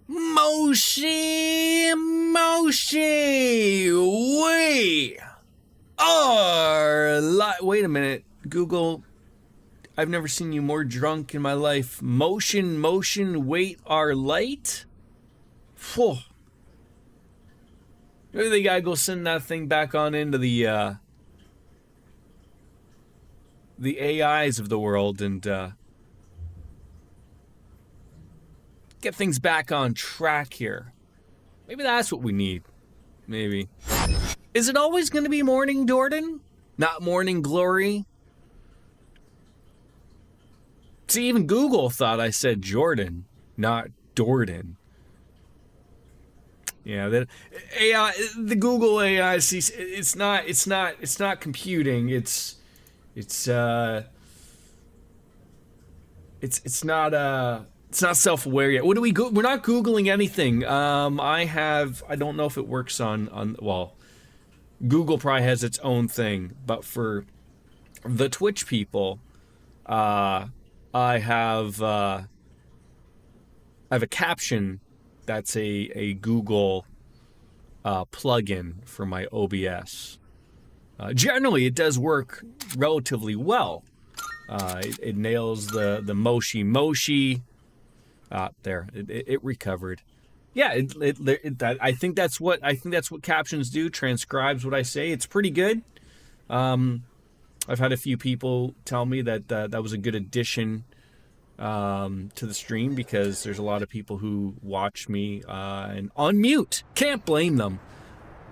Moshi, we are live. Wait a minute, Google. I've never seen you more drunk in my life. Motion, wait, are light. Phew. Maybe they gotta go send that thing back on into the AIs of the world and get things back on track here. Maybe that's what we need. Maybe. Is it always going to be morning, Jordan? Not morning glory? See, even Google thought I said Jordan, not Jordan. Yeah, the AI, the Google AI, it's not computing. It's not self-aware yet. What do we go? We're not Googling anything. I don't know if it works on well, Google probably has its own thing, but for the Twitch people, I have a caption that's a Google plugin for my OBS. Generally, it does work relatively well. It nails the moshi. There, it recovered. Yeah, I think that's what captions do. Transcribes what I say. It's pretty good. I've had a few people tell me that that was a good addition to the stream because there's a lot of people who watch me and on mute. Can't blame them,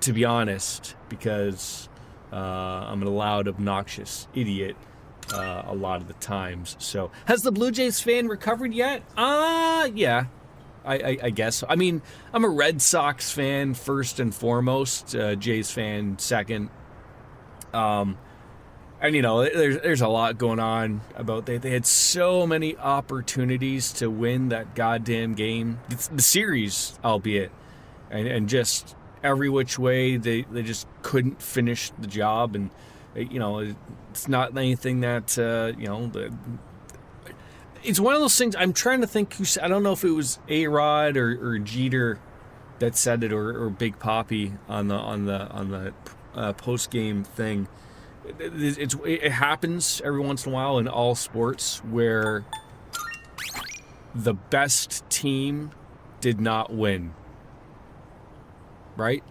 to be honest, because I'm a loud, obnoxious idiot. A lot of the times. So, has the Blue Jays fan recovered yet? Yeah, I guess. I mean, I'm a Red Sox fan first and foremost, Jays fan second. And you know, there's a lot going on about they had so many opportunities to win that goddamn game, the series, albeit, and just every which way they just couldn't finish the job. And you know, it's not anything that, you know, it's one of those things. I'm trying to think who said, I don't know if it was A-Rod or Jeter that said it, or Big Papi on the post-game thing. It happens every once in a while in all sports where the best team did not win. Right?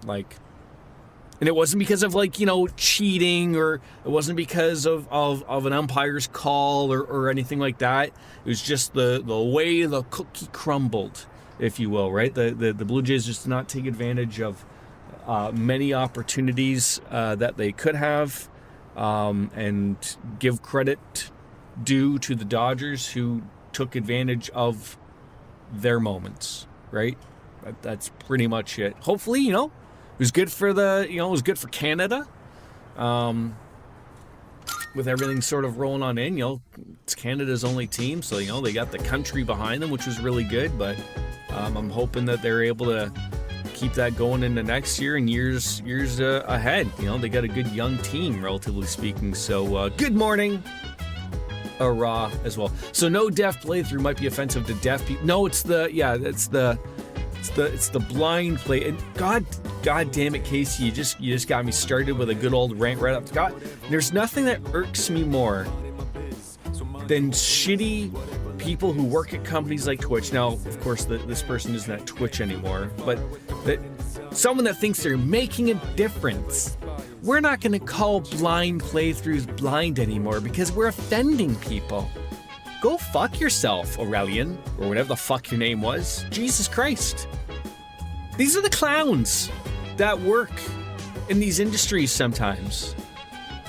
Like, and it wasn't because of, like, you know, cheating, or it wasn't because of an umpire's call or anything like that. It was just the way the cookie crumbled, if you will, right? The Blue Jays just did not take advantage of many opportunities that they could have, and give credit due to the Dodgers, who took advantage of their moments, right? That's pretty much it. Hopefully, you know, it was good for it was good for Canada. With everything sort of rolling on in, you know, it's Canada's only team, so, you know, they got the country behind them, which was really good, but I'm hoping that they're able to keep that going into next year and years ahead. You know, they got a good young team, relatively speaking, so good morning, Raw as well. So no deaf playthrough might be offensive to deaf people. No, it's the blind play. And God damn it, Casey, you just got me started with a good old rant right up. God, there's nothing that irks me more than shitty people who work at companies like Twitch. Now, of course, this person isn't at Twitch anymore, but someone that thinks they're making a difference. We're not going to call blind playthroughs blind anymore because we're offending people. Go fuck yourself, Aurelian, or whatever the fuck your name was. Jesus Christ. These are the clowns that work in these industries sometimes.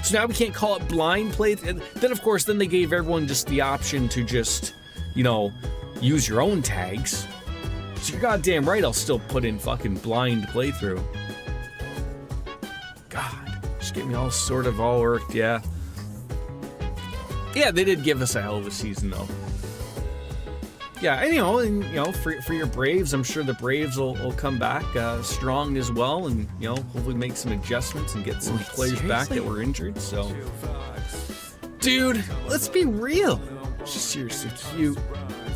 So now we can't call it blind play. And then, of course, then they gave everyone just the option to just, you know, use your own tags. So you're goddamn right, I'll still put in fucking blind playthrough. God, just get me all worked, yeah. Yeah, they did give us a hell of a season, though. Yeah, and you know, for your Braves, I'm sure the Braves will come back strong as well, and, you know, hopefully make some adjustments and get some players back that were injured. So, dude, let's be real. She's seriously cute.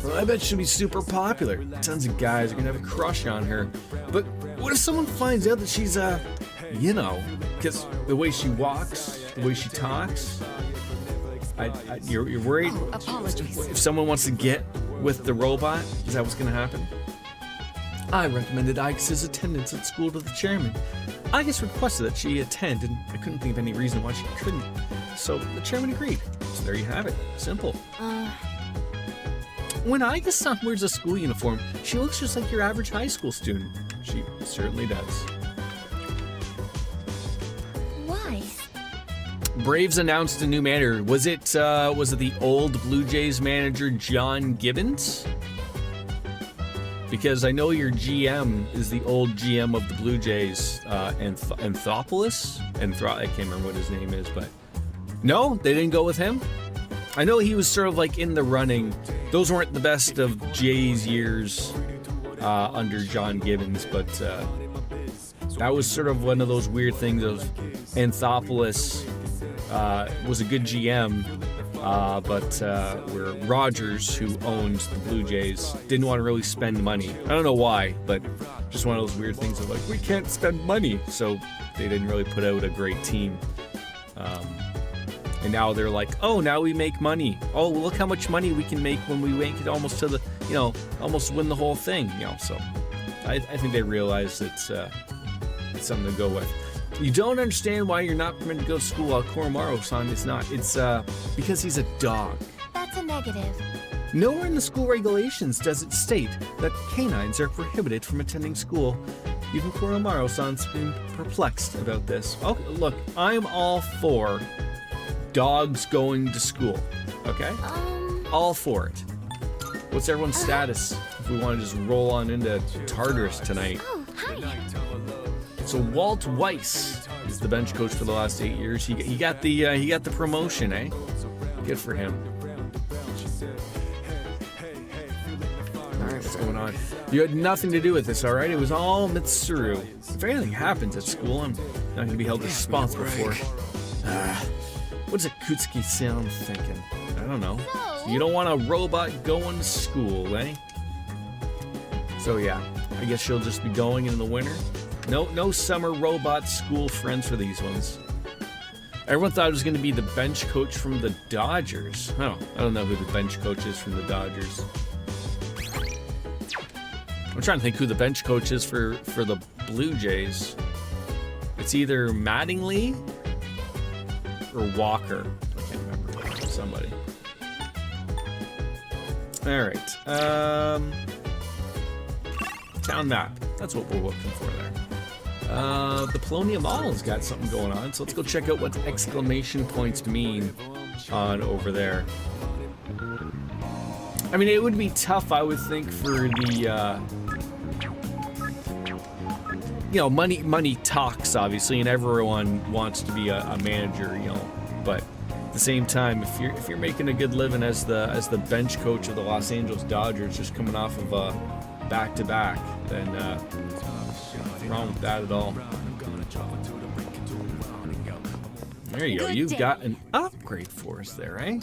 Well, I bet she'll be super popular. Tons of guys are gonna have a crush on her. But what if someone finds out that she's because the way she walks, the way she talks, you're worried? Oh, apologies. If someone wants to get with the robot, is that what's gonna happen? I recommended Igus's attendance at school to the chairman. Igus requested that she attend, and I couldn't think of any reason why she couldn't. So the chairman agreed. So there you have it. Simple. When Igus wears a school uniform, she looks just like your average high school student. She certainly does. Why? Braves announced a new manager. Was it the old Blue Jays manager John Gibbons? Because I know your GM is the old GM of the Blue Jays, Anthopoulos. I can't remember what his name is, but no, they didn't go with him. I know he was sort of like in the running. Those weren't the best of Jays years under John Gibbons, but that was sort of one of those weird things. Anthopoulos was a good GM. But where Rogers, who owns the Blue Jays, didn't want to really spend money. I don't know why, but just one of those weird things of like, we can't spend money. So they didn't really put out a great team. And now they're like, oh, now we make money. Oh, look how much money we can make when we make it almost to the, almost win the whole thing. So I think they realize it's something to go with. You don't understand why you're not permitted to go to school while Koromaru-san is not. It's because he's a dog. That's a negative. Nowhere in the school regulations does it state that canines are prohibited from attending school. Even Koromaru-san's been perplexed about this. Oh, look, I'm all for dogs going to school, okay? All for it. What's everyone's status if we want to just roll on into Tartarus tonight? Oh, hi. So Walt Weiss is the bench coach for the last 8 years. He got the promotion, eh? Good for him. All right, what's going on? You had nothing to do with this, all right? It was all Mitsuru. If anything happens at school, I'm not going to be held responsible for it. What's Akutsuki-san thinking? I don't know. So you don't want a robot going to school, eh? So yeah, I guess she'll just be going in the winter. No summer robot school friends for these ones. Everyone thought it was going to be the bench coach from the Dodgers. I don't know who the bench coach is from the Dodgers. I'm trying to think who the bench coach is for the Blue Jays. It's either Mattingly or Walker. I can't remember. Somebody. All right. Town map. That's what we're looking for there. The Polonium Mall's got something going on, so let's go check out what exclamation points mean on over there. I mean, it would be tough, I would think, for the money talks, obviously, and everyone wants to be a manager, but at the same time, if you're making a good living as the bench coach of the Los Angeles Dodgers, just coming off of back-to-back, then nothing wrong with that at all. There you go. You've got an upgrade for us there, eh?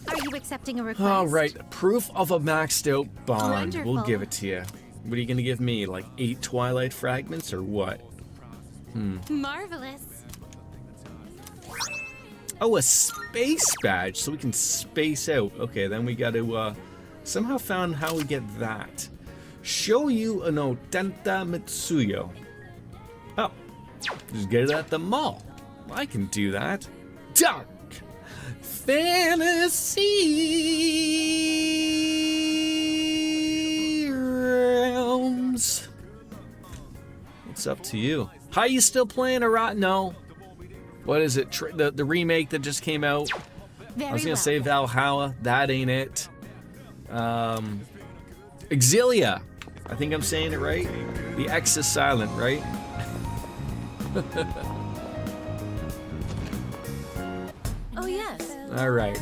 Are you accepting a request? All right. Proof of a maxed out bond. Wonderful. We'll give it to you. What are you going to give me? Like 8 Twilight fragments or what? Marvelous. Oh, a space badge so we can space out. Okay, then we got to somehow found how we get that. Show you an Otenta Mitsuyo. Oh, just get it at the mall. I can do that. Dark Fantasy Realms. It's up to you. How you still playing No. What is it? The remake that just came out? I was gonna say Valhalla. That ain't it. Exilia. I think I'm saying it right. The X is silent, right? Oh yes. All right.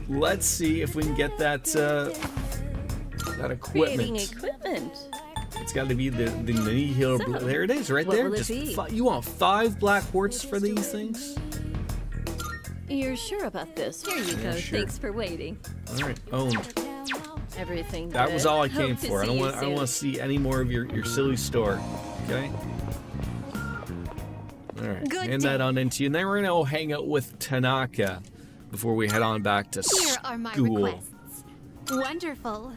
Let's see if we can get that equipment. Creating equipment. It's got to be the Nihil. So, there it is, right what there. will it Just be? you want 5 black quartz for these things? You're sure about this? Here you go. sure. Thanks for waiting. All right, owned. Everything That good. was all I Hope came to for. I see don't you want. I don't soon. want to see any more of your silly store. Okay. All right. Good Hand day. that on into you, and then we're gonna go hang out with Tanaka before we head on back to Here are my school. requests. Wonderful.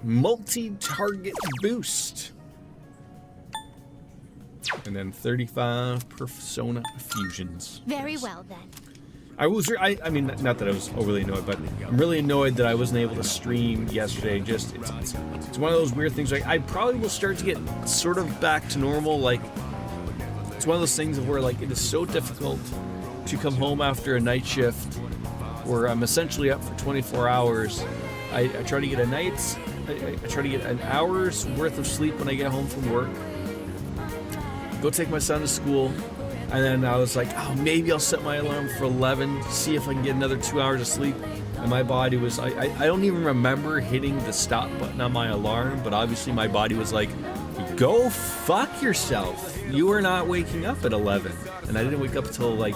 Multi-target boost, and then 35 persona fusions. Very well then. I mean, not that I was overly annoyed, but I'm really annoyed that I wasn't able to stream yesterday. Just it's one of those weird things. Like, I probably will start to get sort of back to normal. Like, it's one of those things where like it is so difficult to come home after a night shift, where I'm essentially up for 24 hours. I try to get a night's, I try to get an hour's worth of sleep when I get home from work. Go take my son to school. And then I was like, oh, maybe I'll set my alarm for 11, see if I can get another 2 hours of sleep. And my body was, I don't even remember hitting the stop button on my alarm, but obviously my body was like, go fuck yourself. You are not waking up at 11. And I didn't wake up until like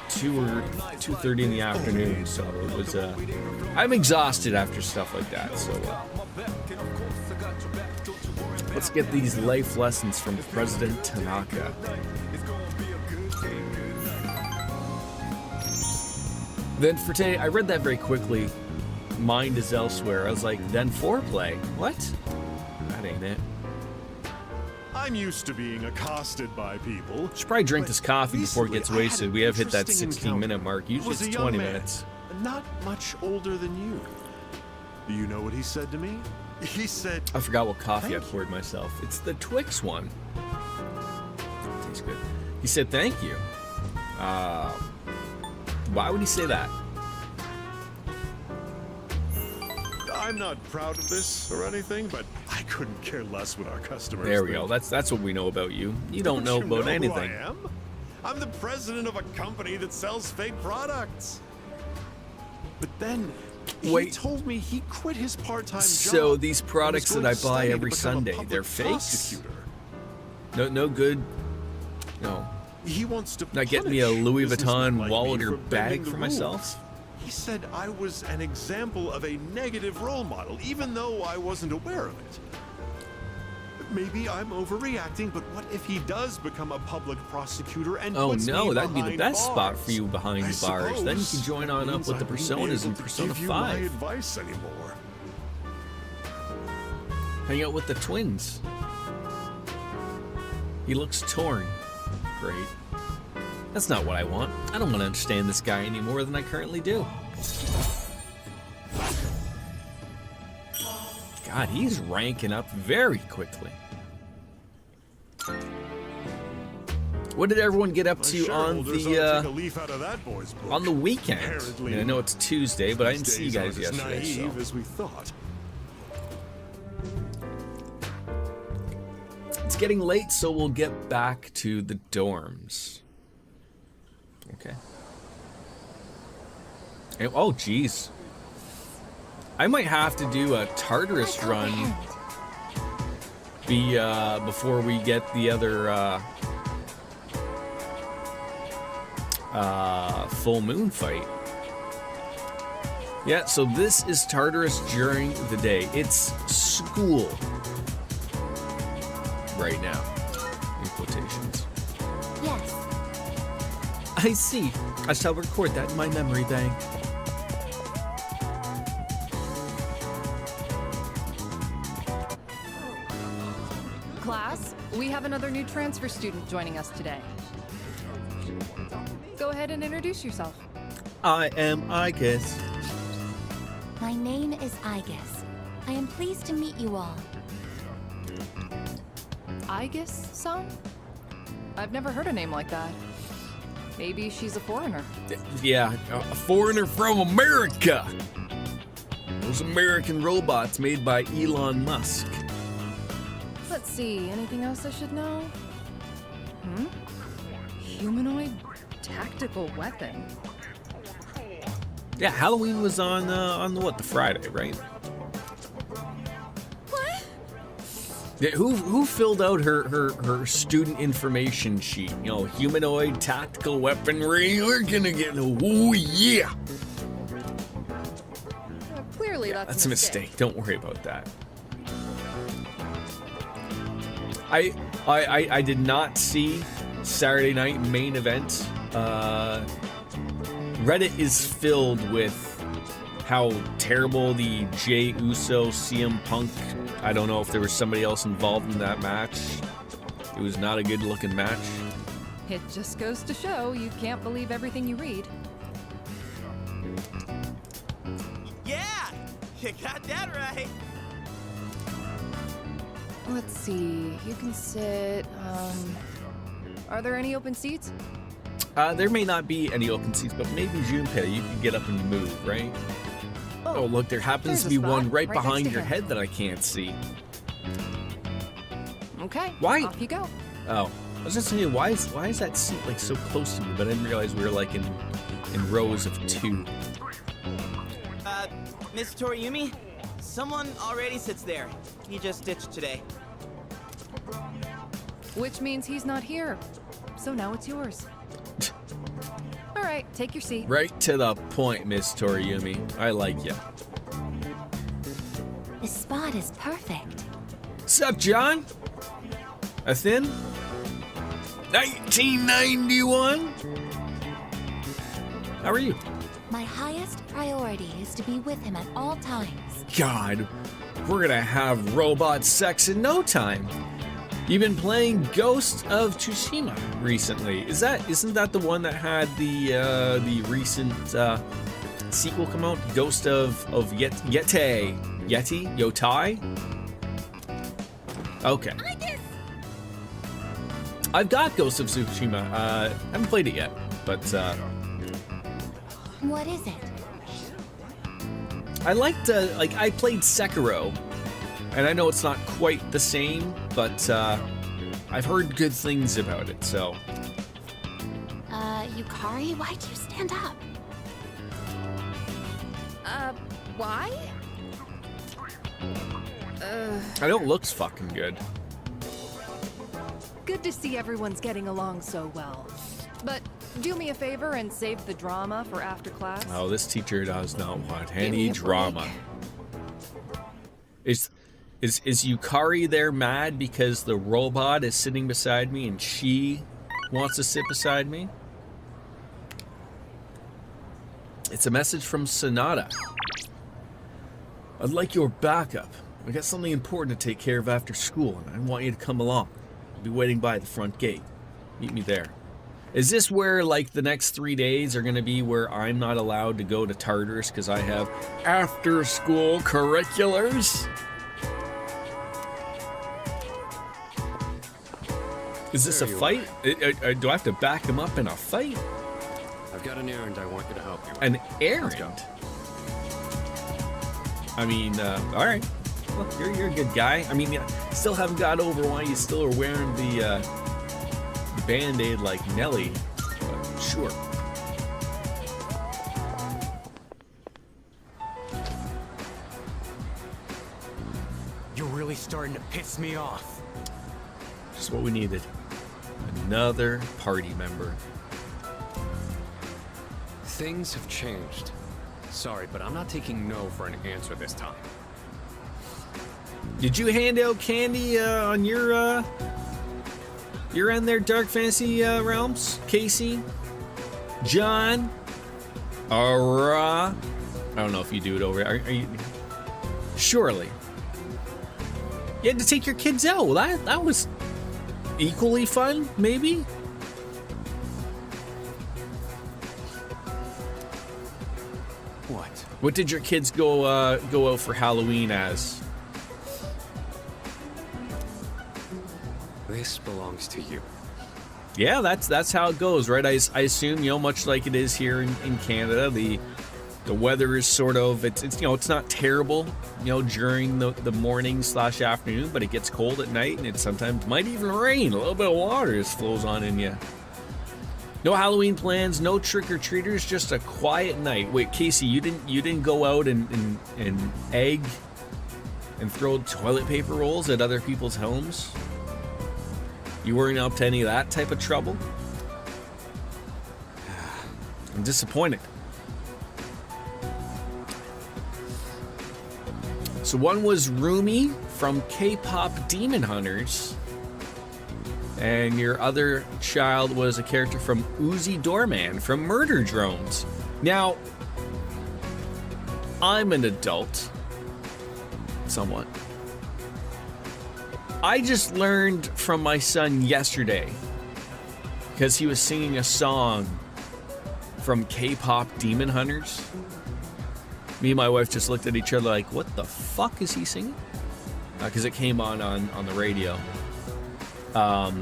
2 or 2:30 in the afternoon. So it was, I'm exhausted after stuff like that. So let's get these life lessons from President Tanaka. Then for today, I read that very quickly. Mind is elsewhere. I was like, then foreplay? What? That ain't it. I'm used to being accosted by people. Should probably drink this coffee before it gets Recently, I had wasted. an We have hit that interesting 16-minute mark. encounter. Usually It was it's a young 20 man, minutes. Not much older than you. Do you know what he said to me? He said, I forgot what coffee I Thank you. poured myself. It's the Twix one. Tastes good. He said thank you. Why would he say that? I'm not proud of this or anything, but I couldn't care less what our customers There we think. go. That's what we know about you. You don't know you about know anything. Who I am? I'm the president of a company that sells fake products. But then he Wait. told me he quit his part-time job. So these and products was that I going to buy study to every become a Sunday, public they're fakes? prosecutor. No good. No. He wants to Not getting me a punish Louis businessmen Vuitton like wallet me or for bending bag the for rules. myself? He said I was an example of a negative role model, even though I wasn't aware of it. Maybe I'm overreacting, but what if he does become a public prosecutor and Oh puts no, me that'd be the behind best spot bars? for you behind I the bars. Then you can suppose join on that up means with I the wouldn't be personas in able to Persona give you my 5. advice anymore. Hang out with the twins. He looks torn. Great. That's not what I want. I don't want to understand this guy any more than I currently do. God, he's ranking up very quickly. What did everyone get up My to on shareholders ought to take a the leaf out of that boy's book. on the weekend? I Apparently, mean, I know it's Tuesday, but I didn't these see you days guys aren't as yesterday. naive So. as we thought. It's getting late, so we'll get back to the dorms. Okay. And, oh, geez. I might have to do a Tartarus run before we get the other full moon fight. Yeah, so this is Tartarus during the day. It's school right now, in quotations. Yes. I see. I shall record that in my memory bank. Class, we have another new transfer student joining us today. Go ahead and introduce yourself. I am Igus. My name is Igus. I am pleased to meet you all. Igus-san? I've never heard a name like that. Maybe she's a foreigner. Yeah, a foreigner from America. Those American robots made by Elon Musk. Let's see, anything else I should know? Humanoid tactical weapon. Yeah, Halloween was on the Friday, right? What? Yeah, who filled out her student information sheet? You know, humanoid tactical weaponry. We're gonna get oh yeah. That's a mistake. Don't worry about that. I did not see Saturday night main event. Reddit is filled with how terrible the Jey Uso CM Punk. I don't know if there was somebody else involved in that match. It was not a good looking match. It just goes to show you can't believe everything you read. Yeah, you got that right. Let's see, you can sit, are there any open seats? There may not be any open seats, but maybe Junpei, you can get up and move, right? Oh, look, there happens there's to a be spot one right right next behind to your him. head that I can't see. Okay, Why? off you go. Oh, I was just thinking, why is that seat like so close to me? But I didn't realize we were like in rows of two. Miss Toriumi, someone already sits there. He just ditched today. Which means he's not here. So now it's yours. All right, take your seat. Right to the point, Miss Toriumi. I like you. The spot is perfect. What's up, John? A thin? 1991? How are you? My highest priority is to be with him at all times. God, we're gonna have robot sex in no time. You've been playing Ghost of Tsushima recently. Isn't that the one that had the recent sequel come out? Ghost of Yotai? Okay. I've got Ghost of Tsushima. Haven't played it yet, but What is it? I liked I played Sekiro, and I know it's not quite the same, but I've heard good things about it. So Yukari, why'd you stand up? Why? I know it looks fucking good. Good to see everyone's getting along so well. But do me a favor and save the drama for after class. Oh, this teacher does not want me any a drama. Is Yukari there mad because the robot is sitting beside me and she wants to sit beside me? It's a message from Sonata. I'd like your backup. I got something important to take care of after school, and I want you to come along. I'll be waiting by the front gate. Meet me there. Is this where, like, the next 3 days are going to be where I'm not allowed to go to Tartarus because I have after-school curriculars? Is this a fight? Do I have to back him up in a fight? I've got an errand I want you to help me with. An errand? I mean, all right. Look, you're a good guy. I mean, still haven't got over why you still are wearing the Band-Aid like Nelly. But sure. You're really starting to piss me off. Just what we needed. Another party member. Things have changed. Sorry, but I'm not taking no for an answer this time. Did you hand out candy on your end there, Dark Fantasy Realms? Casey? John? Ara? I don't know if you do it over. Are you? Surely. You had to take your kids out. Well, that was equally fun, maybe? What? What did your kids go out for Halloween as? This belongs to you. Yeah, that's how it goes, right? I assume, much like it is here in Canada, the weather is sort of, it's it's not terrible, during the morning / afternoon, but it gets cold at night, and it sometimes might even rain. A little bit of water just flows on in you. No Halloween plans, no trick-or-treaters, just a quiet night. Wait, Casey, you didn't go out and egg and throw toilet paper rolls at other people's homes? You weren't up to any of that type of trouble? I'm disappointed. So one was Rumi from K-pop Demon Hunters, and your other child was a character from Uzi Doorman from Murder Drones. Now, I'm an adult, somewhat. I just learned from my son yesterday, because he was singing a song from K-pop Demon Hunters. Me and my wife just looked at each other like, what the fuck is he singing? Because it came on the radio. But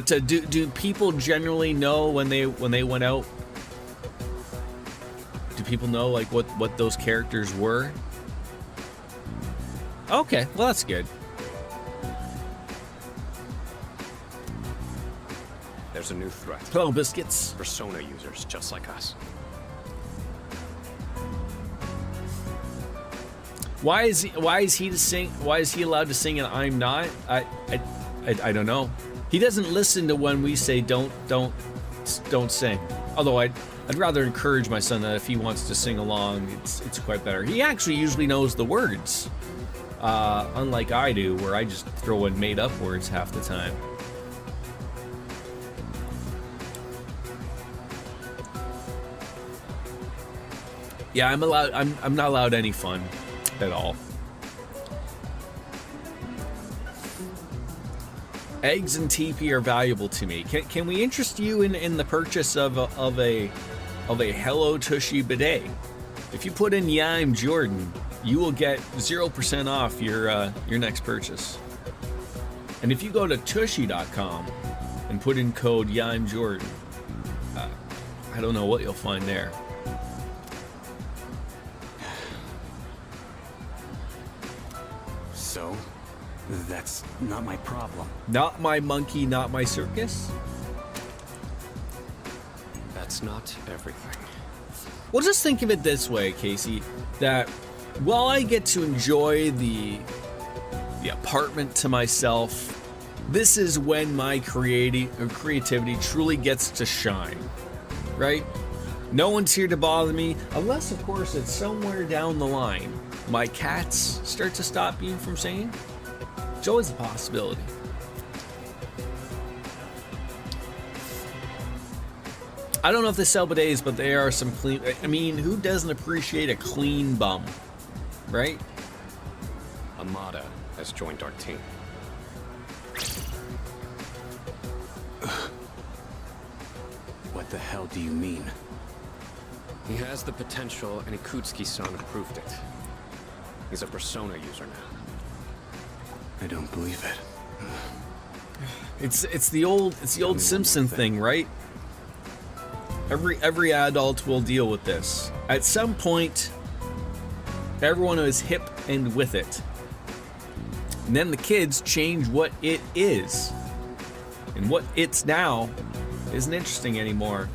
do people generally know when they went out? Do people know like what those characters were? Okay, well that's good. There's a new threat. Hello, biscuits. Persona users just like us. Why is he to sing? Why is he allowed to sing and I'm not? I don't know. He doesn't listen to when we say don't sing. Although I'd rather encourage my son that if he wants to sing along, it's quite better. He actually usually knows the words, unlike I do, where I just throw in made up words half the time. Yeah, I'm not allowed any fun at all. Eggs and TP are valuable to me. Can we interest you in the purchase of a Hello Tushy bidet? If you put in "Yeah, I'm Jordan," you will get 0% off your next purchase. And if you go to tushy.com and put in code "Yeah, I'm Jordan," I don't know what you'll find there. So, that's not my problem. Not my monkey, not my circus. That's not everything. Well, just think of it this way, Casey, that while I get to enjoy the apartment to myself, this is when my creativity truly gets to shine, right? No one's here to bother me, unless, of course, it's somewhere down the line my cats start to stop me from singing. It's always a possibility. I don't know if they sell bidets, but they are some clean. I mean, who doesn't appreciate a clean bum, right? Amada has joined our team. What the hell do you mean? He has the potential, and Ikutsuki-san approved it. He's a Persona user now. I don't believe it. It's the old Simpson thing, right? Every adult will deal with this. At some point, everyone is hip and with it. And then the kids change what it is. And what it's now isn't interesting anymore.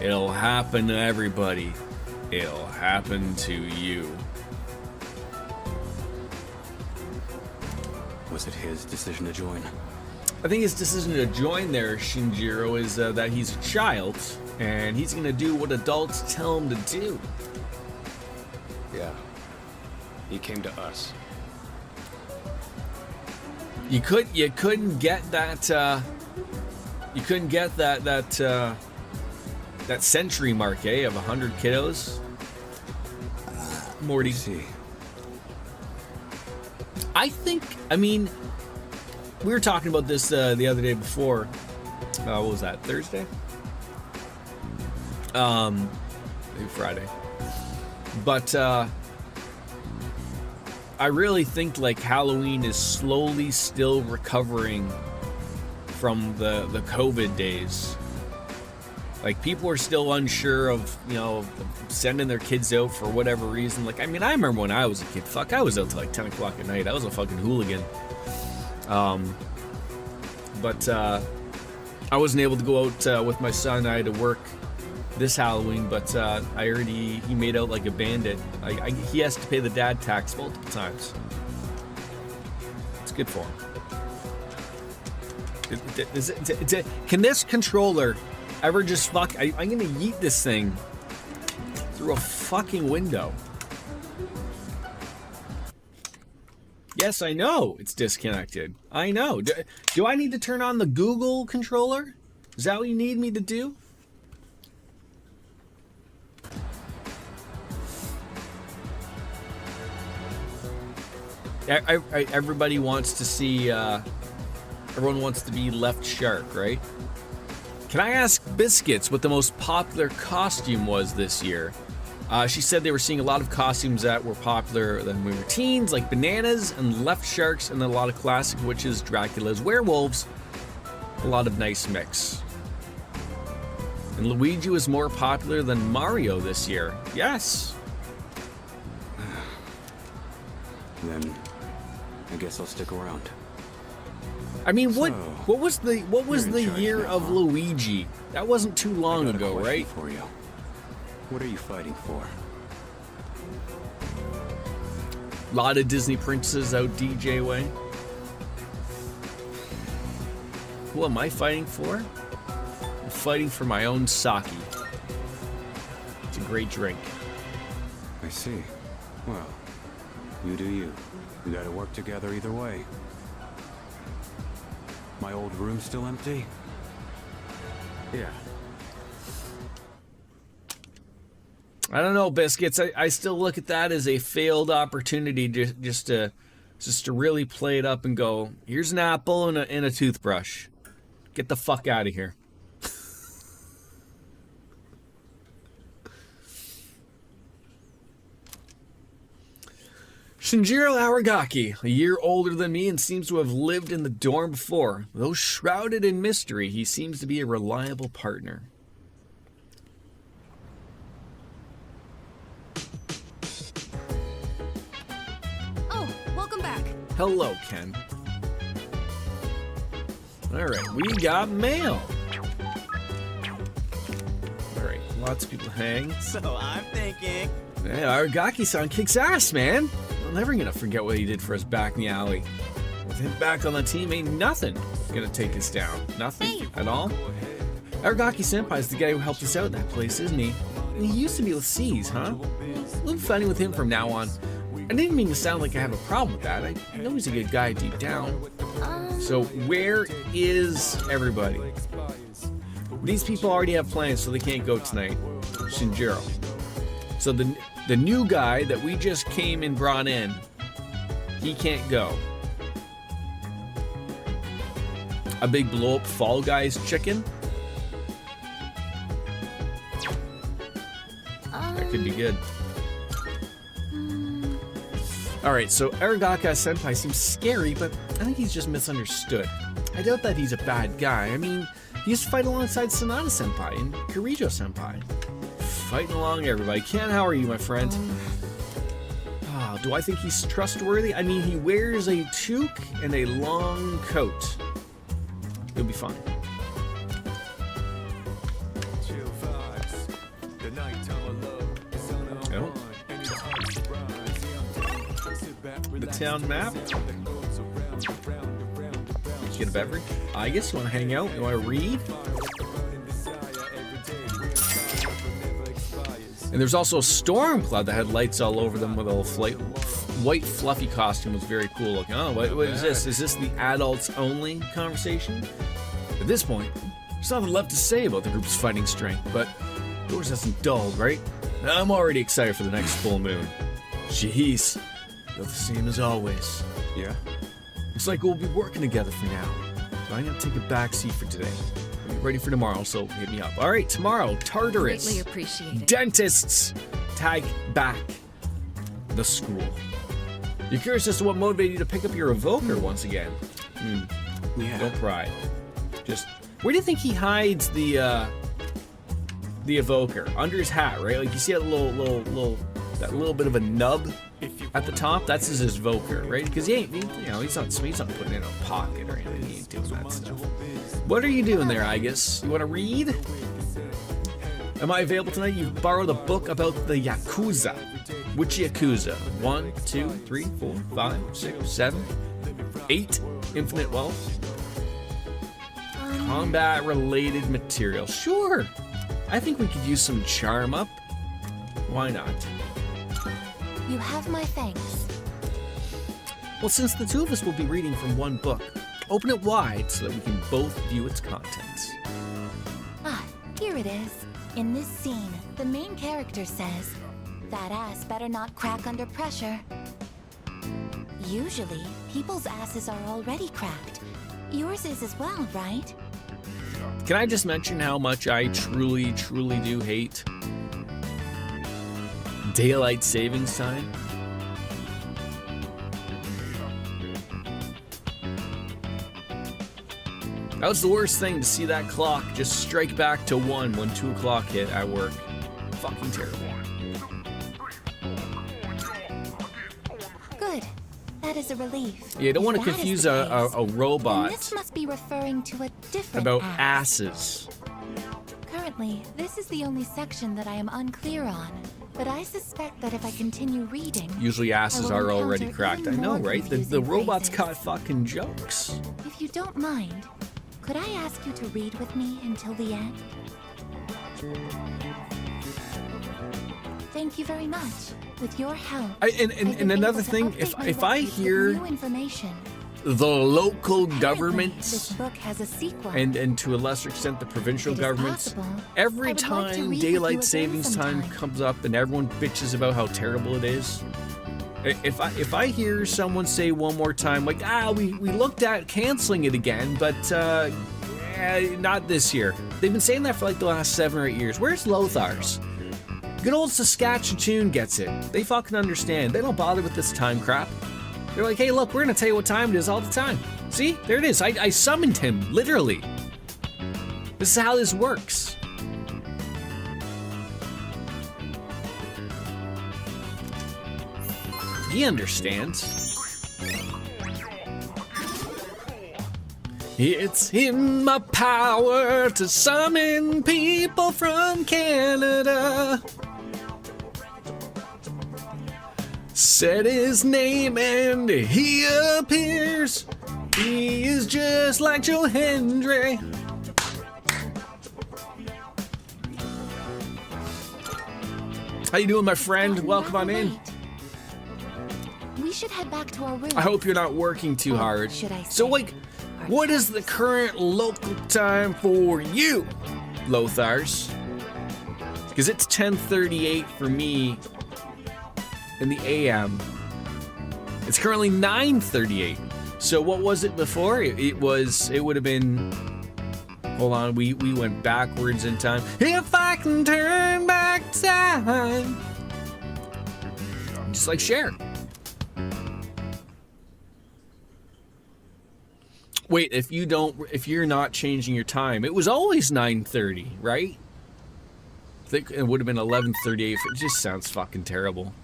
It'll happen to everybody. It'll happen to you. Was it his decision to join? I think his decision to join there, Shinjiro, is that he's a child, and he's going to do what adults tell him to do. Yeah. He came to us. You couldn't get that. You couldn't get that century mark, of 100 kiddos. Morty. See. I mean, we were talking about this the other day before. What was that? Thursday? Maybe Friday. But I really think like Halloween is slowly still recovering from the COVID days. Like, people are still unsure of, sending their kids out for whatever reason. Like, I mean, I remember when I was a kid, I was out till like 10 o'clock at night. I was a fucking hooligan. But I wasn't able to go out with my son. I had to work this Halloween, but I heard he made out like a bandit. He has to pay the dad tax multiple times. It's good for him. Can this controller ever just fuck? I'm gonna yeet this thing through a fucking window. Yes, I know it's disconnected. I know. Do I need to turn on the Google controller? Is that what you need me to do? Everybody wants to see, everyone wants to be Left Shark, right? Can I ask Biscuits what the most popular costume was this year? She said they were seeing a lot of costumes that were popular when we were teens, like bananas and Left Sharks, and then a lot of classic witches, Dracula's, werewolves. A lot of nice mix. And Luigi was more popular than Mario this year. Yes. Then I guess I'll stick around. I mean, what was the You're in charge year now, of huh? Luigi? That wasn't too long I got a ago, question right? For you. What are you fighting for? A lot of Disney princesses out DJ way. Who am I fighting for? I'm fighting for my own sake. It's a great drink. I see. Well, you do you. We gotta work together either way. My old room still empty? Yeah. I don't know, Biscuits. I still look at that as a failed opportunity just to really play it up and go, here's an apple and a toothbrush. Get the fuck out of here. Shinjiro Aragaki, a year older than me and seems to have lived in the dorm before. Though shrouded in mystery, he seems to be a reliable partner. Oh, welcome back. Hello, Ken. Alright, we got mail. Alright, lots of people hang. So I'm thinking. Yeah, Aragaki-san kicks ass, man. I'm never gonna forget what he did for us back in the alley. With him back on the team, ain't nothing gonna take us down. Nothing at all. Aragaki Senpai is the guy who helped us out in that place, isn't he? And he used to be with C's, huh? A little funny with him from now on. I didn't mean to sound like I have a problem with that. I know he's a good guy deep down. So where is everybody? These people already have plans, so they can't go tonight. Shinjiro. So the new guy that we just came and brought in, he can't go. A big blow up Fall Guys chicken? That could be good. Alright, so Aragaki Senpai seems scary, but I think he's just misunderstood. I doubt that he's a bad guy. I mean, he used to fight alongside Sanada Senpai and Kirijo Senpai. Fighting along everybody. Ken, how are you, my friend? Do I think he's trustworthy? I mean, he wears a toque and a long coat. He'll be fine. Oh. The town map. Get a beverage. I guess you want to hang out. You want to read. And there's also a storm cloud that had lights all over them with a white fluffy costume. Was very cool looking. Oh, what is this? Is this the adults only conversation? At this point, there's nothing left to say about the group's fighting strength, but yours hasn't dulled, right? I'm already excited for the next full moon. Jeez, you're the same as always. Yeah? Looks like we'll be working together for now. But I'm gonna take a back seat for today. I'll be ready for tomorrow, so hit me up. All right, tomorrow, Tartarus. Greatly appreciated. Dentists tag back the school. You're curious as to what motivated you to pick up your evoker once again? Yeah. Don't pry. Just where do you think he hides the evoker? Under his hat, right? Like you see that little bit of a nub at the top. That's his evoker, right? Because he's not putting it in a pocket or anything. He ain't doing that stuff. What are you doing there, Igus? You want to read? Am I available tonight? You've borrowed a book about the Yakuza. Which Yakuza? 1, 2, 3, 4, 5, 6, 7, 8. Infinite wealth. Combat-related material. Sure. I think we could use some charm up. Why not? You have my thanks. Well, since the two of us will be reading from one book, open it wide so that we can both view its contents. Ah, here it is. In this scene, the main character says, "That ass better not crack under pressure." Usually, people's asses are already cracked. Yours is as well, right? Can I just mention how much I truly, truly do hate daylight savings time? That was the worst thing, to see that clock just strike back to 1 when 2 o'clock hit at work. Fucking terrible. Good. That is a relief. Yeah, you don't If want to that is confuse the a case, robot then this must be referring to a different about ass. asses. Currently, this is the only section that I am unclear on, but I suspect that if I continue reading, Usually asses I will are already encounter cracked. I even know, more right? The confusing robot's phrases. got fucking jokes. If you don't mind, could I ask you to read with me until the end? Thank you very much. With your help, And I've been another able to thing, update my if I records with hear new information. the local Apparently, governments this book has a sequel. and to a lesser extent the provincial It is governments, possible. I every would like to time read with daylight you again savings time sometime. comes up and everyone bitches about how terrible it is, if I hear someone say one more time like, we looked at canceling it again, but not this year. They've been saying that for like the last 7 or 8 years. Where's Lothar's? Good old Saskatchewan gets it. They fucking understand. They don't bother with this time crap. They're like, hey, look, we're gonna tell you what time it is all the time. See, there it is. I summoned him, literally. This is how this works. He understands. It's in my power to summon people from Canada. Said his name and he appears. He is just like Joe Hendry. How you doing, my friend? Gotten Welcome on rather in. late. We should head back to our room. I hope you're not working too Or hard. should I So, say, like, our what is the current local time for you, Lothars? Because it's 10:38 for me in the AM. It's currently 9:38. So what was it before? It would have been. Hold on, we went backwards in time. If I can turn back time, just like Cher. Wait, if you're not changing your time, it was always 9:30, right? I think it would have been 11:38. It just sounds fucking terrible.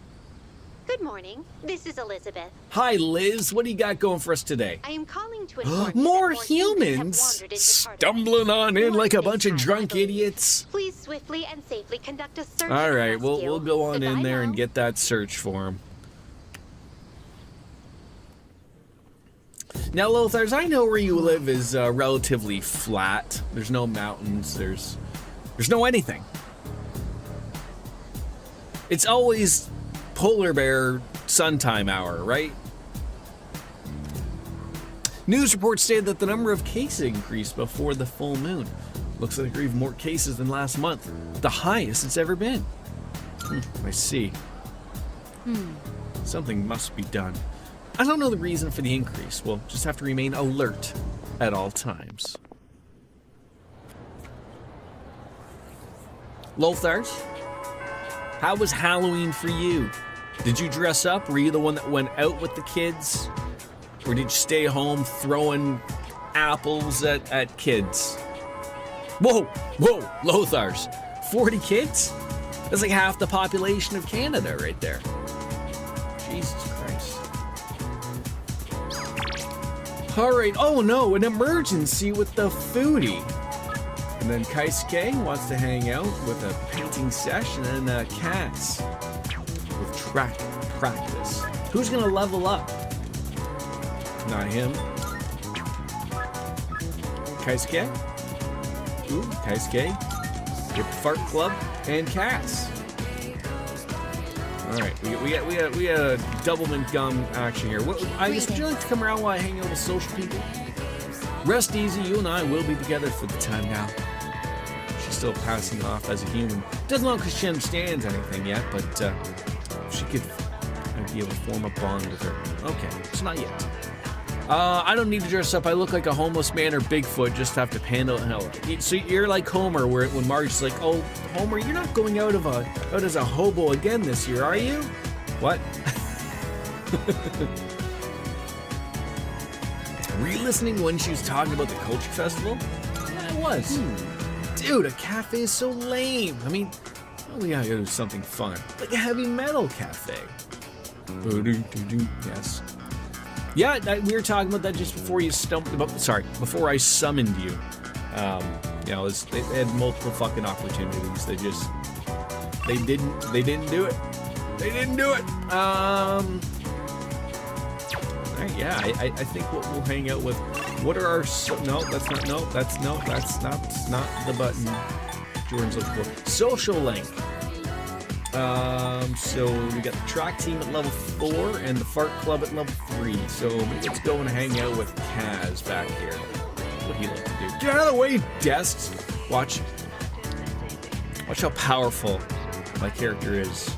Good morning. This is Elizabeth. Hi, Liz. What do you got going for us today? I am calling to inform you More that humans have wandered into stumbling on in like a bunch of drunk idiots. Please swiftly and safely conduct a search. All and right, we'll rescue. go on in Goodbye there and now. get that search for him. Now, Lothars, I know where you live is relatively flat. There's no mountains. There's no anything. It's always polar bear sun time hour, right? News reports stated that the number of cases increased before the full moon. Looks like there are even more cases than last month. The highest it's ever been. I see. Something must be done. I don't know the reason for the increase. We'll just have to remain alert at all times. Lothars, how was Halloween for you? Did you dress up? Were you the one that went out with the kids? Or did you stay home throwing apples at kids? Whoa, Lothars. 40 kids? That's like half the population of Canada right there. Jesus Christ. Alright, oh no, an emergency with the foodie. And then Kaisuke wants to hang out with a painting session and cats with track practice. Who's gonna level up? Not him. Kaisuke? Ooh, Kaisuke with Fart Club and cats. All right, we got a doublemint gum action here. I guess would you like to come around while I hang out with social people? Rest easy. You and I will be together for the time now. She's still passing off as a human. Doesn't look like she understands anything yet, but she could be able to form a bond with her. Okay, so not yet. I don't need to dress up. I look like a homeless man or Bigfoot. Just have to handle it. So you're like Homer, where when Marge's like, "Oh, Homer, you're not going out as a hobo again this year, are you?" What? Were you listening when she was talking about the Culture Festival? Yeah, I was. Dude, a cafe is so lame. I mean, we gotta do something fun, like a heavy metal cafe. Yes. Yeah, we were talking about that just before you before I summoned you. They had multiple fucking opportunities. They didn't do it. They didn't do it. All right, yeah, I think we'll hang out with. What are our? That's not the button Jordan's looking for. Social link. So we got the track team at level 4 and the fart club at level 3. So let's go and hang out with Kaz back here. What he like to do? Get out of the way, desks. Watch how powerful my character is.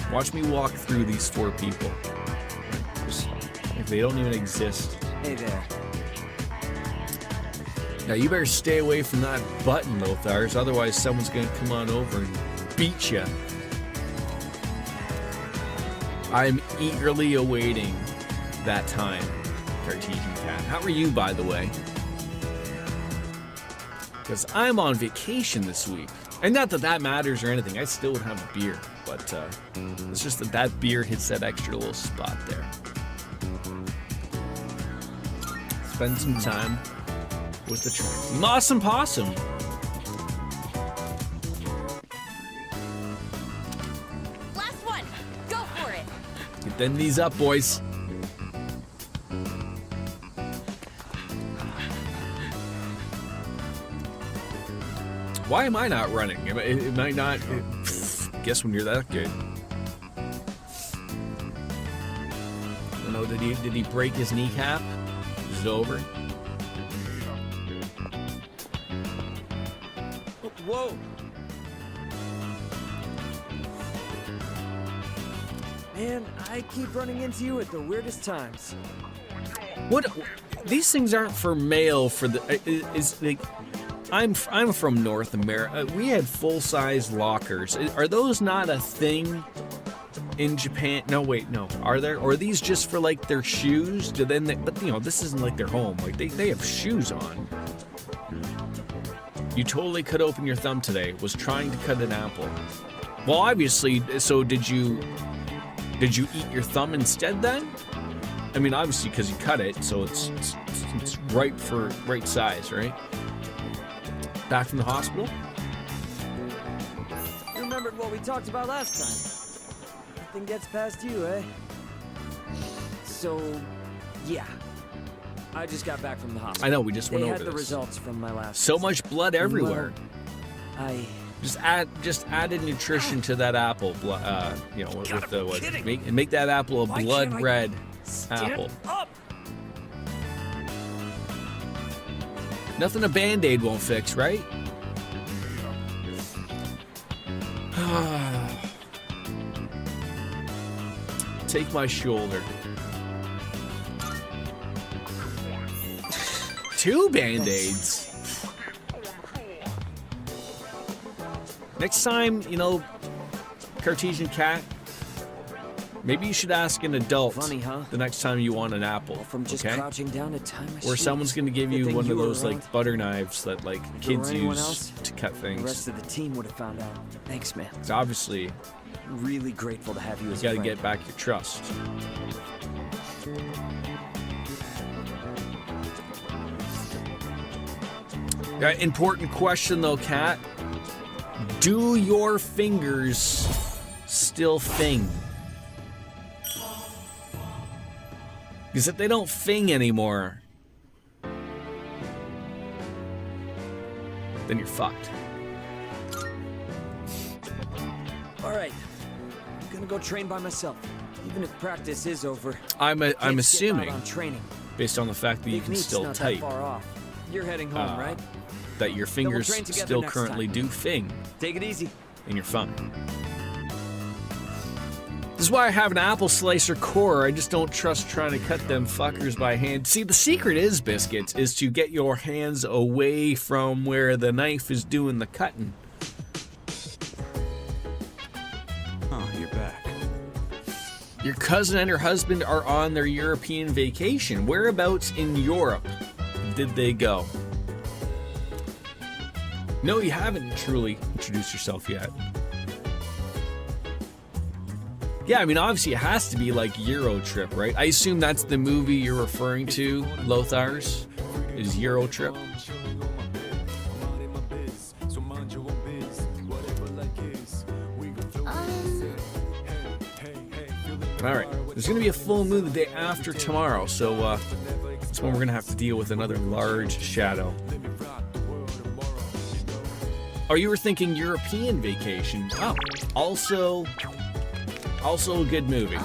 Watch me walk through these 4 people. If they don't even exist. Hey there. Now you better stay away from that button, Lothars. Otherwise, someone's gonna come on over and beat you. I'm eagerly awaiting that time, Cartesian Cat. How are you, by the way? Because I'm on vacation this week. And not that that matters or anything. I still would have a beer. But it's just that beer hits that extra little spot there. Spend some time with the track. Awesome possum. Then these up, boys. Why am I not running? It might not. Guess when you're that good. I don't know. Did he break his kneecap? Is it over? Whoa. Man, I keep running into you at the weirdest times. What? These things aren't for mail. For the is like, I'm from North America. We had full-size lockers. Are those not a thing in Japan? No, wait, no. Are there? Or are these just for like their shoes? But this isn't like their home. Like they have shoes on. You totally cut open your thumb today. Was trying to cut an apple. Well, obviously. So did you eat your thumb instead then? I mean, obviously because you cut it, so it's right size, right? Back from the hospital? You remembered what we talked about last time. Nothing gets past you, eh? So, yeah. I just got back from the hospital. I know, we just went over this. They had the results from my last So visit. much blood everywhere. Well, Just added nutrition to that apple, with the what? Make that apple a blood red apple. Up. Nothing a Band-Aid won't fix, right? Take my shoulder. 2 Band-Aids. Next time, Cartesian Cat, maybe you should ask an adult. Funny, huh? The next time you want an apple. From just crouching down to tie my or shoes. someone's going to give you one of those like butter knives that like kids use else, to cut The things. rest of the team would have found out. Thanks, man. It's obviously Really grateful to have you as you a got to friend. get back your trust. Important question though, Kat. Do your fingers still fing? Because if they don't fing anymore, then you're fucked. All right. gonna go train by myself, even if practice is over. I'm Can't skip assuming, out on training. based on the fact that you Big can meet's still not type, that far off. You're heading home, right? that your fingers train together still next currently time. do thing Take it easy. in your phone. This is why I have an apple slicer core. I just don't trust trying to cut them fuckers by hand. See, the secret is, Biscuits, is to get your hands away from where the knife is doing the cutting. Oh, you're back. Your cousin and her husband are on their European vacation. Whereabouts in Europe did they go? No, you haven't truly introduced yourself yet. Yeah, I mean, obviously it has to be like Euro Trip, right? I assume that's the movie you're referring to, Lothars, is Euro Trip. All right, there's going to be a full moon the day after tomorrow, so that's when we're going to have to deal with another large shadow. Oh, you were thinking European vacation. Oh, also a good movie. All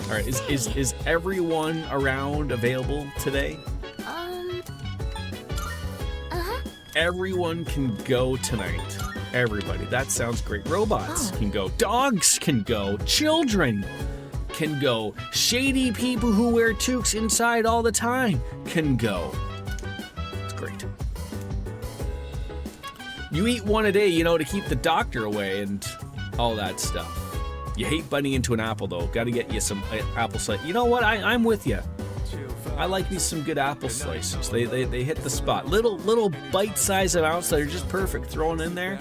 right, is everyone around available today? Everyone can go tonight. Everybody. That sounds great. Robots can go. Dogs can go. Children can go. Shady people who wear toques inside all the time can go. It's great. You eat one a day, you know, to keep the doctor away and all that stuff. You hate biting into an apple, though. Got to get you some apple slice. You know what? I'm with you. I like me some good apple slices. They hit the spot. Little bite-sized amounts that are just perfect. Thrown in there.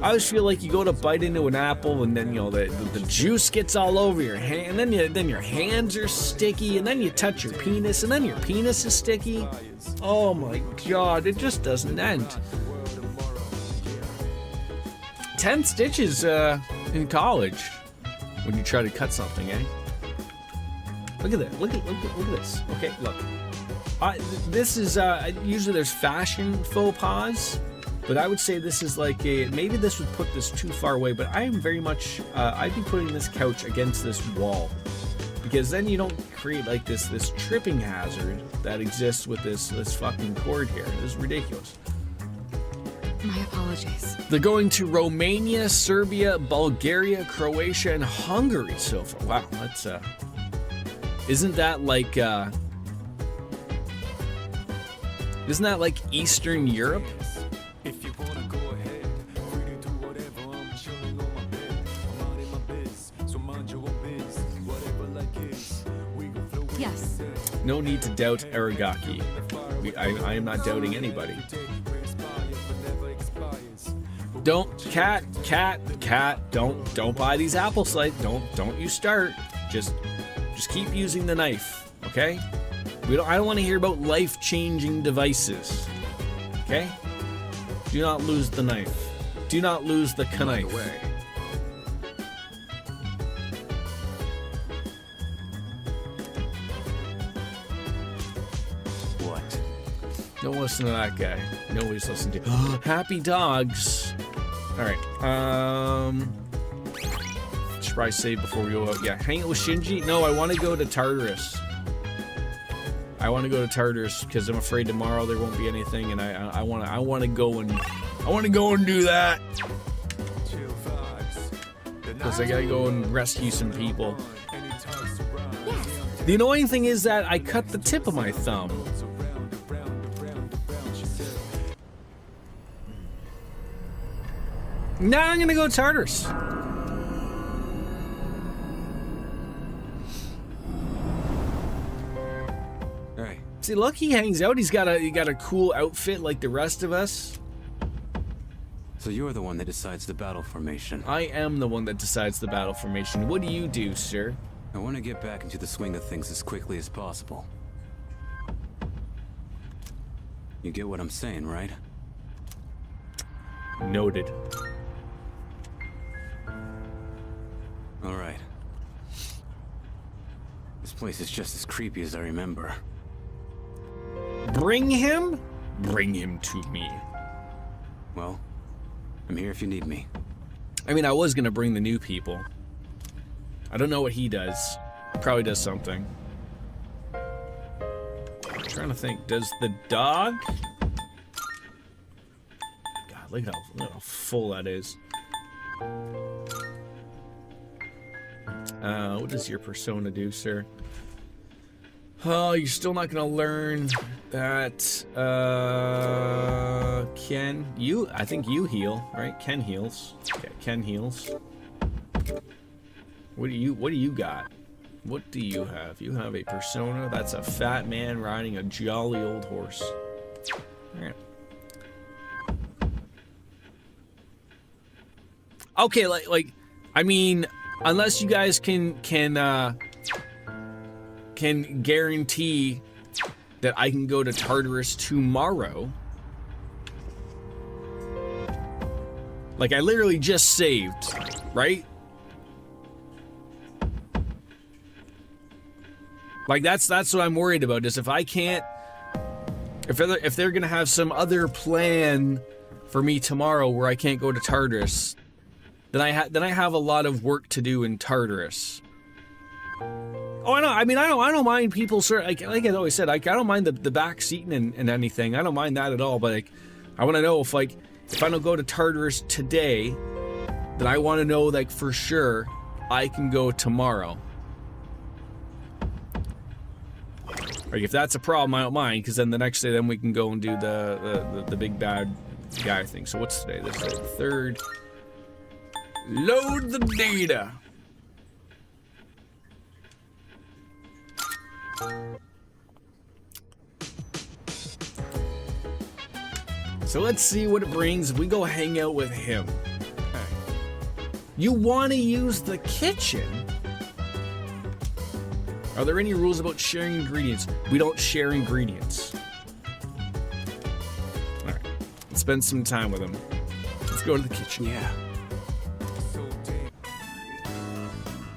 I always feel like you go to bite into an apple and then, you know, the juice gets all over your hand, and then your hands are sticky, and then you touch your penis, and then your penis is sticky. Oh my God, it just doesn't end. 10 stitches in college when you try to cut something, eh? Look at that. Look at this. Okay, look. This is usually there's fashion faux pas, but I would say this is like maybe this would put this too far away, but I am very much I'd be putting this couch against this wall, because then you don't create like this tripping hazard that exists with this fucking cord here. This is ridiculous. My apologies. They're going to Romania, Serbia, Bulgaria, Croatia, and Hungary so far. Wow, that's isn't that like Eastern Europe? Yes. No need to doubt Aragaki. I am not doubting anybody. Don't cat, don't buy these apple slices. Don't you start. Just keep using the knife, okay? I don't want to hear about life-changing devices. Okay? Do not lose the knife. Do not lose the knife. Way. What? Don't listen to that guy. Nobody's listening to. Happy dogs. All right. Should probably save before we go out. Yeah, hang it with Shinji. No, I want to go to Tartarus. I want to go to Tartarus because I'm afraid tomorrow there won't be anything, and I want to go and do that. Because I gotta go and rescue some people. The annoying thing is that I cut the tip of my thumb. Now I'm gonna go to Tartarus. Hey, See, look, he hangs out. He got a cool outfit like the rest of us. so you're the one that decides the battle formation. I am the one that decides the battle formation. What do you do, sir? I want to get back into the swing of things as quickly as possible. You get what I'm saying, right? Noted. All right. This place is just as creepy as I remember. Bring him? Bring him to me. Well, I'm here if you need me. I mean, I was gonna bring the new people. I don't know what he does. Probably does something. I'm trying to think. Does the dog? God, look at how full that is. What does your persona do, sir? Oh, you're still not gonna learn that. Ken, I think you heal, right? Ken heals. Okay, Ken heals. What do you got? What do you have? You have a persona that's a fat man riding a jolly old horse. Alright. Okay, like, I mean, unless you guys can guarantee that I can go to Tartarus tomorrow. Like, I literally just saved, right? Like, that's what I'm worried about, is if I can't, if they're gonna have some other plan for me tomorrow where I can't go to Tartarus, then I have a lot of work to do in Tartarus. Oh, I know. I mean, I don't mind people, sir. Like I always said, I don't mind the back seating and anything. I don't mind that at all. But like, I want to know if I don't go to Tartarus today, then I want to know, like, for sure I can go tomorrow. Like, if that's a problem, I don't mind, because then the next day, then we can go and do the big bad guy thing. So what's today? This is the 3rd. Load the data. So let's see what it brings if we go hang out with him. You want to use the kitchen? Are there any rules about sharing ingredients? We don't share ingredients. Alright, let's spend some time with him. Let's go to the kitchen. Yeah.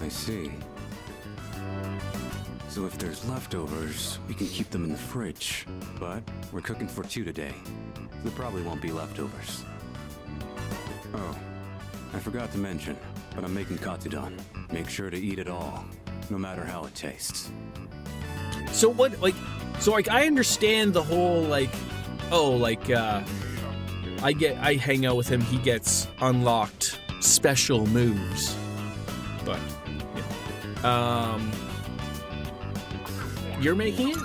I see. So if there's leftovers, we can keep them in the fridge. But we're cooking for 2 today. There probably won't be leftovers. Oh, I forgot to mention, but I'm making katsudon. Make sure to eat it all, no matter how it tastes. So what, like, I understand the whole, like, oh, like, I hang out with him, he gets unlocked special moves. But, yeah. You're making it?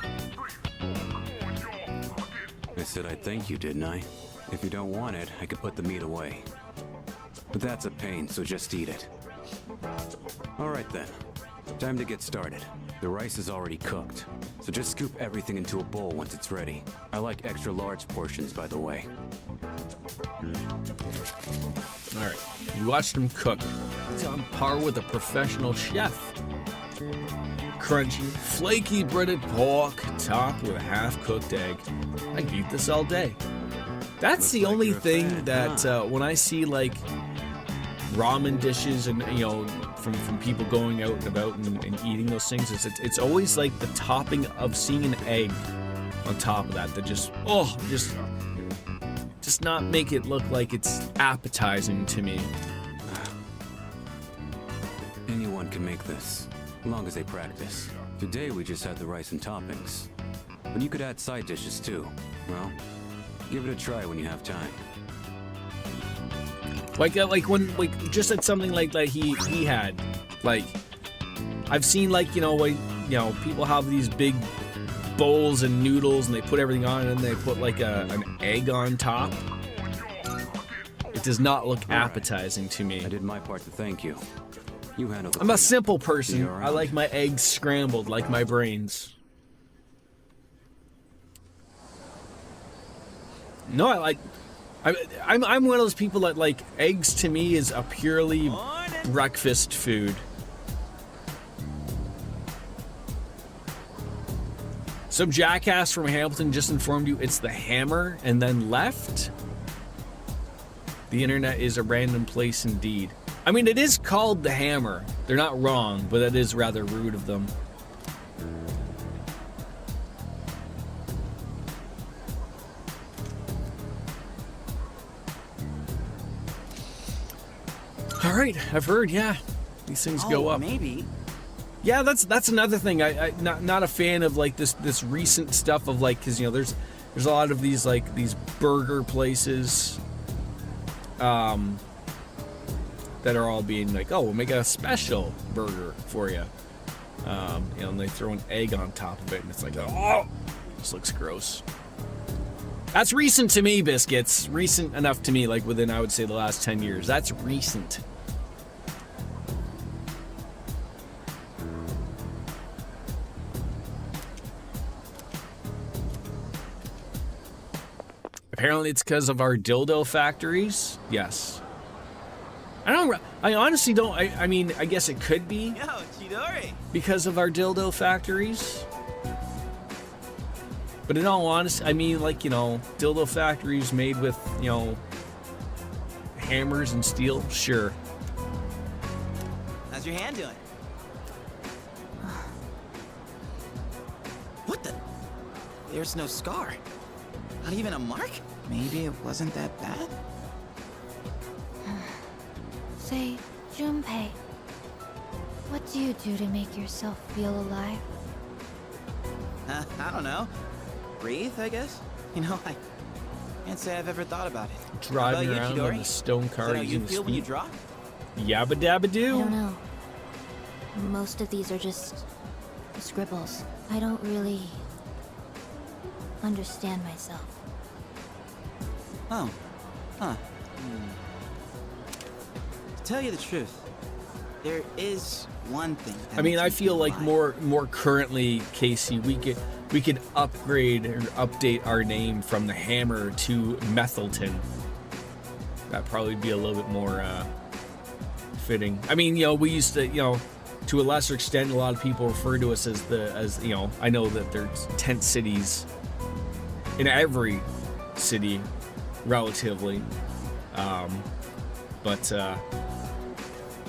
I said I'd thank you, didn't I? If you don't want it, I could put the meat away. But that's a pain, so just eat it. Alright then. Time to get started. The rice is already cooked, so just scoop everything into a bowl once it's ready. I like extra large portions, by the way. Alright, you watched him cook. He's on par with a professional chef. Crunchy, flaky breaded pork topped with a half-cooked egg. I can eat this all day. That's Looks the like only you're a thing fan, that huh? when I see, like, ramen dishes and, you know, from people going out and about and eating those things, it's always like the topping of seeing an egg on top of that just not make it look like it's appetizing to me. Anyone can make this, as long as they practice. Today we just had the rice and toppings. But you could add side dishes too. Well, give it a try when you have time. Like when, like, just at something like he had, like, I've seen, like, people have these big bowls and noodles and they put everything on it and they put like an egg on top. It does not look appetizing to me. I did my part to thank you. You handle the I'm a cleanup. simple See person. you I around. like my eggs scrambled, like my brains. No, I'm one of those people that, like, eggs to me is a purely breakfast food. Some jackass from Hamilton just informed you it's the hammer and then left. The internet is a random place indeed. I mean, it is called the hammer. They're not wrong, but that is rather rude of them. All right, I've heard. Yeah, these things go up. Maybe. Yeah, that's another thing. I not a fan of like this recent stuff of like, because there's a lot of these like these burger places, that are all being like, oh, we'll make a special burger for you, and they throw an egg on top of it, and it's like, oh, this looks gross. That's recent to me, Biscuits. Recent enough to me, like within, I would say, the last 10 years. That's recent. Apparently it's because of our dildo factories. Yes. I honestly don't, I mean, I guess it could be Yo, Chidori. because of our dildo factories. But in all honesty, I mean, like, dildo factories made with, hammers and steel, sure. How's your hand doing? What the? There's no scar. Not even a mark? Maybe it wasn't that bad? Say, Junpei, what do you do to make yourself feel alive? I don't know. Breathe, I guess? I can't say I've ever thought about it. Driving How about around you, on Chidori? a stone Is car that how you using his feel when you feet. draw? Yabba dabba I do. don't know. Most of these are just scribbles. I don't really understand myself. Oh. Huh. To tell you the truth, there is one thing that I mean, makes I me feel like alive. more currently, Casey, we could upgrade or update our name from the Hammer to Methylton. That'd probably be a little bit more fitting. I mean, we used to, to a lesser extent, a lot of people refer to us as I know that there's tent cities in every city, relatively, but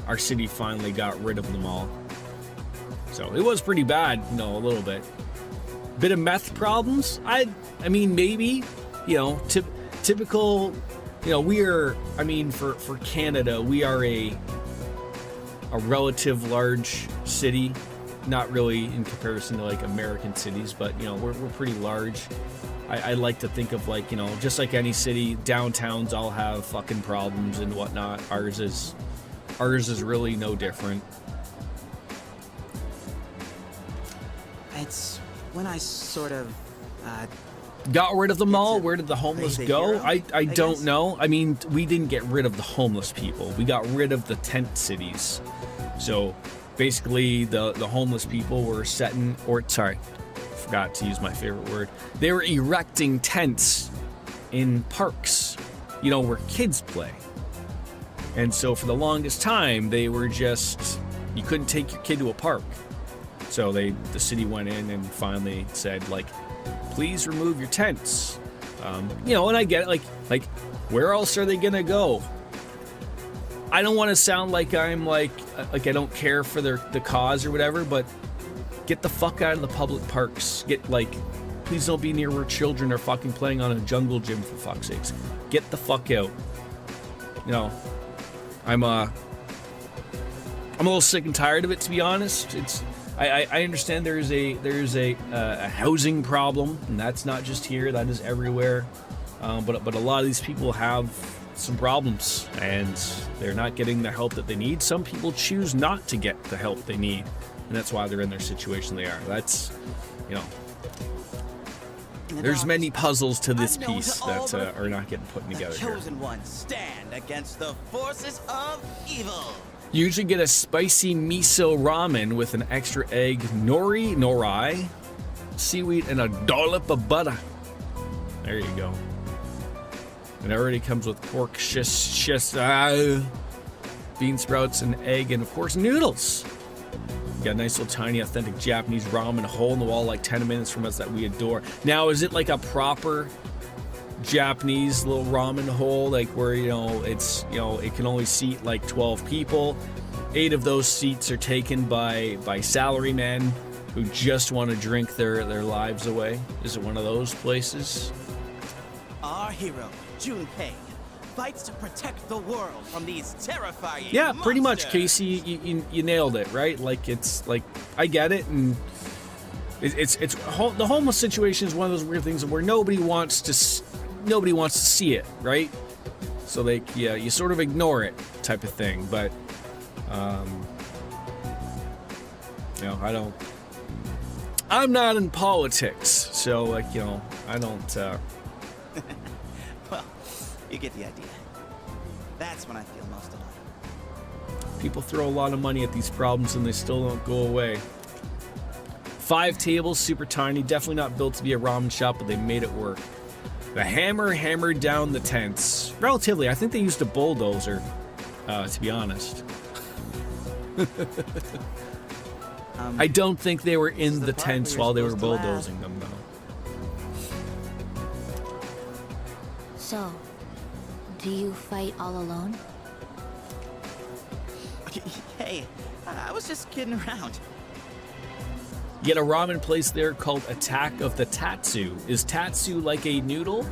our city finally got rid of them all. So it was pretty bad, a little bit. Bit of meth problems. I mean, maybe, typical. We are. I mean, for Canada, we are a relative large city. Not really in comparison to like American cities, but we're pretty large. I like to think of like, just like any city, downtowns all have fucking problems and whatnot. Ours is really no different. It's when I sort of Got rid of them all? Where did the homeless crazy go? hero, I don't guess. know. I mean, we didn't get rid of the homeless people. We got rid of the tent cities. So basically the homeless people were forgot to use my favorite word. They were erecting tents in parks, where kids play. And so for the longest time, they were just, you couldn't take your kid to a park. So the city went in and finally said, like, please remove your tents. And I get it, like, where else are they gonna go? I don't want to sound like I'm like I don't care for the cause or whatever, but get the fuck out of the public parks. Please don't be near where children are fucking playing on a jungle gym, for fuck's sakes. Get the fuck out. I'm a little sick and tired of it, to be honest. I understand there is a housing problem, and that's not just here, that is everywhere. But a lot of these people have some problems, and they're not getting the help that they need. Some people choose not to get the help they need, and that's why they're in their situation they are. That's, there's many puzzles to this piece that are not getting put together here. chosen ones stand against the forces of evil. You usually get a spicy miso ramen with an extra egg, nori, seaweed, and a dollop of butter. There you go. It already comes with pork bean sprouts, and egg, and of course noodles. You got a nice little tiny authentic Japanese ramen, hole in the wall like 10 minutes from us that we adore. Now, is it like a proper Japanese little ramen hole, like where it's it can only seat like 12 people? 8 of those seats are taken by salarymen who just want to drink their lives away. Is it one of those places? Our hero, Junpei, fights to protect the world from these terrifying Yeah, pretty much, monsters. Casey. You nailed it, right? Like, it's like, I get it, and it's the homeless situation is one of those weird things where nobody wants to see it, right? So like, yeah, you sort of ignore it, type of thing. But you know, I'm not in politics, so like, you know, I don't. Well, you get the idea. That's when I feel most alive. People throw a lot of money at these problems and they still don't go away. 5 tables, super tiny, definitely not built to be a ramen shop, but they made it work. The hammer hammered down the tents. Relatively, I think they used a bulldozer, to be honest. I don't think they were in the tents while they were bulldozing them, though. So, do you fight all alone? Hey, I was just kidding around. Yet a ramen place there called Attack of the Tatsu. Is Tatsu like a noodle?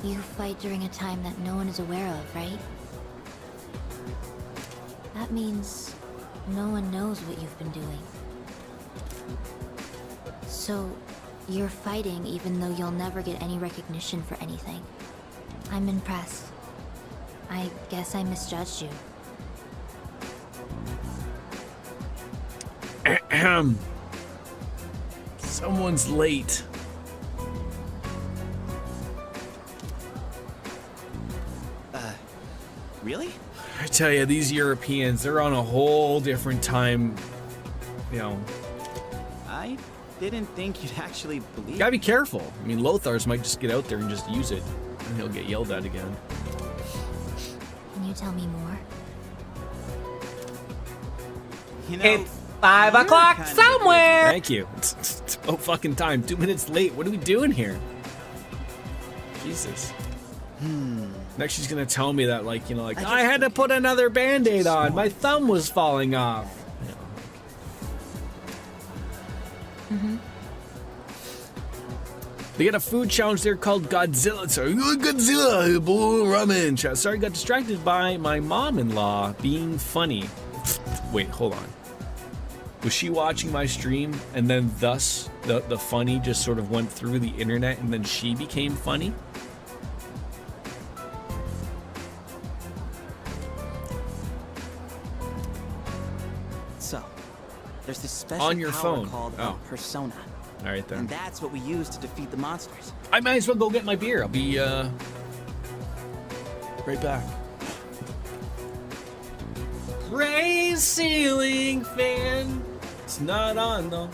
You fight during a time that no one is aware of, right? That means no one knows what you've been doing. So, you're fighting even though you'll never get any recognition for anything. I'm impressed. I guess I misjudged you. Ahem. Someone's late. Really? I tell you, these Europeans, they're on a whole different time, you know. I didn't think you'd actually believe. Gotta be careful. I mean, Lothar's might just get out there and just use it, and he'll get yelled at again. Can you tell me more? You know, It's 5 o'clock kind of somewhere. Thank you. It's about fucking time. 2 minutes late. What are we doing here? Jesus. Next she's gonna tell me that, like, you know, like, I had to put another Band-Aid on. My thumb was falling off. They got a food challenge there called Godzilla. Sorry, Godzilla, bull ramen. Sorry, got distracted by my mom-in-law being funny. Wait, hold on. Was she watching my stream and then thus the funny just sort of went through the internet and then she became funny? So, there's this special On your power phone. called Oh. a persona. All right, then. And that's what we use to defeat the monsters. I might as well go get my beer. I'll be right back. Raise ceiling fan. It's not on though.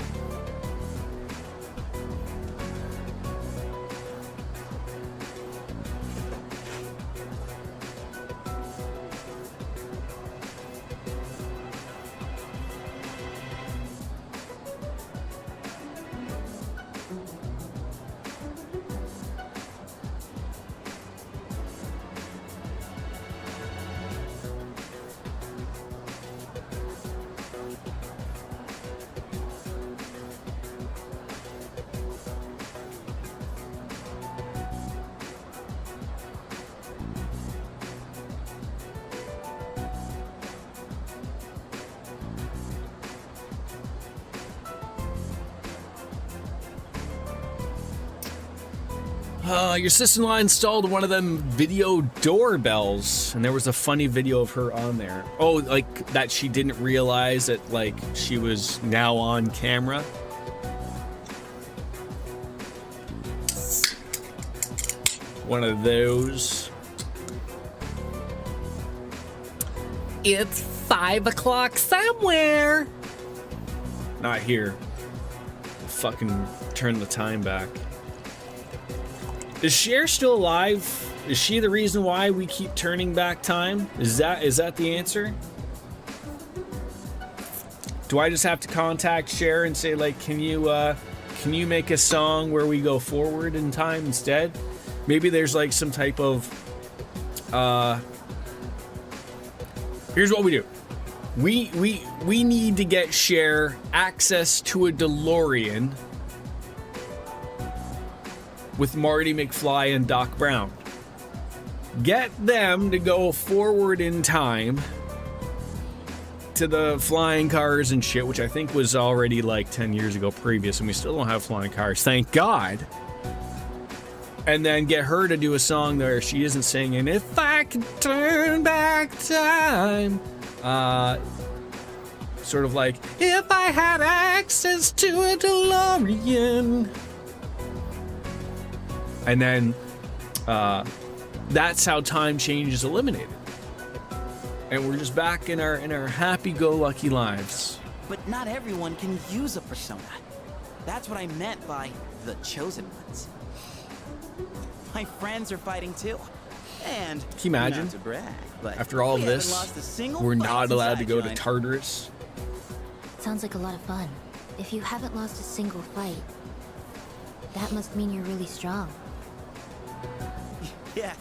Your sister-in-law installed one of them video doorbells, and there was a funny video of her on there. Oh, like that she didn't realize that, like, she was now on camera. One of those. It's 5 o'clock somewhere. Not here. Fucking turn the time back. Is Cher still alive? Is she the reason why we keep turning back time? Is that the answer? Do I just have to contact Cher and say, like, can you make a song where we go forward in time instead? Maybe there's like some type of here's what we do. We need to get Cher access to a DeLorean with Marty McFly and Doc Brown. get them to go forward in time to the flying cars and shit, which I think was already like 10 years ago previous, and we still don't have flying cars, thank God. And then get her to do a song where she isn't singing, if I could turn back time. Sort of like, if I had access to a DeLorean. And then that's how time change is eliminated. And we're just back in our happy-go-lucky lives. But not everyone can use a persona. That's what I meant by the chosen ones. My friends are fighting too. And can you imagine? Not to brag, but after all we this, haven't lost a single we're fight not allowed to since go I to joined. Tartarus. Sounds like a lot of fun. If you haven't lost a single fight, that must mean you're really strong. Yeah,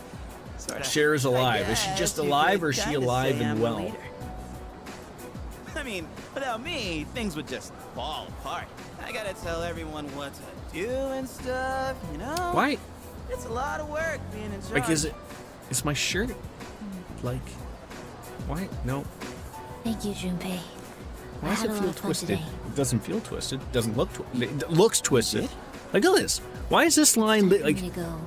sort of. Cher is alive. Is she I just guess you alive could or is she kinda alive say and I'm the well? leader. I mean, without me, things would just fall apart. I gotta tell everyone what to do and stuff, you know? Why? It's a lot of work being in charge. Like, is my shirt, like, why? No. Thank you, Junpei. Why I does had it a lot feel of fun twisted? today. It doesn't feel twisted. It doesn't look twisted. It looks twisted. Like, look at this. Why is this line Time for like me to go.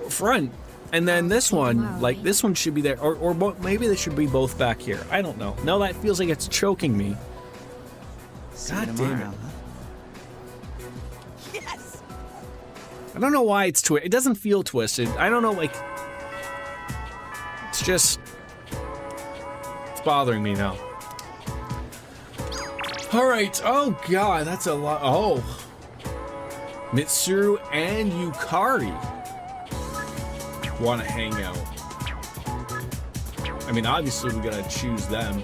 front? And then this see you one, tomorrow, like right? this one should be there, or maybe they should be both back here. I don't know. No, that feels like it's choking me. See you God damn tomorrow, it. huh? Yes! I don't know why it's twisted. It doesn't feel twisted. I don't know, like, it's just, it's bothering me now. All right. Oh God, that's a lot. Oh, Mitsuru and Yukari want to hang out. I mean, obviously we gotta choose them.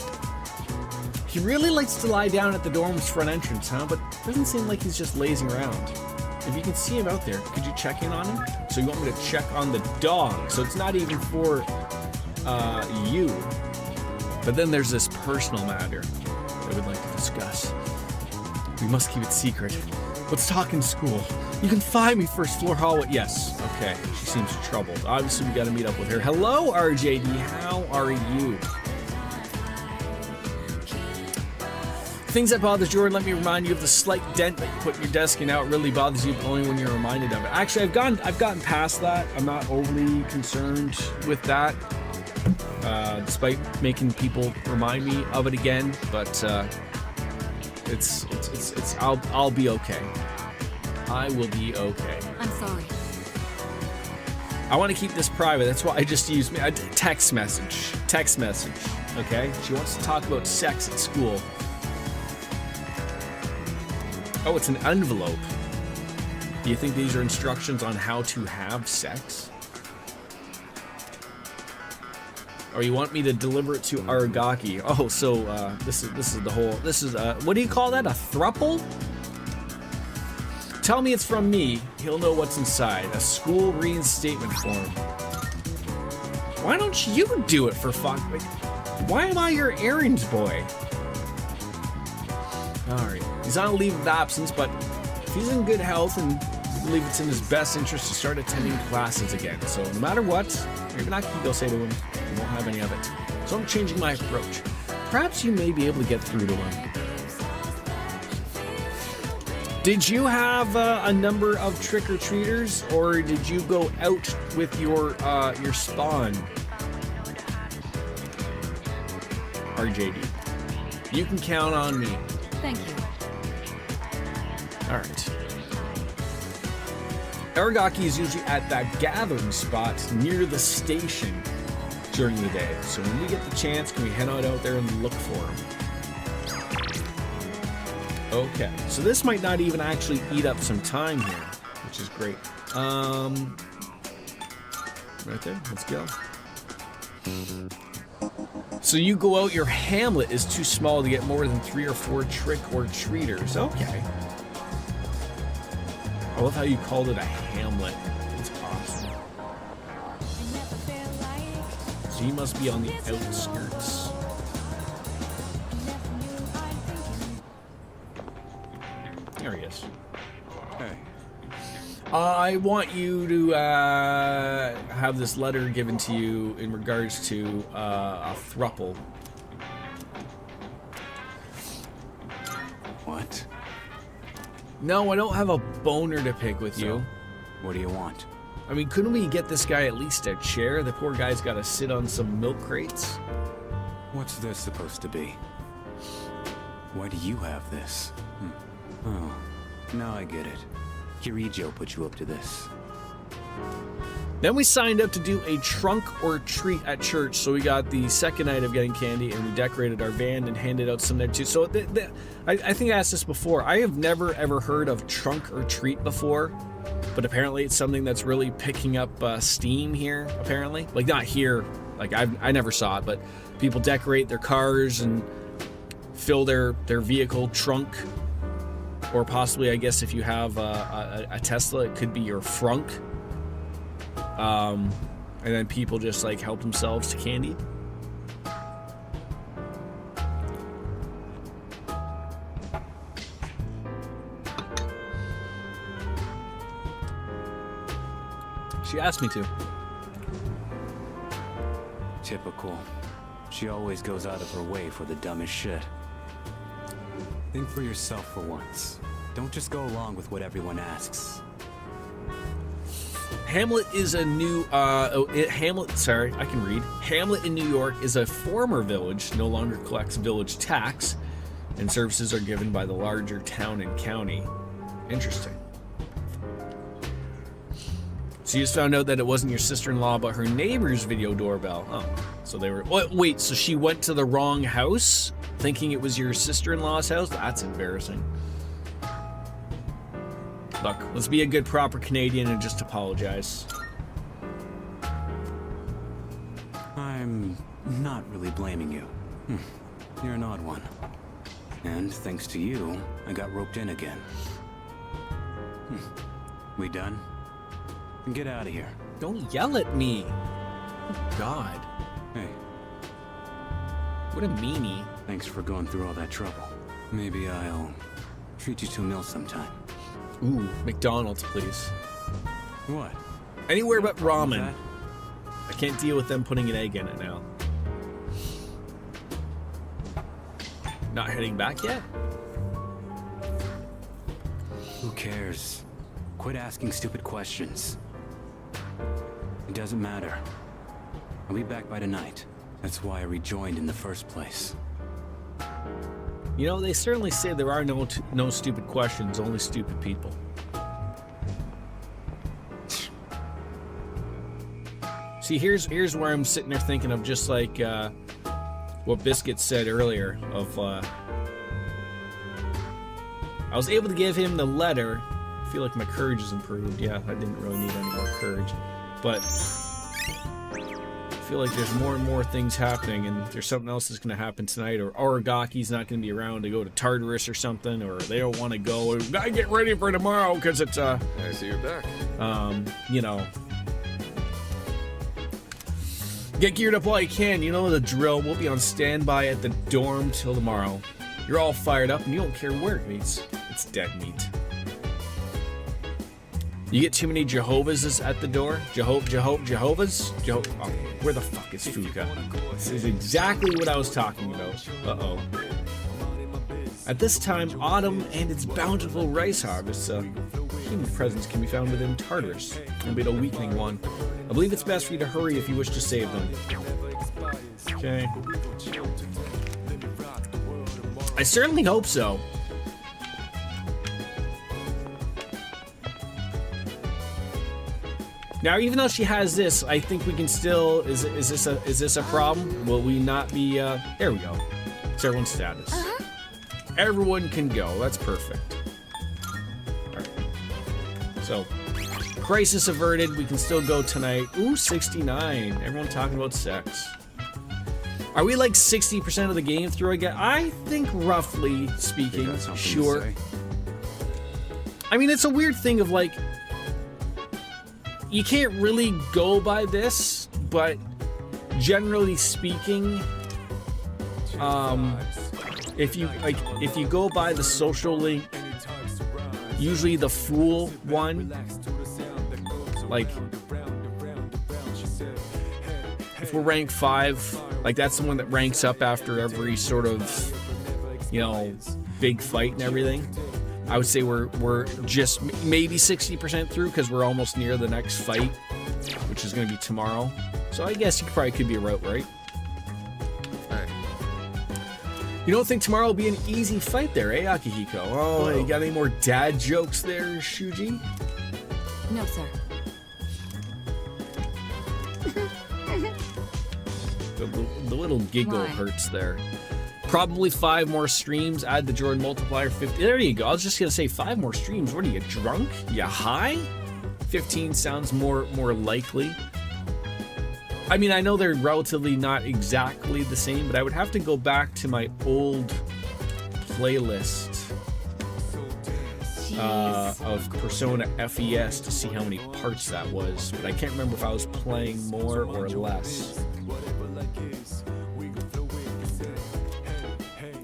He really likes to lie down at the dorm's front entrance, huh? But it doesn't seem like he's just lazing around. If you can see him out there, could you check in on him? So you want me to check on the dog? So it's not even for you. But then there's this personal matter that we'd like to discuss. We must keep it secret. Let's talk in school. You can find me first floor hallway. Yes. Okay. She seems troubled. Obviously, we got to meet up with her. Hello, RJD. How are you? Things that bothers Jordan, let me remind you of the slight dent that you put in your desk, and now it really bothers you, but only when you're reminded of it. Actually, I've gotten past that. I'm not overly concerned with that, despite making people remind me of it again. But I'll be okay. I will be okay. I'm sorry. I want to keep this private. That's why I just used a text message. Text message. Okay. She wants to talk about sex at school. Oh, it's an envelope. Do you think these are instructions on how to have sex? Or you want me to deliver it to Aragaki? Oh, so this is the whole. This is what do you call that? A throuple? Tell me it's from me. He'll know what's inside. A school reinstatement form. Why don't you do it for fuck? Like, why am I your errands boy? Alright. He's on a leave of absence, but if he's in good health, and I believe it's in his best interest to start attending classes again. So no matter what, even Akiko say to him, he won't have any of it. So I'm changing my approach. Perhaps you may be able to get through to him. Did you have a number of trick-or-treaters, or did you go out with your spawn? RJD. You can count on me. Thank you. All right. Aragaki is usually at that gathering spot near the station during the day. So when we get the chance, can we head out there and look for him? Okay, so this might not even actually eat up some time here, which is great. Right there, let's go. So you go out, your hamlet is too small to get more than 3 or 4 trick-or-treaters. Okay. I love how you called it a hamlet. It's awesome. So you must be on the outskirts. There he is. Hey. I want you to have this letter given to you in regards to a throuple. What? No, I don't have a boner to pick with you. What do you want? I mean, couldn't we get this guy at least a chair? The poor guy's got to sit on some milk crates. What's this supposed to be? Why do you have this? Oh, now I get it. Kirijo put you up to this. Then we signed up to do a trunk or treat at church. So we got the second night of getting candy, and we decorated our van and handed out some there too. So I think I asked this before. I have never ever heard of trunk or treat before, but apparently it's something that's really picking up steam here. Apparently, like not here. Like I never saw it, but people decorate their cars and fill their vehicle trunk, or possibly, I guess, if you have a Tesla, it could be your frunk. And then people just like help themselves to candy. She asked me to. Typical. She always goes out of her way for the dumbest shit. Think for yourself for once. Don't just go along with what everyone asks. Hamlet is a new, sorry, I can read. Hamlet in New York is a former village, no longer collects village tax, and services are given by the larger town and county. Interesting. So you just found out that it wasn't your sister-in-law, but her neighbor's video doorbell. Oh, so they were, wait, so she went to the wrong house, thinking it was your sister-in-law's house? That's embarrassing. Look, let's be a good, proper Canadian and just apologize. I'm not really blaming you. You're an odd one. And thanks to you, I got roped in again. We done? Get out of here. Don't yell at me. Oh, God. Hey. What a meanie. Thanks for going through all that trouble. Maybe I'll treat you to a meal sometime. Ooh, McDonald's, please. What? Anywhere but ramen. I can't deal with them putting an egg in it now. Not heading back yet? Who cares? Quit asking stupid questions. It doesn't matter. I'll be back by tonight. That's why I rejoined in the first place. You know, they certainly say there are no stupid questions, only stupid people. See, here's where I'm sitting there thinking of just like what Biscuit said earlier of I was able to give him the letter. I feel like my courage has improved. Yeah, I didn't really need any more courage. But I feel like there's more and more things happening, and there's something else that's going to happen tonight, or Arigaki's not going to be around to go to Tartarus or something, or they don't want to go. Or, I get ready for tomorrow because it's I see you're back. you know, get geared up while you can. You know the drill. We'll be on standby at the dorm till tomorrow. You're all fired up, and you don't care where it meets. It's dead meat. You get too many Jehovah's at the door? Jehovah's? Oh, where the fuck is Fuka? This is exactly what I was talking about. Uh-oh. At this time, autumn and its bountiful rice harvest, human presence can be found within Tartarus, albeit a weakening one. I believe it's best for you to hurry if you wish to save them. Okay. I certainly hope so. Now, even though she has this, I think we can still. Is this a problem? Will we not be? There we go. It's everyone's status. Everyone can go. That's perfect. All right. So, crisis averted. We can still go tonight. Ooh, 69. Everyone talking about sex. Are we like 60% of the game through again? I think, roughly speaking, sure. I mean, it's a weird thing of like. You can't really go by this, but generally speaking, if you go by the social link, usually the fool one Like, if we're ranked 5, like that's the one that ranks up after every sort of, you know, big fight and everything. I would say we're just maybe 60% through because we're almost near the next fight, which is going to be tomorrow. So I guess you probably could be right? Hey. You don't think tomorrow will be an easy fight there, eh, Akihiko? Oh, you got any more dad jokes there, Shuji? No, sir. The little giggle Why? hurts there. Probably 5 more streams. Add the Jordan multiplier 50. There you go. I was just gonna say 5 more streams. What are you, drunk? You high? 15 sounds more likely. I mean, I know they're relatively not exactly the same, but I would have to go back to my old playlist of Persona FES to see how many parts that was. But I can't remember if I was playing more or less.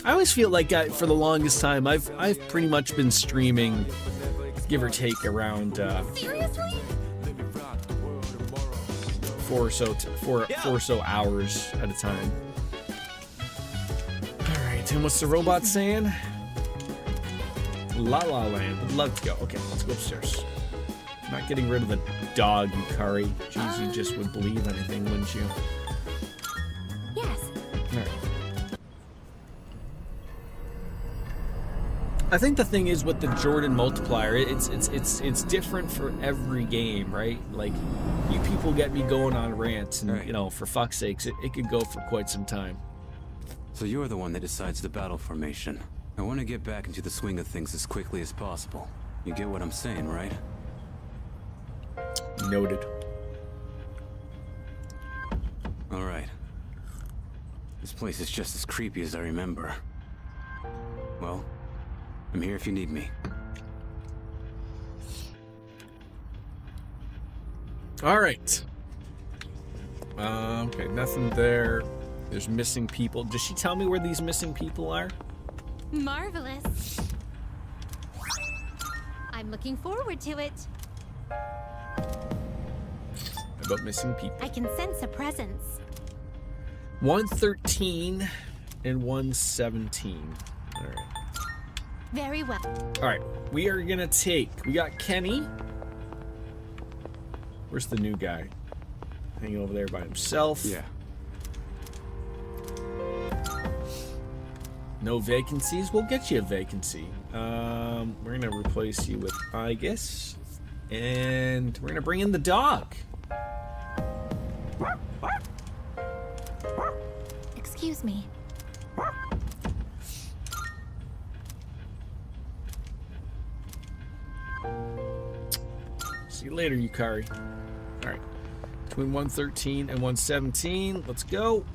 I always feel like for the longest time, I've pretty much been streaming, give or take, around Seriously? 4 or so hours at a time. All right, and what's the robot saying? La La Land. Would love to go. Okay, let's go upstairs. I'm not getting rid of the dog, Yukari. Jeez, you just would believe anything, wouldn't you? Yes. All right. I think the thing is with the Jordan multiplier, it's different for every game, right? Like, you people get me going on rants, and Right. you know, for fuck's sakes, it could go for quite some time. So you're the one that decides the battle formation. I want to get back into the swing of things as quickly as possible. You get what I'm saying, right? Noted. All right. This place is just as creepy as I remember. Well, I'm here if you need me. All right. Okay, nothing there. There's missing people. Does she tell me where these missing people are? Marvelous. I'm looking forward to it. About missing people. I can sense a presence. 113 and 117. All right. Very well. All right. We are gonna take. We got Kenny. Where's the new guy? Hanging over there by himself. Yeah. No vacancies. We'll get you a vacancy. We're gonna replace you with Igus, and we're gonna bring in the dog. Excuse me. See you later, Yukari. All right. Between 113 and 117. Let's go.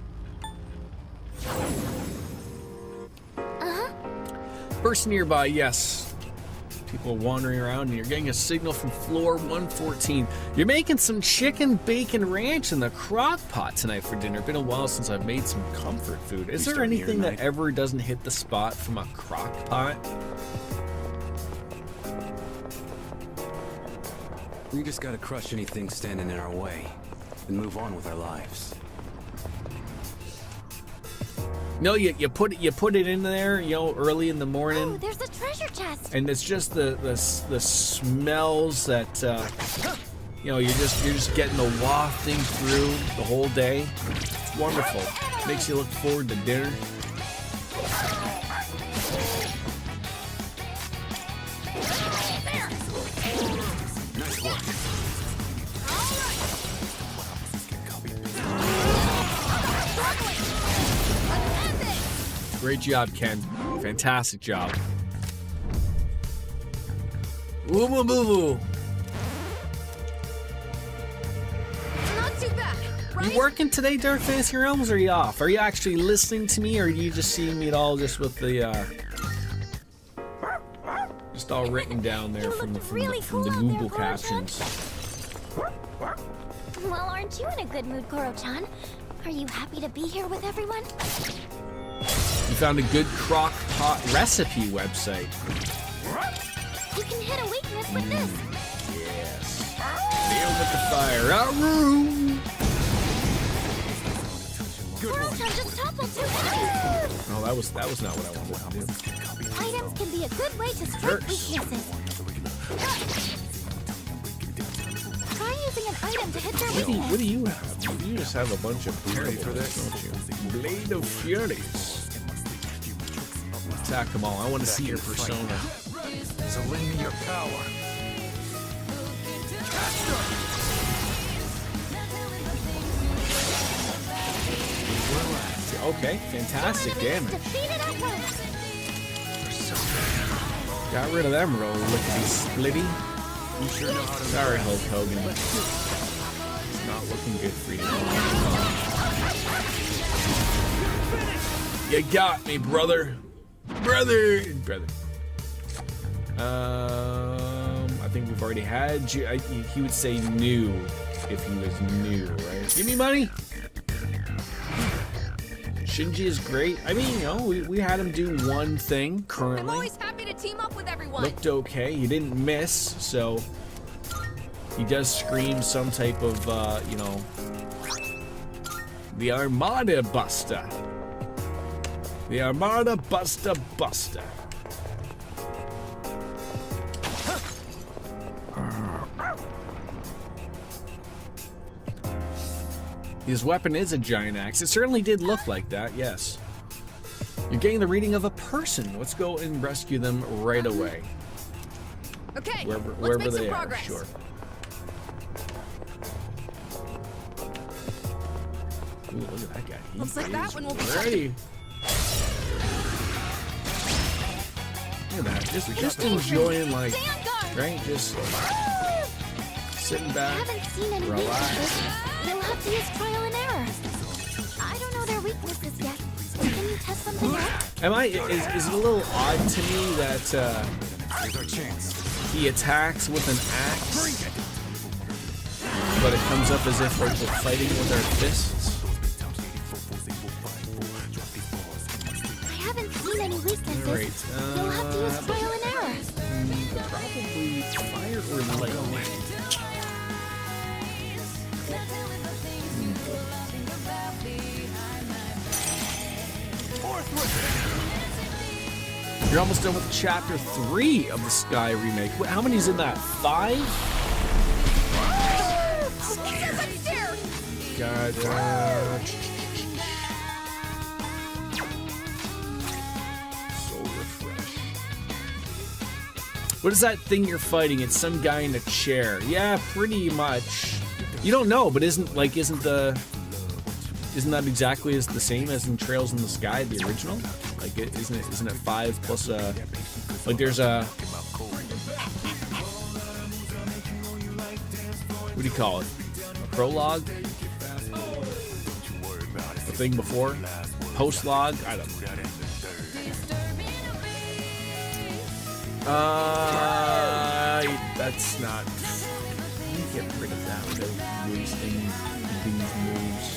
Person nearby, yes. People wandering around, and you're getting a signal from floor 114. You're making some chicken bacon ranch in the crock pot tonight for dinner. Been a while since I've made some comfort food. Is there starting your anything that night? ever doesn't hit the spot from a crock pot? We just gotta crush anything standing in our way and move on with our lives. No, you put it in there, you know, early in the morning. Oh, there's a treasure chest. And it's just the smells that you know, you're just getting the wafting through the whole day. It's wonderful. Makes you look forward to dinner. Nice work. Great job, Ken. Fantastic job. Woo woo woo woo. Not too bad, right? You working today, Dark Fantasy Realms, or are you off? Are you actually listening to me, or are you just seeing me at all just with the just all written down there from the Google captions? Well, aren't you in a good mood, Koro-chan? Are you happy to be here with everyone? You found a good crock pot recipe website. You can hit a weakness with this. Yes. Deal with the fire. Aru! World just toppled two enemies. Oh, that was not what I wanted to do. Items can be a good way to strike Hurts. weaknesses. Try using an item to hit their weakness. What do you have? You just have a bunch of ready for this, don't you? Blade of Furies. Attack them all. I want to see your persona. So lend me your power. Okay, fantastic damage. Defeated at once. Got rid of them roll lickety splitty. You sure know how to. Sorry, Hulk Hogan. It's not looking good for you. You got me, brother. Brother. I think we've already had you. He would say new if he was new, right? Give me money. Shinji is great. I mean, you know, we had him do one thing I'm currently. always happy to team up with everyone. Looked okay. He didn't miss, so he does scream some type of, you know, the Armada Buster. The Armada Buster Buster. His weapon is a giant axe. It certainly did look like that, yes. You're getting the reading of a person. Let's go and rescue them right away. Okay, Wherever let's make some they are, progress. sure. Ooh, look at that guy. He Looks like that is one will be ready. Look at that. Just enjoying, like, Stand guard. right? Just sitting I back. haven't seen any Relax. weaknesses. You'll have to use trial and error. I don't know their weaknesses yet. Can you test something out? Is it a little odd to me that Here's our chance. he attacks with an axe, but it comes up as if like we're fighting with our fists? I haven't seen any weaknesses. Alright, You'll have to use trial and error. Probably fire or lightning. You're almost done with chapter 3 of the Sky remake. Wait, how many's in that? 5? God. So refreshed. What is that thing you're fighting? It's some guy in a chair. Yeah, pretty much. You don't know, but isn't that exactly as the same as in Trails in the Sky, the original? Like, isn't it 5 plus like there's a, what do you call it? A prologue? The thing before? Post log? I don't know. That's not. Let me get rid of that without wasting these moves.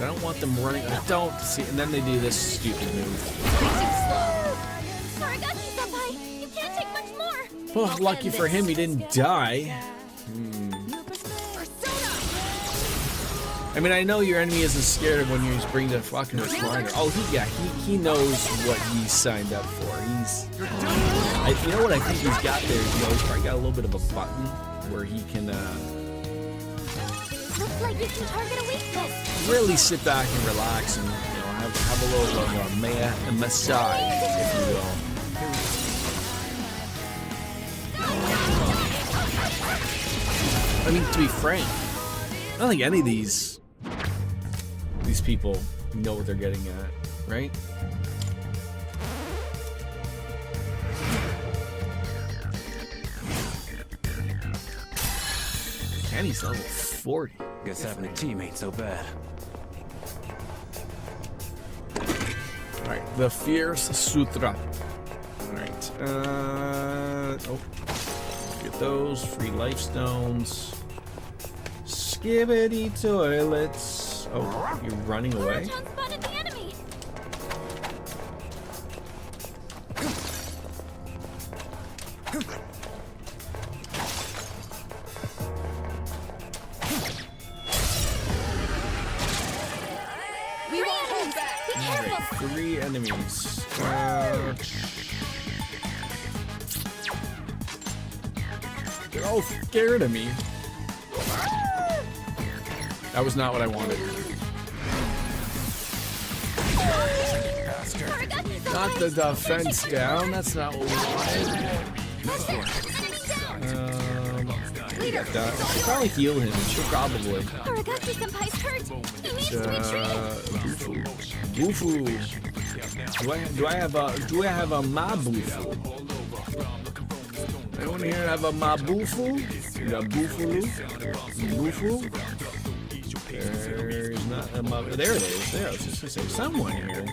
I don't want them running. I don't see, and then they do this stupid move. Saragaki Senpai, you can't take much more. Well, lucky for him, he didn't die. I mean, I know your enemy isn't scared of when you just bring the fucking recliner. Oh, he knows what he signed up for. You know what I think he's got there? You know, he's probably got a little bit of a button where he can Looks like you can target a weakness. really sit back and relax and, you know, have a little of a massage, if you will. I mean, to be frank, I don't think any of these people know what they're getting at, right? Kenny's level 40. Guess having a teammate so bad. Alright, the Fierce Sutra. Alright, oh. Get those, free life stones. Skibbity toilets. Oh, you're running away? Kuroton spotted the enemy. We won't hold back. Be careful. 3 enemies. They're all scared of me. That was not what I wanted. Not the defense down. That's not what we wanted. We got that. I should probably heal him. Should probably. Aragaki senpai's hurt. He needs to be treated. Bufu. Do I have a Mabufu? Anyone here have a Mabufu? A Bufulu? Bufu? There's not a Mabufu. There it is. There. I was just gonna say someone here.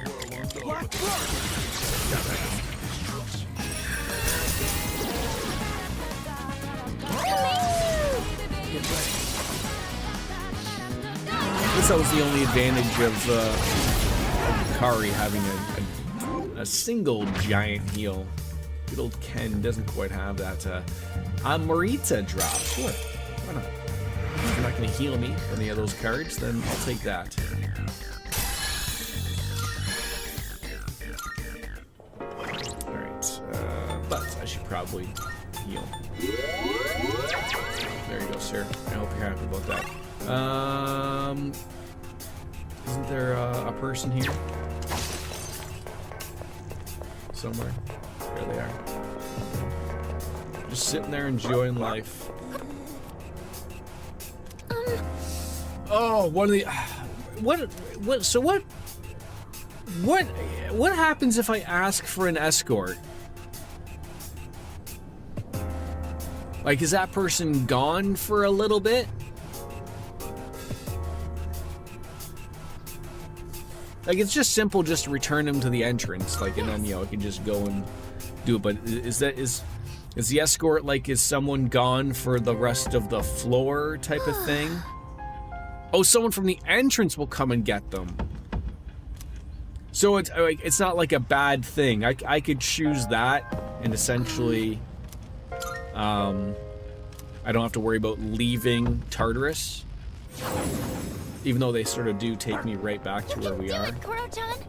I guess that was the only advantage of Kari having a single giant heal. Good old Ken doesn't quite have that. Morita drop, sure. Why not? If you're not going to heal me with any of those cards, then I'll take that. Alright, but I should probably heal. There you go, sir. I hope you're happy about that. Isn't there a person here? Somewhere. There they are. Just sitting there enjoying life. Oh, one of the... What happens if I ask for an escort? Like, is that person gone for a little bit? Like, it's just simple just to return him to the entrance, like, and then, you know, I can just go and do it. But is the escort, like, is someone gone for the rest of the floor type of thing? Oh, someone from the entrance will come and get them. So it's like, it's not like a bad thing. I could choose that and essentially, I don't have to worry about leaving Tartarus. Even though they sort of do take me right back to where we are. Kuroton.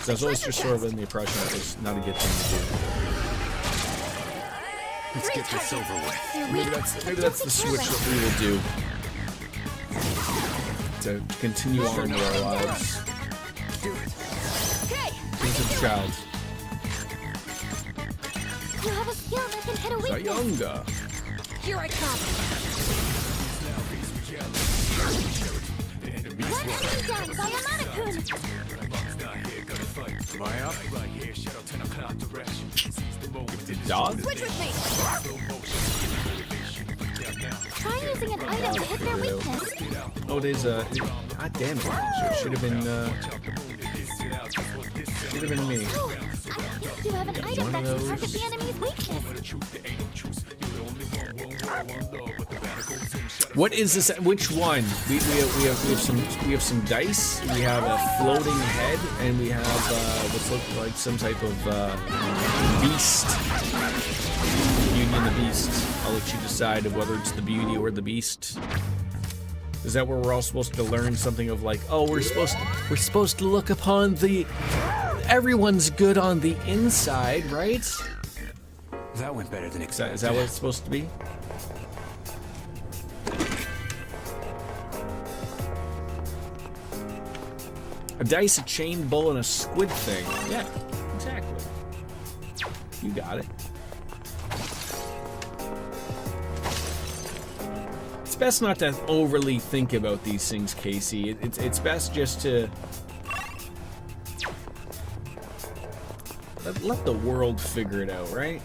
So I was always just sort of in the impression that was not a good thing to do. Let's get this over with. Maybe that's the switch that we will do. To continue on with our lives. Things of the child. You have a skill that can hit a weakness. Sayonga. Here I come. One enemy down by Amana-kun. Dog? Switch with me. Try using an item to hit their weakness. Oh, there's a... God damn it. Should have been, should have been me. Oh, I think you have an item that can target the enemy's weakness. What is this? Which one? We have some dice. We have a floating head, and we have what's looking like some type of beast. Beauty and the Beast. I'll let you decide of whether it's the beauty or the beast. Is that where we're all supposed to learn something of like, oh, we're supposed to look upon the everyone's good on the inside, right? That went better than expected. Is that what it's supposed to be? A dice, a chain bull, and a squid thing. Yeah, exactly. You got it. It's best not to overly think about these things, Casey. It's best just to let the world figure it out, right?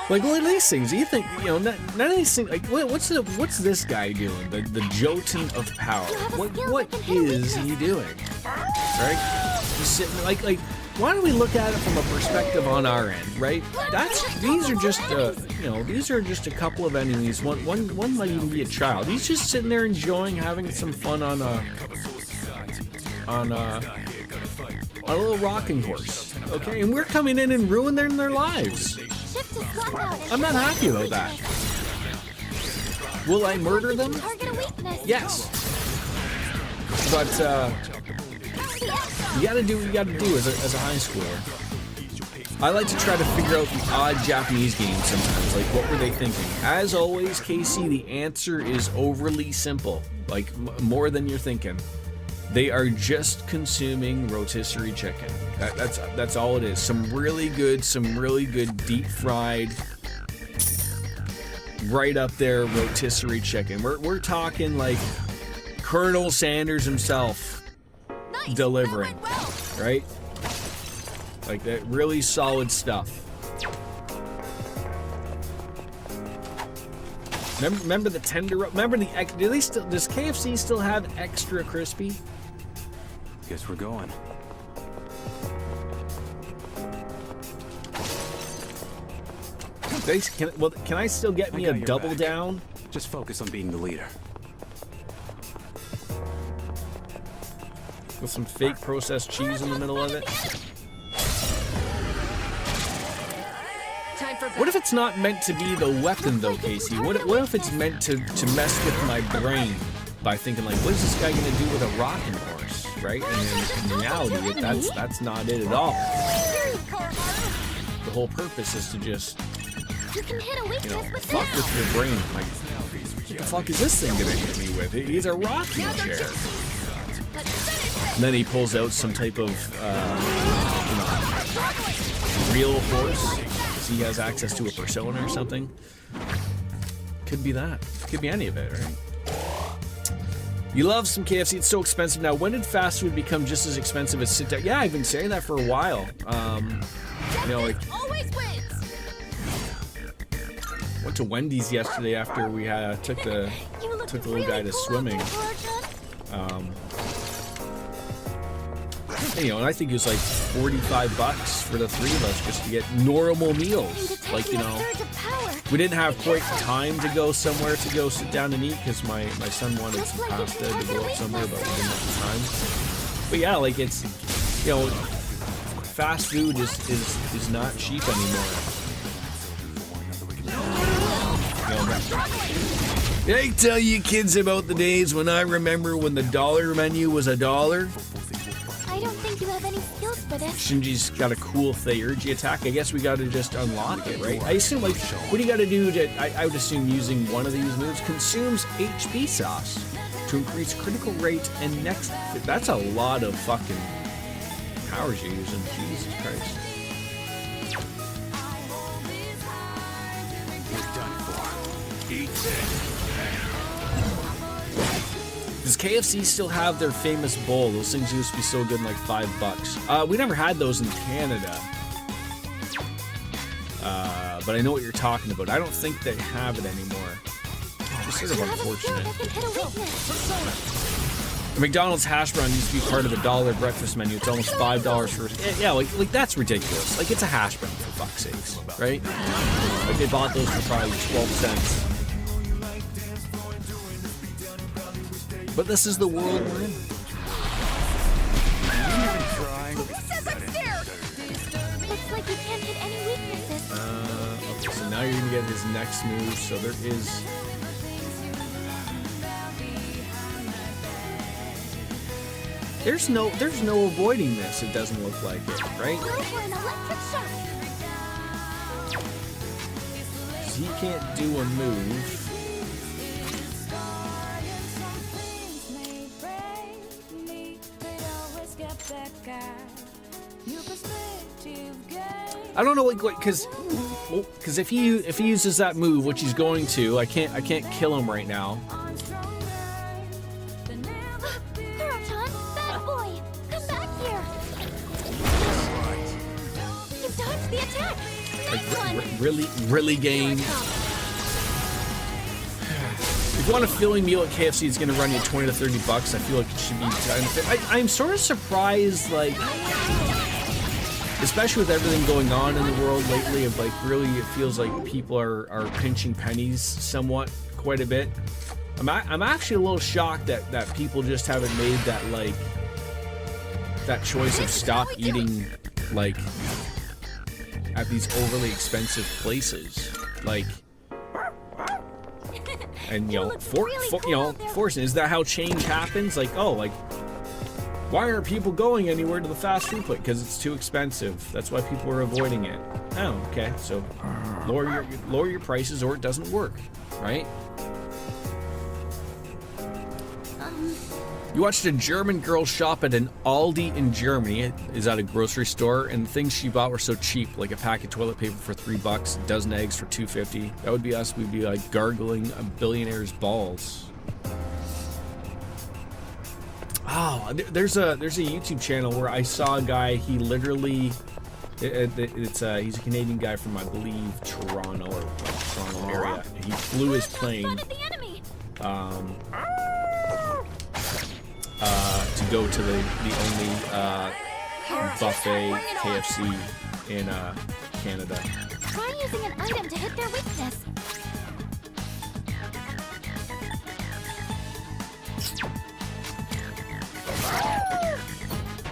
Like, what are these things? Do you think, you know, none of these things, like, what's this guy doing? The Jotun of Power. What is he doing? Right? He's sitting, like, why don't we look at it from a perspective on our end, right? These are just these are just a couple of enemies. One might even be a child. He's just sitting there enjoying having some fun on a little rocking horse. Okay, and we're coming in and ruining their lives. I'm not happy about that. Will I murder them? Yes. But you gotta do what you gotta do as a high schooler. I like to try to figure out the odd Japanese games sometimes. Like, what were they thinking? As always, Casey, the answer is overly simple. Like, more than you're thinking. They are just consuming rotisserie chicken. That's all it is. Some really good deep fried, right up there rotisserie chicken. We're talking like Colonel Sanders himself delivering, right? Like that really solid stuff. Remember the tender? Remember the? Does KFC still have extra crispy? Guess we're going. Can I still get me a double down? Just focus on being the leader. With some fake processed cheese in the middle of it. What if it's not meant to be the weapon though, Casey? What if it's meant to mess with my brain by thinking like, what is this guy gonna do with a rocking horse, right? And in reality, that's not it at all. The whole purpose is to just, fuck with your brain. Like, what the fuck is this thing gonna hit me with? He's a rocking chair. And then he pulls out some type of, real horse. He has access to a persona or something. Could be that. Could be any of it, right? You love some KFC. It's so expensive now. When did fast food become just as expensive as sit down? Yeah, I've been saying that for a while. Like, went to Wendy's yesterday after we took the little guy to swimming. And I think it was like $45 for the three of us just to get normal meals. Like, we didn't have quite time to go somewhere to go sit down and eat because my son wanted some pasta to go up somewhere, but we didn't have the time. But yeah, like it's, fast food is not cheap anymore. I tell you kids about the days when I remember when the dollar menu was $1. I don't think you have any skills for this. Shinji's got a cool Theurgy attack. I guess we gotta just unlock it, right? I assume, like, what do you gotta do to, I would assume using one of these moves consumes HP sauce to increase critical rate and next. That's a lot of fucking powers you're using. Jesus Christ. We're done for. Eat this. Does KFC still have their famous bowl? Those things used to be so good in like $5. We never had those in Canada. But I know what you're talking about. I don't think they have it anymore. It's sort of unfortunate. The McDonald's hash brown used to be part of the $1 breakfast menu. It's almost $5 for... Yeah, like that's ridiculous. Like, it's a hash brown, for fuck's sakes, right? Like, they bought those for probably 12 cents. But this is the world we're in. Looks like you can't hit any weaknesses. Okay, so now you're gonna get his next move. So there is. There's no avoiding this. It doesn't look like it, right? Go for an electric shock. He can't do a move. I don't know, like, because if he uses that move, which he's going to, I can't kill him right now. Kurochan, bad boy, come back here. You've dodged the attack. Nice one. Really game. If you want a filling meal at KFC, it's going to run you $20 to $30. I feel like it should be. I'm sort of surprised, like. especially with everything going on in the world lately, of like really it feels like people are pinching pennies somewhat quite a bit. I'm actually a little shocked that people just haven't made that like that choice of stop eating like at these overly expensive places, like, and you know, forcing, is that how change happens? Like, oh, like, why aren't people going anywhere to the fast food place? Because it's too expensive. That's why people are avoiding it. Oh, okay. So lower your prices, or it doesn't work, right? You watched a German girl shop at an Aldi in Germany. Is at a grocery store, and the things she bought were so cheap, like a pack of toilet paper for $3, a dozen eggs for $2.50. That would be us. We'd be like gargling a billionaire's balls. Oh, there's a YouTube channel where I saw a guy. He literally, he's a Canadian guy from, I believe, Toronto or Toronto area. He flew his plane to go to the only buffet KFC in Canada. Try using an item to hit their weakness.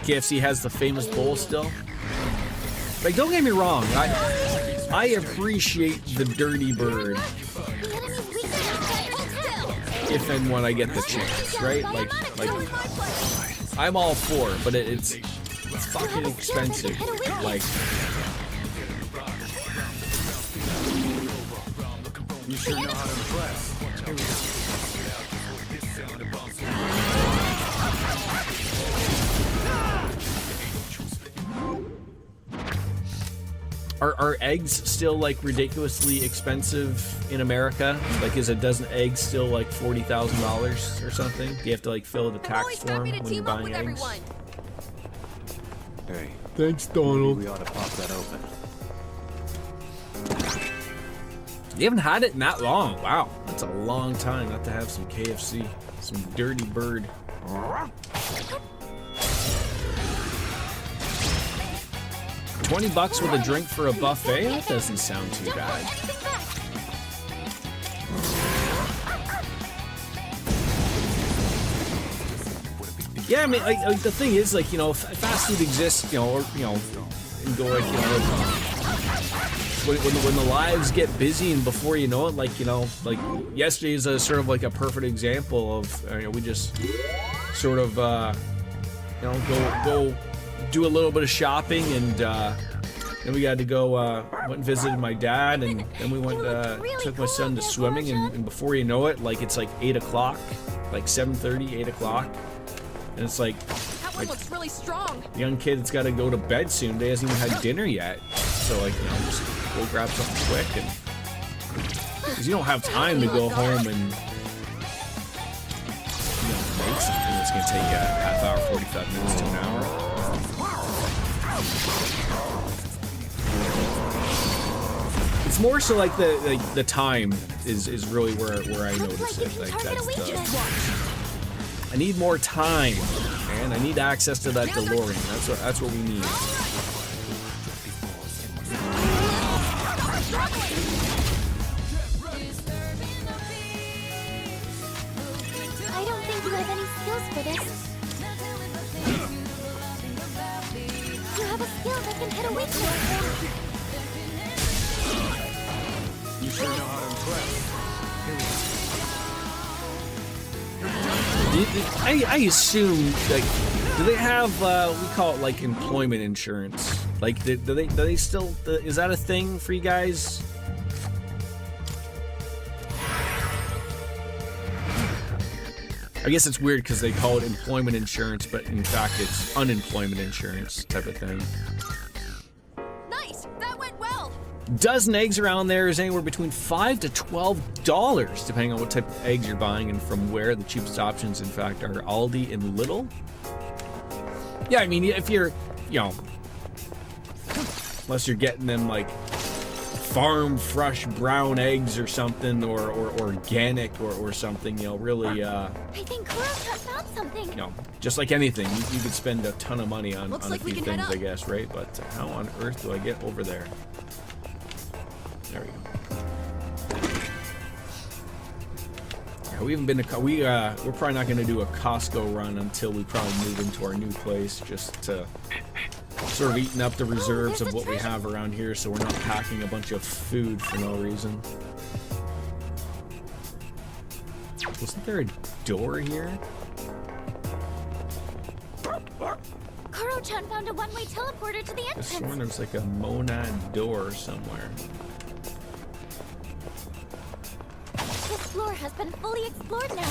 KFC has the famous bowl still. Like, don't get me wrong, I appreciate the dirty bird if and when I get the chance, right? Like I'm all for it, but it's fucking expensive. Like, You sure know how to impress. Are eggs still like ridiculously expensive in America? Like, is a dozen eggs still like $40,000 or something? Do you have to like fill the tax form when you're buying eggs? Hey. Thanks, Donald. We ought to pop that open. You haven't had it in that long. Wow, that's a long time not to have some KFC, some dirty bird. $20 with a drink for a buffet? That doesn't sound too bad. Yeah, I mean, like the thing is, like, you know, fast food exists, you know, or, you know, and go like, you know, when the lives get busy, and before you know it, like, you know, like yesterday is a sort of like a perfect example of, you know, we just sort of, you know, go do a little bit of shopping, and then we got to go, went and visited my dad, and then we went, took my son to swimming, and before you know it, like, it's like 8 o'clock, like 7:30, 8 o'clock, and it's like, That one looks really strong. the young kid that's got to go to bed soon, they hasn't even had dinner yet, so, like, you know, just go grab something quick, and, because you don't have time to go home and, you know, make something that's going to take a half hour, 45 minutes to an hour. It's more so like the time is really where I notice it. Like, that's I need more time, man. I need access to that DeLorean. That's what we need. I don't think you have any skills for this. You have a skill that can hit a weakness. You sure know how to impress. I assume, like, do they have we call it like employment insurance? Like, do they still, is that a thing for you guys? I guess it's weird because they call it employment insurance, but in fact it's unemployment insurance type of thing. Nice. That went well. Dozen eggs around there is anywhere between $5 to $12, depending on what type of eggs you're buying and from where. The cheapest options, in fact, are Aldi and Lidl. Yeah, I mean, if you're, you know, unless you're getting them like farm fresh brown eggs or something, or organic or something, really, I think Kuro-chan found something. just like anything, you could spend a ton of money on Looks a like we few can head things, up. I guess, right? But how on earth do I get over there? There we go. Yeah, we haven't been to we're probably not going to do a Costco run until we probably move into our new place, just to sort of eaten up the reserves of what we have around here, so we're not packing a bunch of food for no reason. Wasn't there a door here? Kuro-chan found a one-way teleporter to the I entrance. sworn there's like a monad door somewhere. This floor has been fully explored now.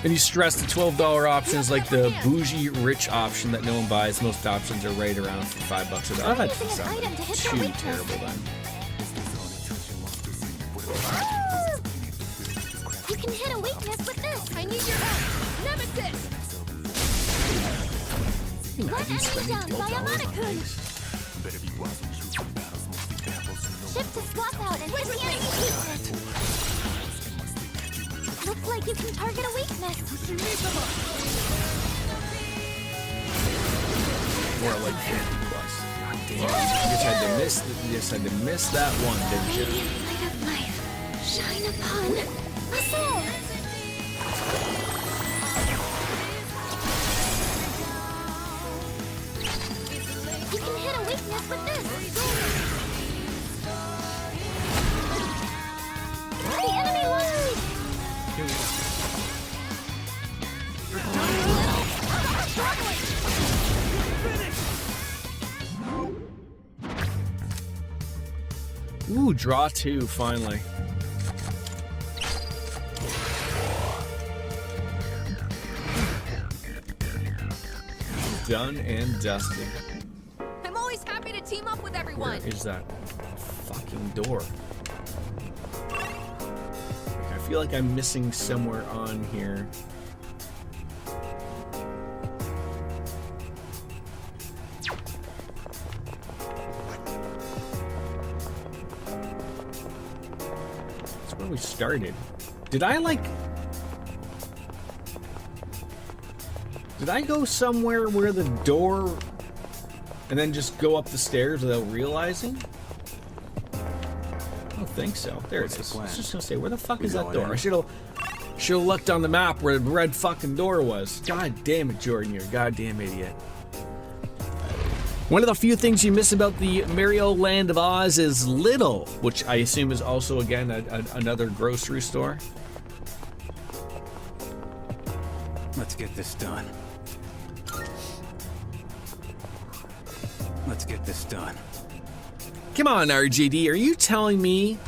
And you stress the $12 option is like the bougie rich option that no one buys. Most options are right around for $5 a dollar. That doesn't sound too terrible then. You can hit a weakness with this. I need your help. Nemesis! Let enemy down by Amada-kun. Shift to swap out and hit the enemy weakness. Looks like you can target a weakness. More like 50 plus. God damn. You just had to miss that one, didn't you? Radiant light of life, shine upon us all. You can hit a weakness with this. The enemy light. Ooh, draw 2, finally. Done and dusted. I'm always happy to team up with everyone. Where is that fucking door? I feel like I'm missing somewhere on here. That's where we started. Did I go somewhere where the door and then just go up the stairs without realizing? I don't think so. There it is. I was just gonna say, where the fuck is that door? I should have looked on the map where the red fucking door was. God damn it, Jordan, you're a goddamn idiot. One of the few things you miss about the Mario Land of Oz is Lidl, which I assume is also, again, another grocery store. Let's get this done. Let's get this done. Come on, RGD, are you telling me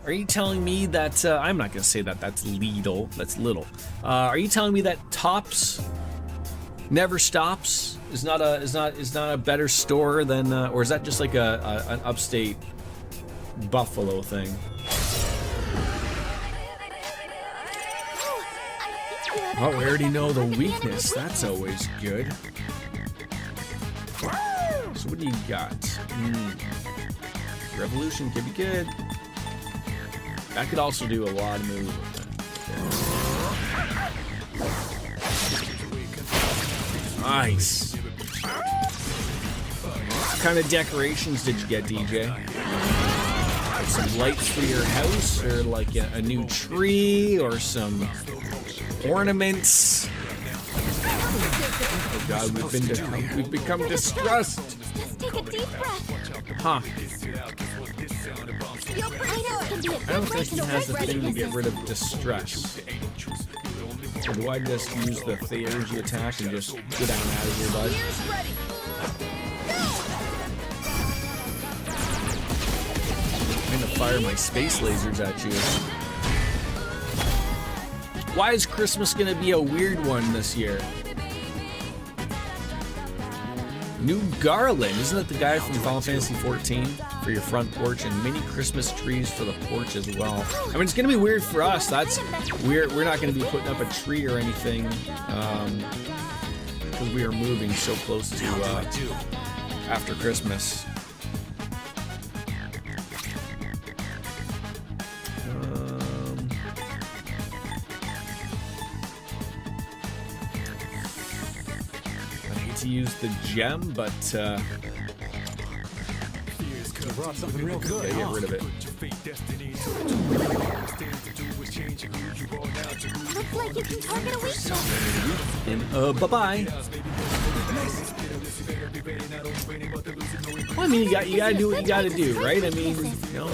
that, I'm not gonna say that that's Lidl, that's little. Are you telling me that Tops Never Stops is not a better store than, or is that just like an upstate Buffalo thing? Oh, we already know the weakness. That's always good. So what do you got? Revolution could be good. That could also do a lot of moves. Nice. What kind of decorations did you get, DJ? Like some lights for your house, or like a new tree, or some ornaments? Oh God, we've become distressed. Just take a deep breath. Huh. I I don't think he has the thing to get rid of distress. Or do I just use the energy attack and just get on out of here, bud? I'm gonna fire my space lasers at you. Why is Christmas gonna be a weird one this year? New garland, isn't that the guy from Final Fantasy 14 for your front porch, and mini Christmas trees for the porch as well? I mean, it's gonna be weird for us. We're not gonna be putting up a tree or anything because we are moving so close to after Christmas. to use the gem, but You brought something real good, gotta get huh? rid of it. Looks like you can target a weakness. And bye-bye. Well, I mean, you gotta do what you gotta do, right? I mean, you know,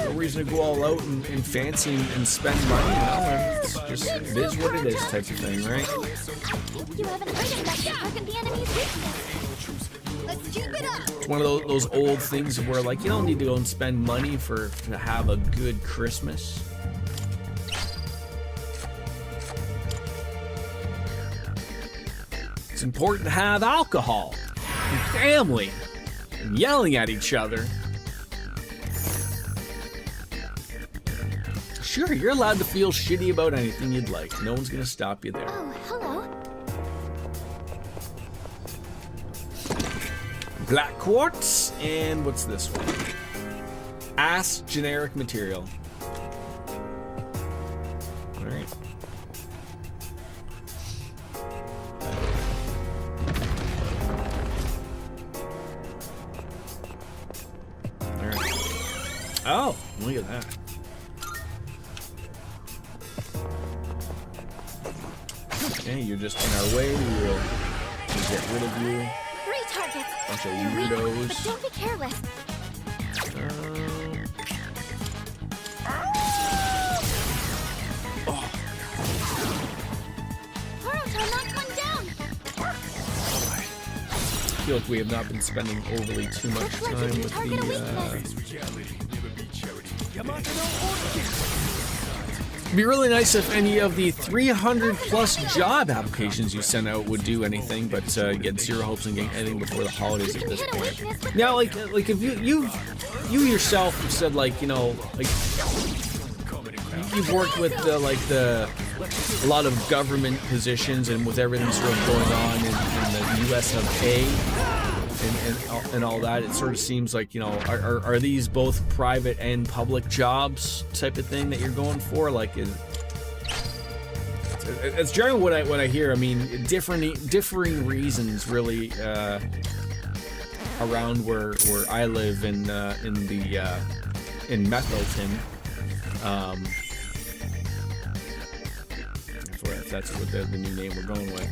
no reason to go all out and fancy and spend money, you know, and it's just, it is what it is type of thing, right? You have an item that can target the enemy's weakness. Let's keep it up. It's one of those old things where, like, you don't need to go and spend money to have a good Christmas. It's important to have alcohol and family and yelling at each other. Sure, you're allowed to feel shitty about anything you'd like. No one's gonna stop you there. Oh, hello. Black quartz, and what's this one? Ass generic material. All right. All right. Oh, look at that. Okay, you're just in our way. We'll get rid of you. 3 targets. Bunch of You're weak, weirdos. but don't be careless. Haruto knocked one down. I feel like we have not been spending overly too much Looks like time you with can target a the. weakness. It'd be really nice if any of the 300 plus job applications you sent out would do anything, but get zero hopes on getting anything before the holidays at this point. Now, like if you yourself have said, like, you know, like you've worked with a lot of government positions, and with everything sort of going on in the U.S. of A. And all that, it sort of seems like, you know, are these both private and public jobs type of thing that you're going for? Like, it's generally what I hear. I mean, differing reasons really around where I live in Methilton. If that's what the new name we're going with.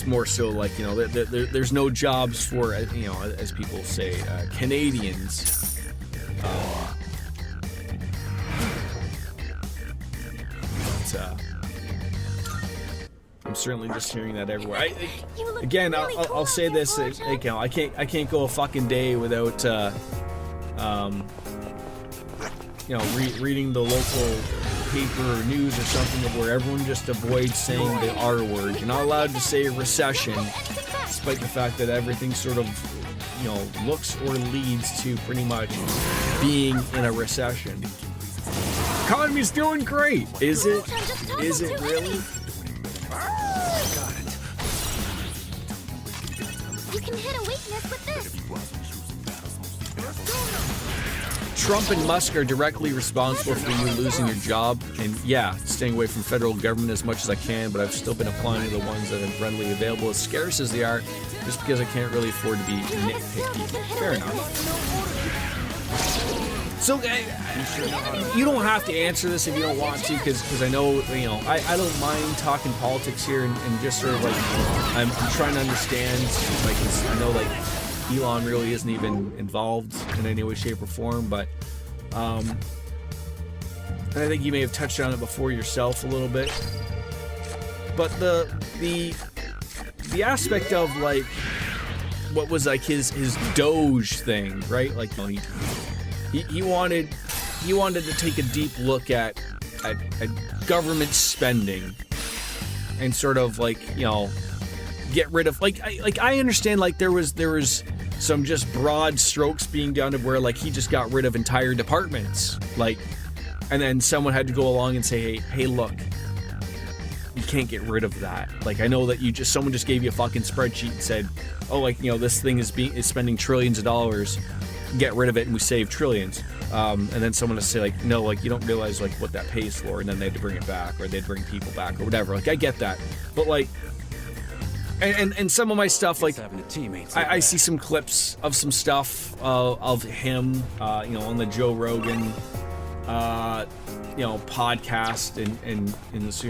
More so, like, you know, there's no jobs for, you know, as people say, Canadians. But, I'm certainly just hearing that everywhere. Again, I'll say this, you know, I can't go a fucking day without, you know, reading the local paper or news or something where everyone just avoids saying the R word. You're not allowed to say recession, despite the fact that everything sort of, you know, looks or leads to pretty much being in a recession. Economy's doing great. Is it? Is it really? You can hit a weakness with this. Trump and Musk are directly responsible for you losing your job, and yeah, staying away from federal government as much as I can, but I've still been applying to the ones that are readily available, as scarce as they are, just because I can't really afford to be nitpicky. Fair enough. So, you don't have to answer this if you don't want to, because I know, you know, I don't mind talking politics here and just sort of like, I'm trying to understand, like, I know, like, Elon really isn't even involved in any way, shape, or form, but and I think you may have touched on it before yourself a little bit. But the aspect of, like, what was like his Doge thing, right? Like, you know, he wanted to take a deep look at government spending and sort of, like, you know, get rid of, like I understand, like, there was some just broad strokes being done of where, like, he just got rid of entire departments, like, and then someone had to go along and say, hey, look, you can't get rid of that. Like, I know that someone just gave you a fucking spreadsheet and said, oh, like, you know, this thing is spending trillions of dollars, get rid of it and we save trillions. and then someone to say like, no, like you don't realize like what that pays for, and then they had to bring it back, or they'd bring people back, or whatever. Like I get that, but like, and some of my stuff, like I see some clips of some stuff of him, on the Joe Rogan, podcast, and this,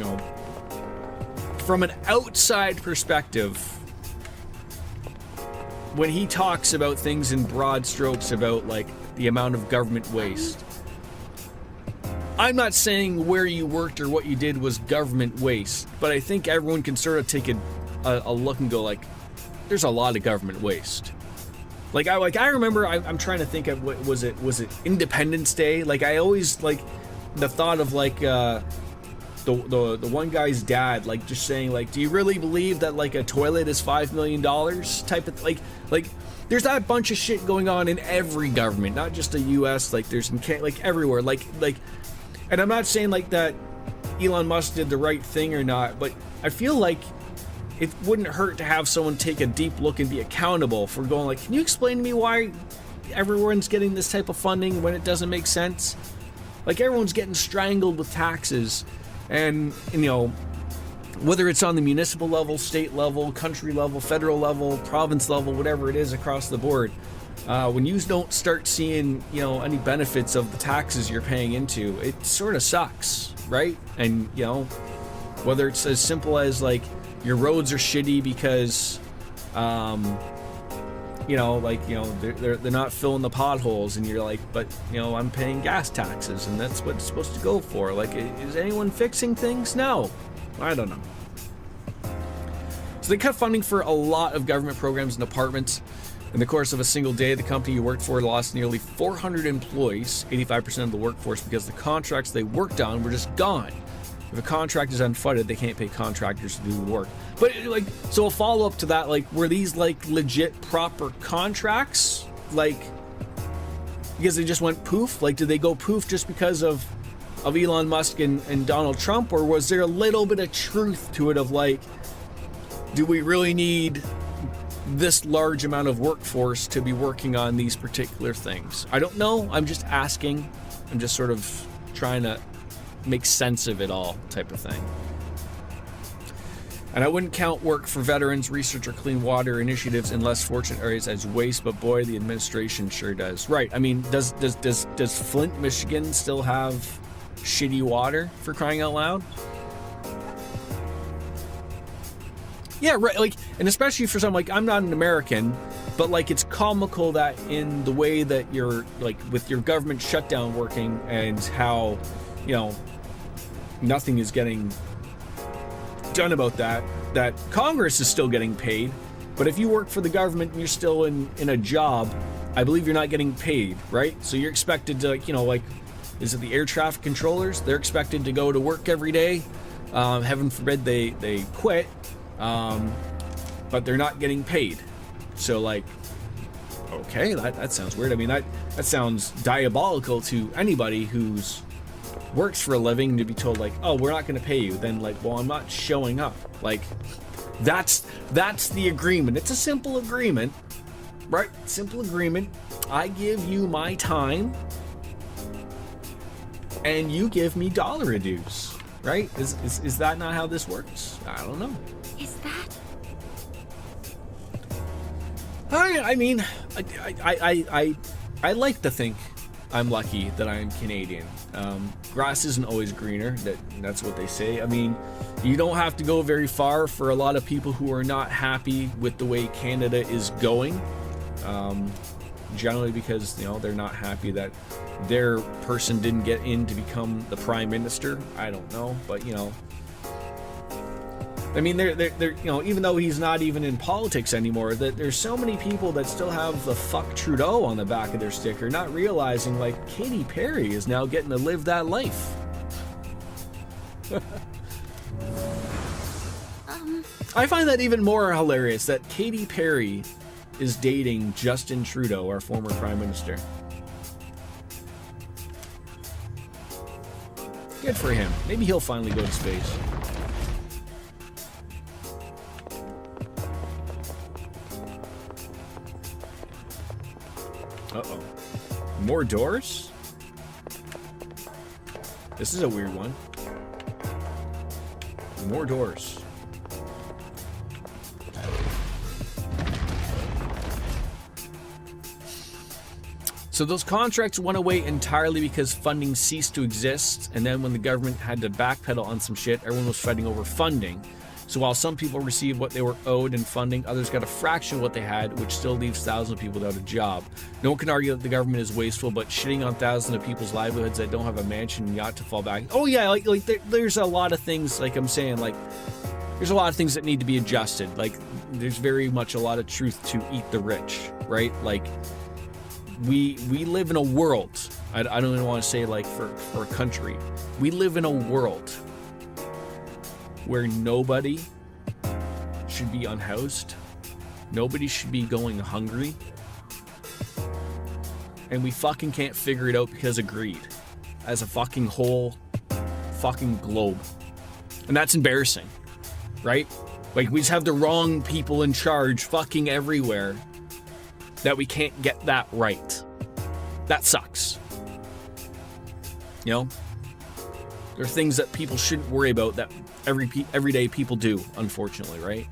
from an outside perspective, when he talks about things in broad strokes about like the amount of government waste, I'm not saying where you worked or what you did was government waste, but I think everyone can sort of take a look and go like, there's a lot of government waste. Like I remember, I'm trying to think of what was it Independence Day? Like I always like the thought of like the one guy's dad like just saying like, do you really believe that like a toilet is $5 million type of like there's that bunch of shit going on in every government, not just the US, like there's like everywhere, like and I'm not saying like that Elon Musk did the right thing or not, but I feel like it wouldn't hurt to have someone take a deep look and be accountable for going like, can you explain to me why everyone's getting this type of funding when it doesn't make sense? Like everyone's getting strangled with taxes, and whether it's on the municipal level, state level, country level, federal level, province level, whatever it is across the board, when you don't start seeing any benefits of the taxes you're paying into, it sort of sucks, right? And whether it's as simple as like your roads are shitty because they're not filling the potholes, and you're like, but I'm paying gas taxes, and that's what it's supposed to go for. Like, is anyone fixing things? No, I don't know. So they cut funding for a lot of government programs and departments. In the course of a single day, the company you worked for lost nearly 400 employees, 85% of the workforce, because the contracts they worked on were just gone. If a contract is unfunded, they can't pay contractors to do the work. But like, so a follow-up to that, like, were these like legit proper contracts? Like, because they just went poof? Like, did they go poof just because of Elon Musk and Donald Trump? Or was there a little bit of truth to it of like, do we really need this large amount of workforce to be working on these particular things? I don't know. I'm just asking. I'm just sort of trying to make sense of it all, type of thing. And I wouldn't count work for veterans, research, or clean water initiatives in less fortunate areas as waste, but boy, the administration sure does. Right. I mean, does Flint, Michigan still have shitty water, for crying out loud? Yeah, right. Like, and especially for something like, I'm not an American, but like, it's comical that in the way that you're like with your government shutdown working, and how nothing is getting done about that Congress is still getting paid. But if you work for the government and you're still in a job, I believe you're not getting paid, right? So you're expected to, is it the air traffic controllers? They're expected to go to work every day. Heaven forbid they quit, but they're not getting paid. So like, okay, that sounds weird. I mean, that sounds diabolical to anybody who's works for a living, to be told like, oh, we're not going to pay you. Then like, well, I'm not showing up. Like, that's the agreement. It's a simple agreement, right? Simple agreement. I give you my time, and you give me dollar dues, right? Is that not how this works? I don't know. Is that? I mean, I like to think I'm lucky that I'm Canadian. Grass isn't always greener. That's what they say. I mean, you don't have to go very far for a lot of people who are not happy with the way Canada is going. Generally because, they're not happy that their person didn't get in to become the prime minister. I don't know, but I mean, they're even though he's not even in politics anymore, that there's so many people that still have the "fuck Trudeau" on the back of their sticker, not realizing like Katy Perry is now getting to live that life. I find that even more hilarious that Katy Perry is dating Justin Trudeau, our former prime minister. Good for him. Maybe he'll finally go to space. Uh-oh. More doors? This is a weird one. More doors. So those contracts went away entirely because funding ceased to exist, and then when the government had to backpedal on some shit, everyone was fighting over funding. So while some people received what they were owed in funding, others got a fraction of what they had, which still leaves thousands of people without a job. No one can argue that the government is wasteful, but shitting on thousands of people's livelihoods that don't have a mansion and yacht to fall back. Oh yeah, there's a lot of things, like I'm saying, like there's a lot of things that need to be adjusted. Like there's very much a lot of truth to eat the rich, right? Like we live in a world. I don't even want to say like for a country. We live in a world where nobody should be unhoused. Nobody should be going hungry. And we fucking can't figure it out because of greed. As a fucking whole fucking globe. And that's embarrassing, right? Like we just have the wrong people in charge fucking everywhere that we can't get that right. That sucks. You know? There are things that people shouldn't worry about that everyday people do, unfortunately, right?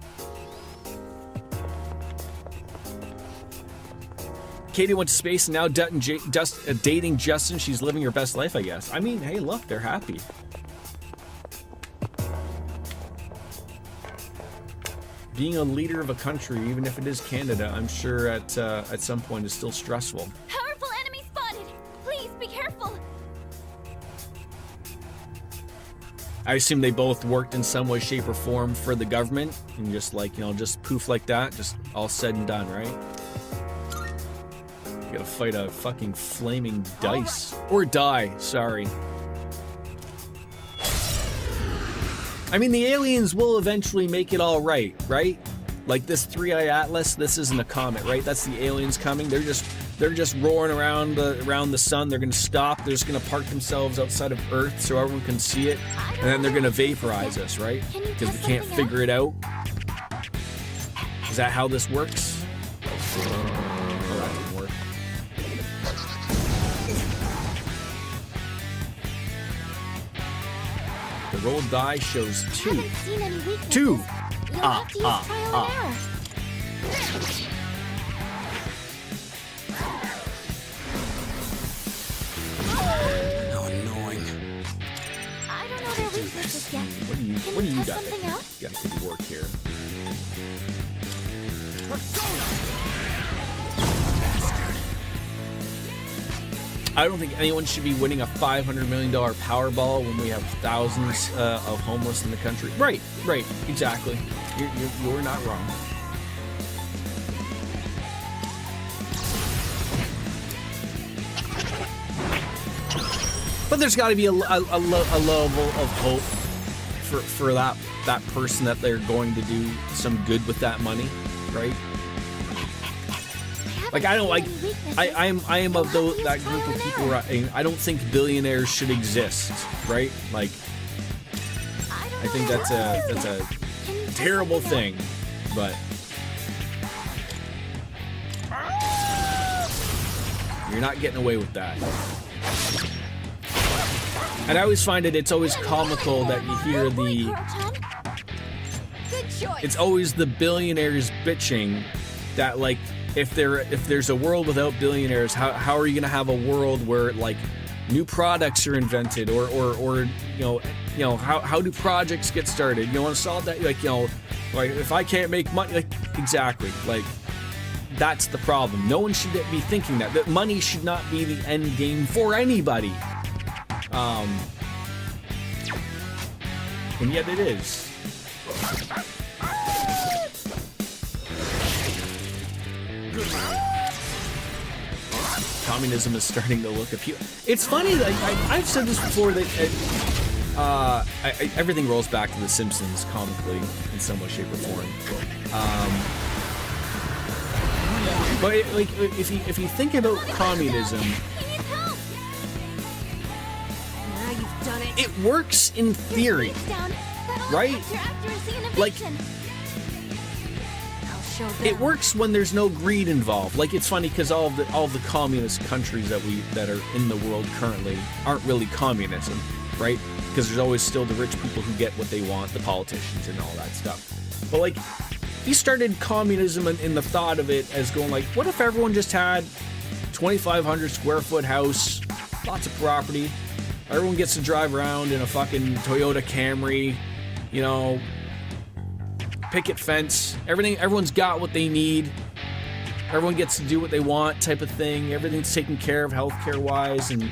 Katie went to space and now dating Justin. She's living her best life, I guess. I mean, hey, look, they're happy. Being a leader of a country, even if it is Canada, I'm sure at some point is still stressful. Powerful enemy spotted! Please be careful! I assume they both worked in some way, shape, or form for the government, and just like, you know, just poof like that, just all said and done, right? You gotta fight a fucking flaming dice. Or die, sorry. I mean, the aliens will eventually make it all right? Like this 3-Eye Atlas, this isn't a comet, right? That's the aliens coming. They're just roaring around the sun. They're gonna stop. They're just gonna park themselves outside of Earth so everyone can see it, and then they're gonna vaporize us, right? Because we can't figure it out. Is that how this works? Oh, that didn't work. The rolled die shows 2. Haven't seen any weaknesses. 2. You'll have to use trial and error. How annoying. I don't know their weaknesses yet. What do you Can you test got? something out? You got to work here. I don't think anyone should be winning a $500 million Powerball when we have thousands of homeless in the country. Right, exactly. You're not wrong. But there's got to be a level of hope for that person that they're going to do some good with that money, right? Like I don't like I am of that group of people where I don't think billionaires should exist, right? Like I think that's a terrible thing, but you're not getting away with that. And I always find it's always comical that you hear it's always the billionaires bitching that like if there's a world without billionaires, how are you gonna have a world where like new products are invented or you know how do projects get started? You want to solve that, like, you know, like if I can't make money, like exactly, like that's the problem. No one should be thinking that money should not be the end game for anybody. And yet it is. Communism is starting to look appealing. It's funny, like I've said this before, that everything rolls back to The Simpsons comically in some way, shape, or form. But if you think about communism, it works in theory, right? Like, it works when there's no greed involved. Like, it's funny because all of the communist countries that are in the world currently aren't really communism. right? Because there's always still the rich people who get what they want, the politicians and all that stuff. But like, he started communism in the thought of it as going like, what if everyone just had 2,500 square foot house, lots of property, everyone gets to drive around in a fucking Toyota Camry, you know, picket fence, everyone's got what they need, everyone gets to do what they want type of thing, everything's taken care of healthcare wise, and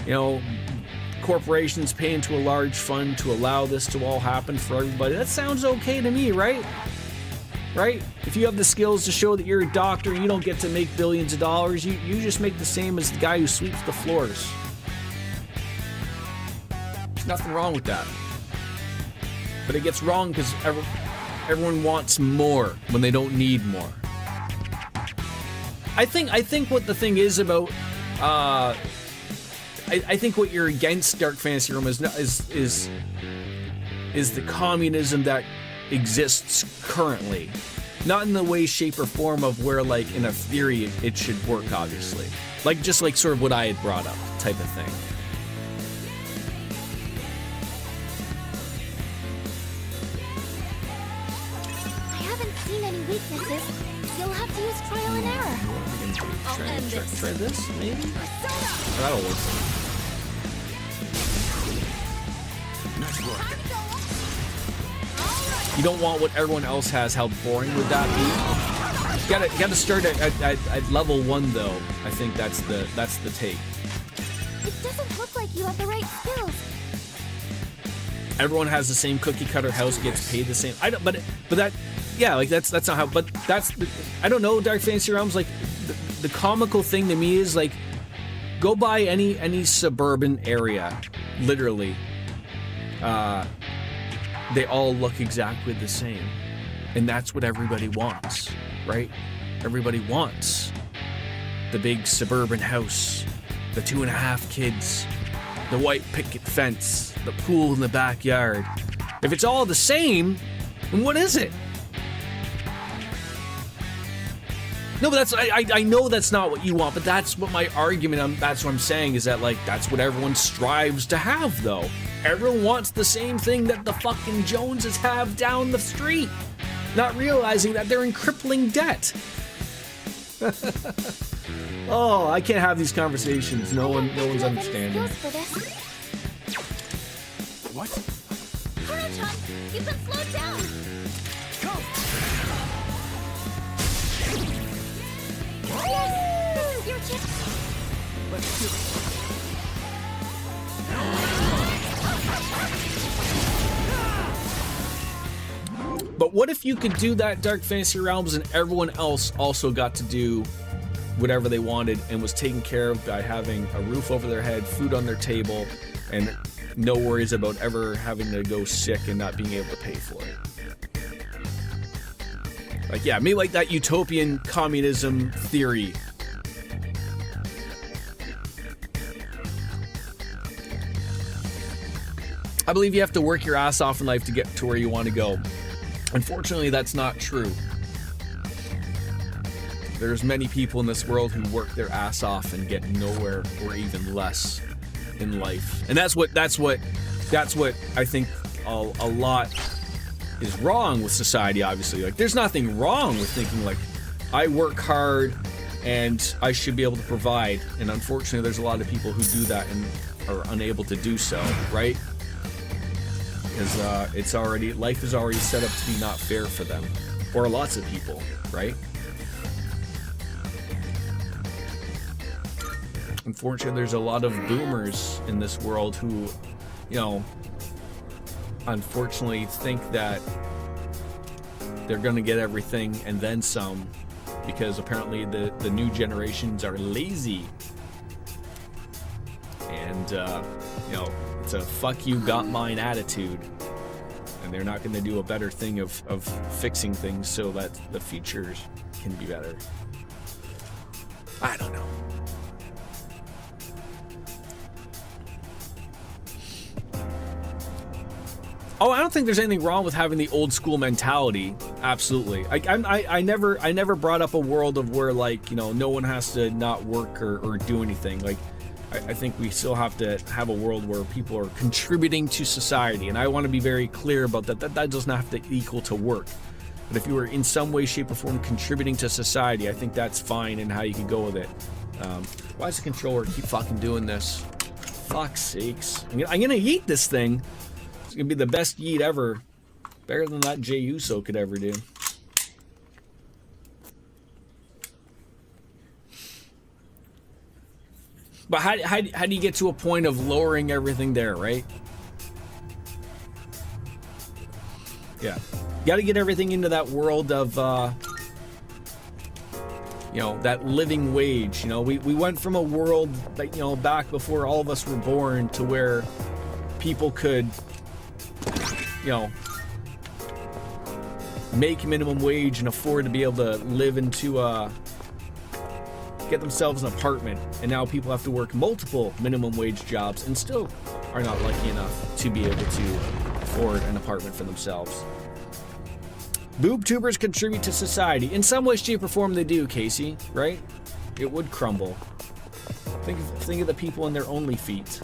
you know, corporations pay into a large fund to allow this to all happen for everybody. That sounds okay to me, right? Right? If you have the skills to show that you're a doctor and you don't get to make billions of dollars, you just make the same as the guy who sweeps the floors. There's nothing wrong with that. But it gets wrong because everyone wants more when they don't need more. I think what the thing is about I think what you're against Dark Fantasy Realm is the communism that exists currently, not in the way, shape, or form of where, like, in a theory it should work. Obviously, like just like sort of what I had brought up, type of thing. I haven't seen any weaknesses. You'll have to use trial and error. I'll end this. Try this, maybe. That'll work. Nice work. You don't want what everyone else has. How boring would that be? You gotta start at level 1 though. I think that's the take. It doesn't look like you have the right skills. Everyone has the same cookie cutter house, gets paid the same. I don't, but that, yeah, like that's not how. But that's I don't know. Dark Fantasy Realms, like the comical thing to me is like, go by any suburban area, literally. They all look exactly the same. And that's what everybody wants, right? Everybody wants the big suburban house, the 2.5 kids, the white picket fence, the pool in the backyard. If it's all the same, then what is it? No, but I know that's not what you want, but that's what my argument, that's what I'm saying, is that, like, that's what everyone strives to have, though. Everyone wants the same thing that the fucking Joneses have down the street, not realizing that they're in crippling debt. Oh, I can't have these conversations. No one's understanding. What? Hurry, John! You've been slowed down! Go! Yes! This is your chance! Let's do it. But what if you could do that, Dark Fantasy Realms, and everyone else also got to do whatever they wanted and was taken care of by having a roof over their head, food on their table, and no worries about ever having to go sick and not being able to pay for it? Like, yeah, maybe like that utopian communism theory. I believe you have to work your ass off in life to get to where you want to go. Unfortunately, that's not true. There's many people in this world who work their ass off and get nowhere or even less in life. And that's what I think a lot is wrong with society, obviously. Like, there's nothing wrong with thinking like, I work hard and I should be able to provide. And unfortunately, there's a lot of people who do that and are unable to do so, right? Because life is already set up to be not fair for them, or lots of people, right? Unfortunately, there's a lot of boomers in this world who, you know, unfortunately think that they're gonna get everything and then some, because apparently the new generations are lazy. And, you know, it's a fuck you got mine attitude, and they're not going to do a better thing of fixing things so that the futures can be better. I don't know. Oh, I don't think there's anything wrong with having the old school mentality. Absolutely. I never brought up a world of where, like, you know, no one has to not work or do anything. Like, I think we still have to have a world where people are contributing to society, and I want to be very clear about that. That does not have to equal to work. But if you were in some way, shape, or form contributing to society, I think that's fine and how you can go with it. Why does the controller keep fucking doing this? Fuck's sakes. I'm gonna yeet this thing. It's gonna be the best yeet ever. Better than that Jey Uso could ever do. But how do you get to a point of lowering everything there, right? Yeah. You got to get everything into that world of, you know, that living wage. You know, we went from a world that, you know, back before all of us were born to where people could, you know, make minimum wage and afford to be able to live into get themselves an apartment, and now people have to work multiple minimum wage jobs and still are not lucky enough to be able to afford an apartment for themselves. Boob tubers contribute to society. In some way, shape, or form they do, Casey, right? It would crumble. Think of the people in their only feet.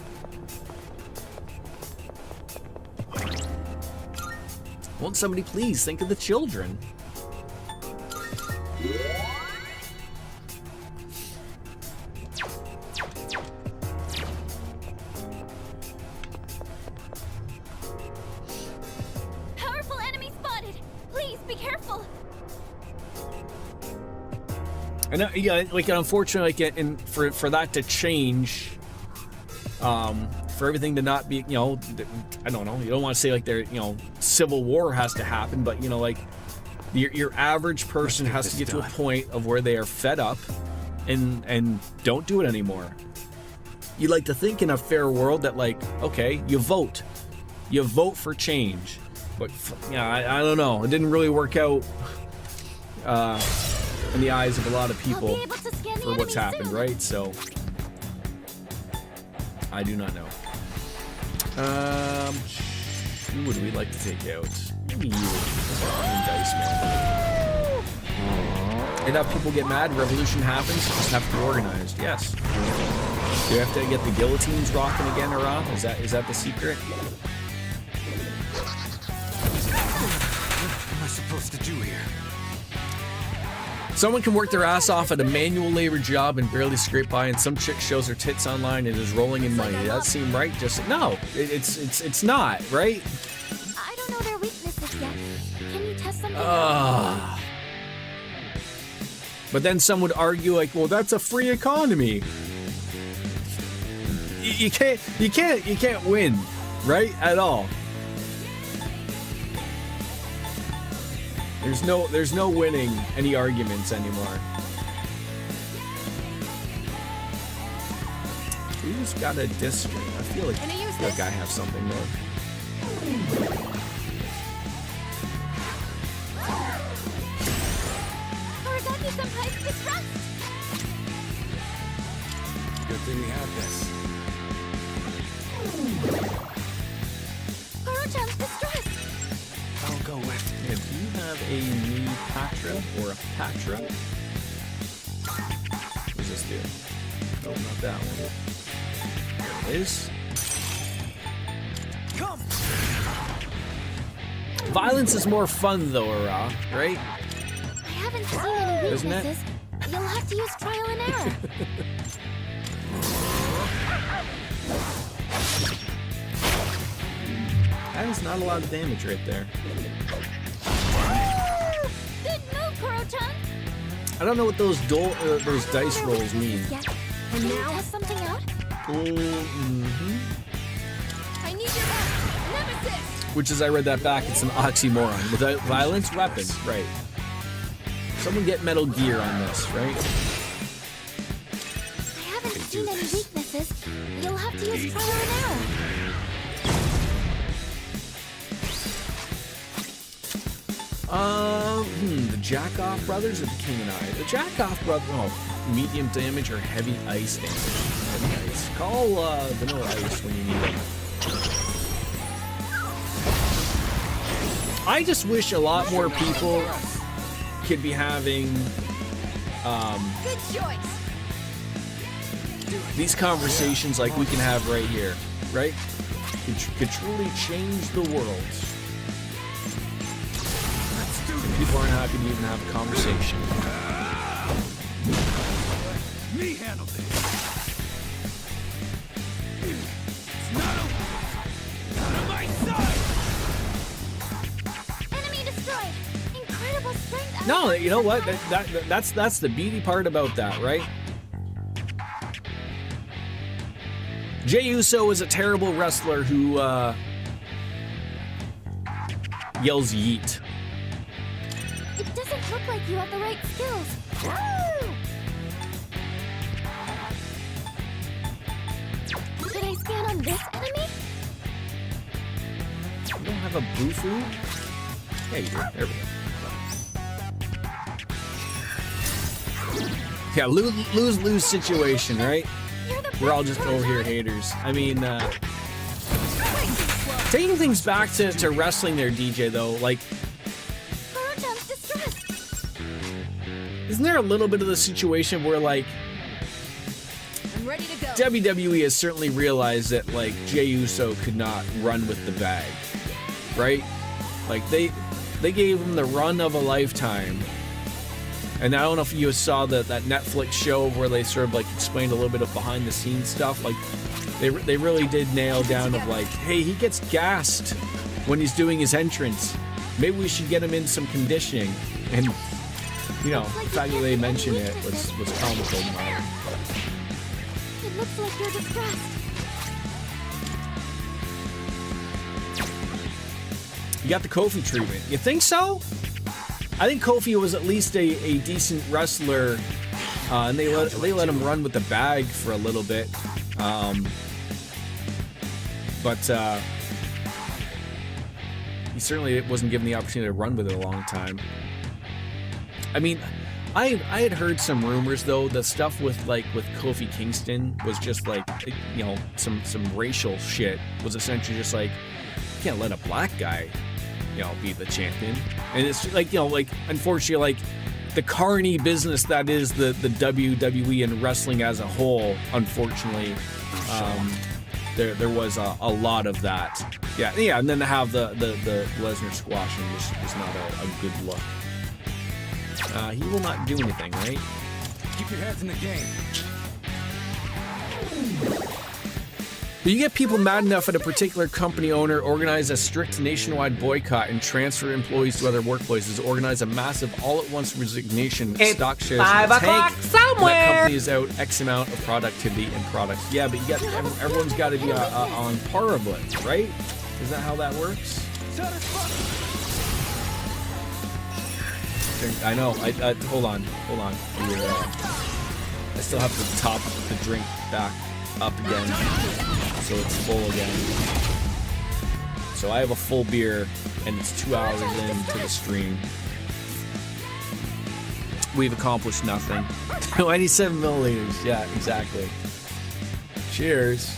Won't somebody please think of the children? Powerful enemy spotted. Please be careful. And yeah, like unfortunately, like, and for that to change, for everything to not be, you know, I don't know. You don't want to say like there, you know, civil war has to happen, but you know, like your average person has to get to a point of where they are fed up and don't do it anymore. You like to think in a fair world that like, okay, you vote for change, but yeah, I don't know. It didn't really work out in the eyes of a lot of people for what's happened, right? So I do not know. Who would we like to take out? Maybe you. Dice man. And have people get mad. Revolution happens. Just have to be organized. Yes. Do you have to get the guillotines rocking again, Ara? Is that the secret? What am I supposed to do here? Someone can work their ass off at a manual labor job and barely scrape by, and some chick shows her tits online and is rolling in money. Does that seem right? Just no, it's not right. I don't know their weaknesses yet. Can you test something out? But then some would argue like, well, that's a free economy. You can't win, right? At all. There's no winning any arguments anymore. Who's got a disc? I feel like I have something there. Senpai's distrust. Good thing we have this. Koro-chan's distrust. I'll go with. Yeah, do you have a new Patra or a Patra? What does this do? No, not that one. There it is. Come. Violence is more fun though, Ara, right? I haven't seen any Isn't it? weaknesses. You'll have to use trial and error. That is not a lot of damage right there. Good move, Koro-chan. I don't know what those dice rolls mean. Yeah. And now test something out. Mm-hmm. I need your help. Nemesis. Which, as I read that back, it's an oxymoron. Without violence, weapon. Right. Someone get Metal Gear on this, right? I haven't seen any weaknesses. You'll have to use trial and error. The Jack-Off Brothers or the King and I? The Jack-Off Brothers, medium damage or heavy ice damage? Heavy ice. Call Vanilla Ice when you need it. I just wish a lot more people could be having Good choice. these conversations like we can have right here, right? Could truly change the world. People aren't happy to even have a conversation. Me handle this. It's not over. Out of my sight. Enemy destroyed. Incredible strength. No, you know what? That's the beady part about that, right? Jey Uso is a terrible wrestler who yells yeet. It doesn't look like you have the right skills. Woo! Should I scan on this enemy? You don't have a Bufu? Yeah, you do. There we go. Yeah, lose situation, right? We're all just over here haters. I mean, taking things back to wrestling there, DJ, though, like, Baruchan's distressed. isn't there a little bit of the situation where, like, I'm ready to go. WWE has certainly realized that, like, Jey Uso could not run with the bag, right? Like, they gave him the run of a lifetime. And I don't know if you saw that Netflix show where they sort of like explained a little bit of behind the scenes stuff. Like they really did nail down of like, hey, he gets gassed when he's doing his entrance. Maybe we should get him in some conditioning. And you know, the fact that they mentioned it was comical. It looks like you're distressed. You got the Kofi treatment. You think so? I think Kofi was at least a decent wrestler, and they let him run with the bag for a little bit, but he certainly wasn't given the opportunity to run with it a long time. I mean, I had heard some rumors though. The stuff with Kofi Kingston was just like, you know, some racial shit. Was essentially just like, you can't let a black guy, you know, be the champion. And it's like, you know, like, unfortunately, like, the carny business that is the WWE and wrestling as a whole, unfortunately, there was a lot of that. Yeah, and then to have the Lesnar squashing was not a good look. He will not do anything, right? Keep your heads in the game. But you get people mad enough at a particular company owner, organize a strict nationwide boycott, and transfer employees to other workplaces, organize a massive all-at-once resignation, It's stock shares 5 in the o'clock tank, somewhere. that company is out X amount of productivity and products. Yeah, but you got everyone's got to be on par of it, right? Is that how that works? I know. Hold on. I still have to top the drink back up again, so it's full again. So I have a full beer, and it's 2 hours into the stream. We've accomplished nothing. 97 milliliters. Yeah, exactly. Cheers.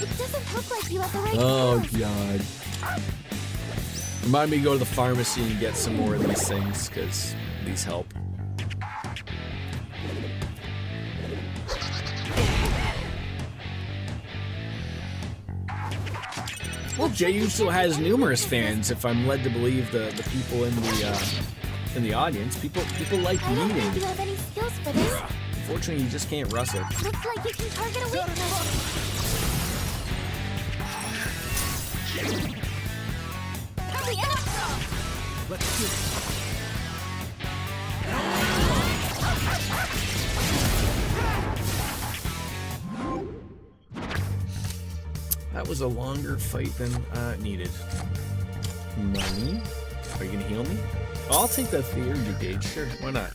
It doesn't look like you have the right Oh, skills. God. Remind me to go to the pharmacy and get some more of these things, because these help. Well, Jey Uso has numerous fans, if I'm led to believe the people in the audience. People like I don't think meeting. you have any skills for this. Unfortunately, you just can't wrestle. Looks like you can target a weakness. Hurry up! Let's do it. That was a longer fight than needed. Money? Are you gonna heal me? I'll take that theory gauge. Sure, why not?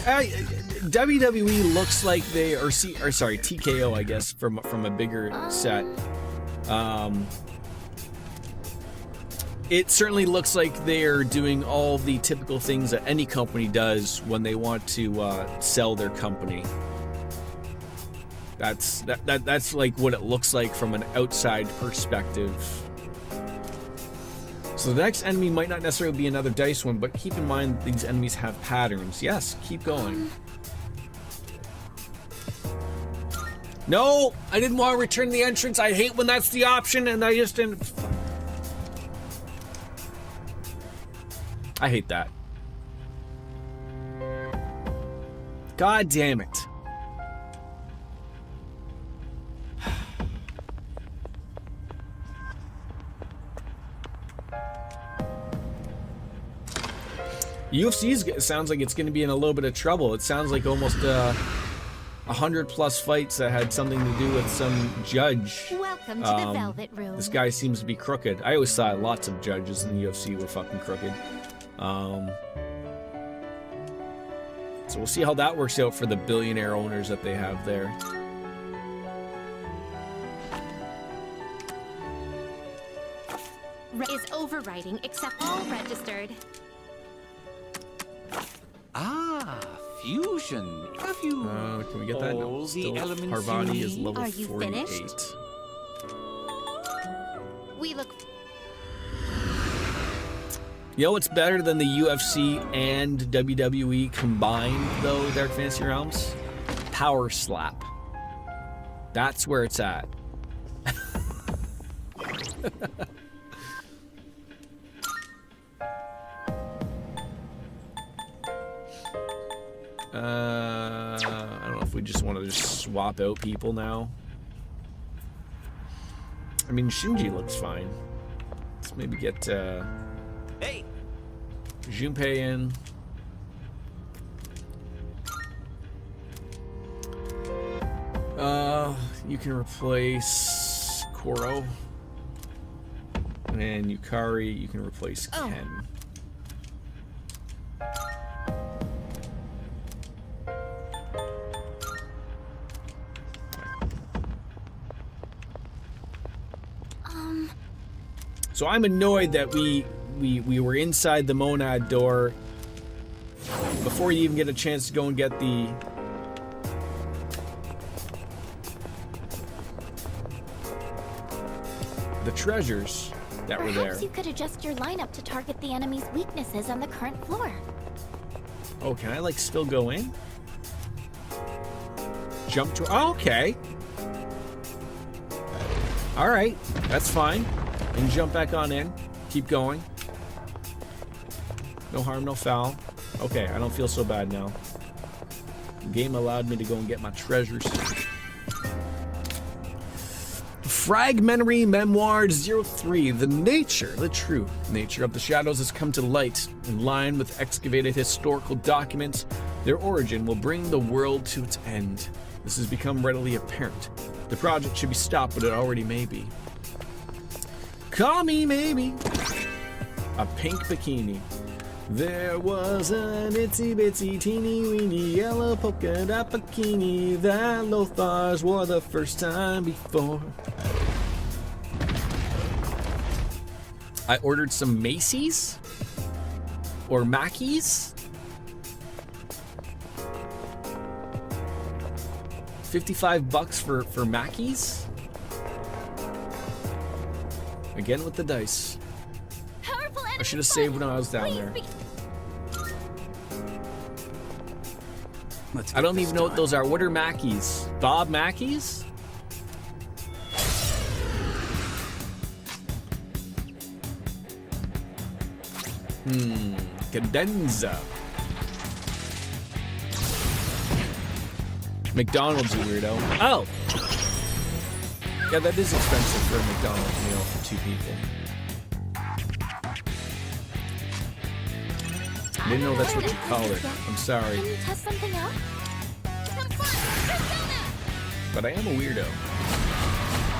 WWE looks like they or sorry, TKO, I guess, from a bigger set. It certainly looks like they're doing all the typical things that any company does when they want to sell their company. That's like what it looks like from an outside perspective. So the next enemy might not necessarily be another dice one, but keep in mind these enemies have patterns. Yes, keep going. No, I didn't want to return the entrance. I hate when that's the option, and I just didn't. I hate that. God damn it. UFC sounds like it's going to be in a little bit of trouble. It sounds like almost 100+ fights that had something to do with some judge. Welcome to the Velvet Room. This guy seems to be crooked. I always thought lots of judges in the UFC were fucking crooked. So we'll see how that works out for the billionaire owners that they have there. Is overriding except all registered. Ah, fusion. Have you Can we get that? No, all the still, elements you Parvati is need? level Are you 48. finished? We look. You know what's better than the UFC and WWE combined, though, Dark Fantasy Realms? Power Slap. That's where it's at. I don't know if we just want to just swap out people now. I mean, Shinji looks fine. Let's maybe get Hey, Junpei in. You can replace Koro. And Yukari, you can replace Ken. So I'm annoyed that we were inside the Monad door before you even get a chance to go and get the treasures that were there. Perhaps you could adjust your lineup to target the enemy's weaknesses on the current floor. Oh, can I like still go in? Jump to... Oh, okay. All right, that's fine. And jump back on in. Keep going. No harm, no foul. Okay, I don't feel so bad now. The game allowed me to go and get my treasures. Fragmentary Memoir 03. The true nature of the shadows has come to light. In line with excavated historical documents, their origin will bring the world to its end. This has become readily apparent. The project should be stopped, but it already may be. Call me maybe. A pink bikini. There was an itsy bitsy teeny weeny yellow polka dot bikini that Lothars wore the first time before. I ordered some Macy's or Mackey's. 55 bucks for Mackey's. Again with the dice. I should have saved when I was down there. I don't even know what those are. What are Mackey's? Bob Mackey's? Cadenza. McDonald's, you weirdo. Oh! Yeah, that is expensive for a McDonald's meal for 2 people. I didn't know that's what you call it. I'm sorry. Can you test something out? But I am a weirdo.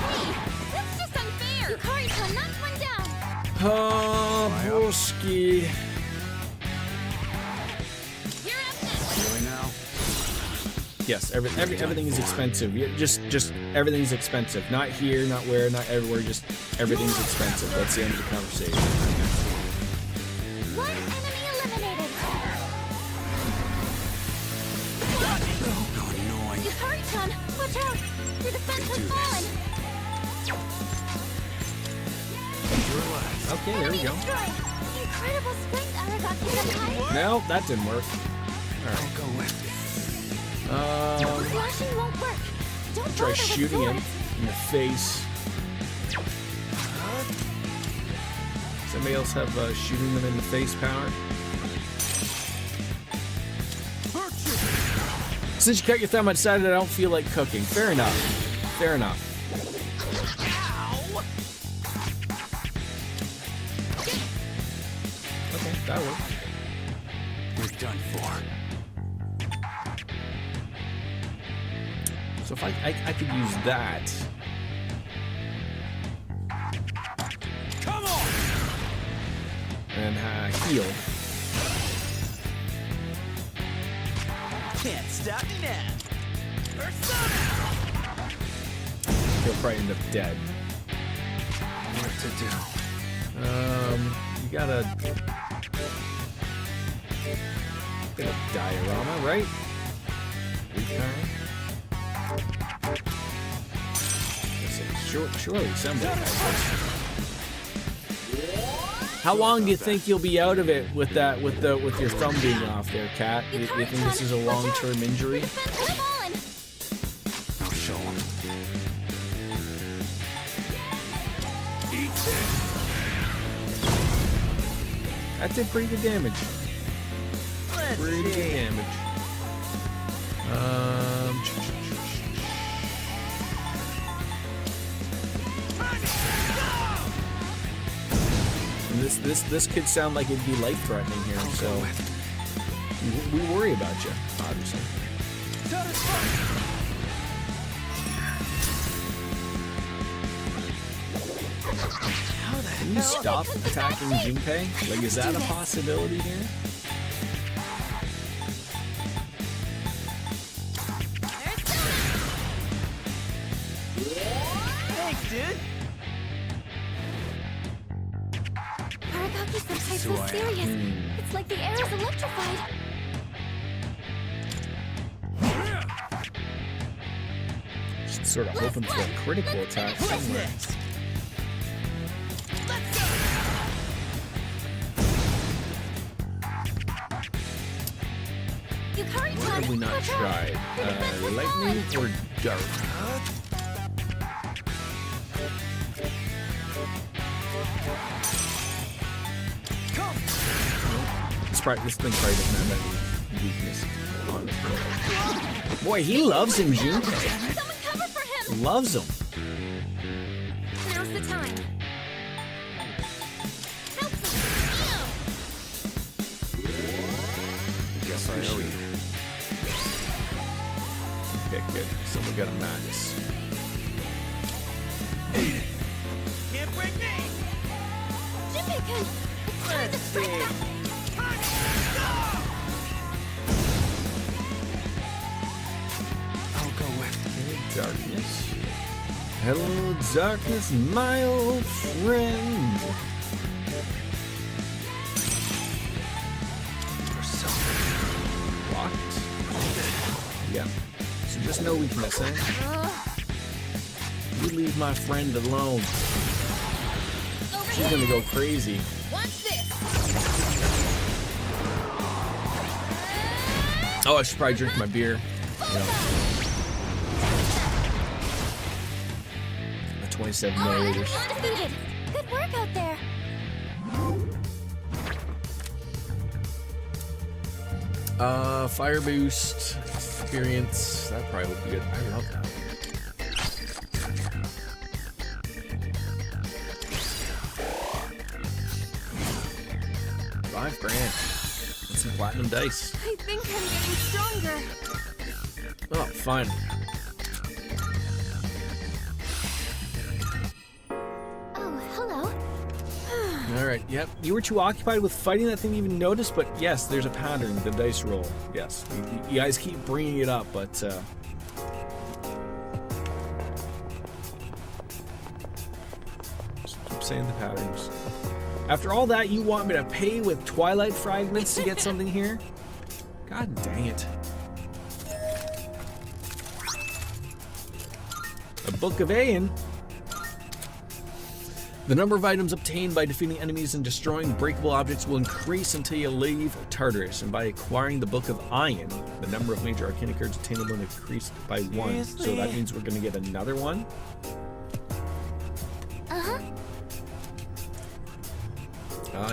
Hey, that's just unfair. Yukari-san, knock one down. Oh, broski. You're up next. Really now? Yes, everything is expensive. Just everything's expensive. Not here, not where, not everywhere. Just everything's expensive. That's the end of the conversation. One enemy eliminated. Oh, annoying. Yukari-san, watch out. Your defense has fallen. Okay, there we go. Destroyed. Incredible strength, Aragaki Senpai. No, that didn't work. Alright. I'll go with Flashing won't work. Don't Try bother with shooting him swords. in the face. Does anybody else have shooting them in the face power? Since you cut your thumb, I decided I don't feel like cooking. Fair enough. Fair enough. Okay, that worked. We're done for. So if I could use that. Come on! And heal. Can't stop me now. He'll probably end up dead. What to do? You gotta get a diorama, right? Surely somebody has this. How long do you think you'll be out of it with that, with your thumb being off there, Kat? You think this is a long-term injury? Live on. I'll show him. That did pretty good damage. Pretty good damage. And this could sound like it'd be life-threatening here, so we worry about you, obviously. Can you stop attacking Junpei? Like, is that a possibility here? Thanks, dude. Aragaki Senpai's so serious. It's like the air is electrified. Just sort of hoping for a critical attack somewhere. What have we not tried? Lightning or dark? This thing probably doesn't have any weakness on it. Boy, he loves him, June. Someone cover for him. Loves him. Now's the time. Help him. Guess I owe you. Okay, good. Someone got a max. Can't break me. Jinbei-kun, it's time to strike back. I'll go with Darkness. Hello, darkness, my old friend. Locked. Yeah. So just no weakness, eh? You leave my friend alone. She's gonna go crazy. Watch this. Oh, I should probably drink my beer. Yeah. 27 milliliters. Undefeated. Good work out there. Fire boost, experience. That probably would be good. I love that. $5 grand. That's some platinum dice. I think I'm getting stronger. Oh, fine. Oh, hello. All right. Yep. You were too occupied with fighting that thing to even notice, but yes, there's a pattern. The dice roll. Yes. You guys keep bringing it up, but just keep saying the patterns. After all that, you want me to pay with Twilight fragments to get something here? God dang it. A Book of Aeon. The number of items obtained by defeating enemies and destroying breakable objects will increase until you leave Tartarus, and by acquiring the Book of Iron, the number of major arcana cards attainable will increase by 1. So that means we're going to get another one. Uh-huh.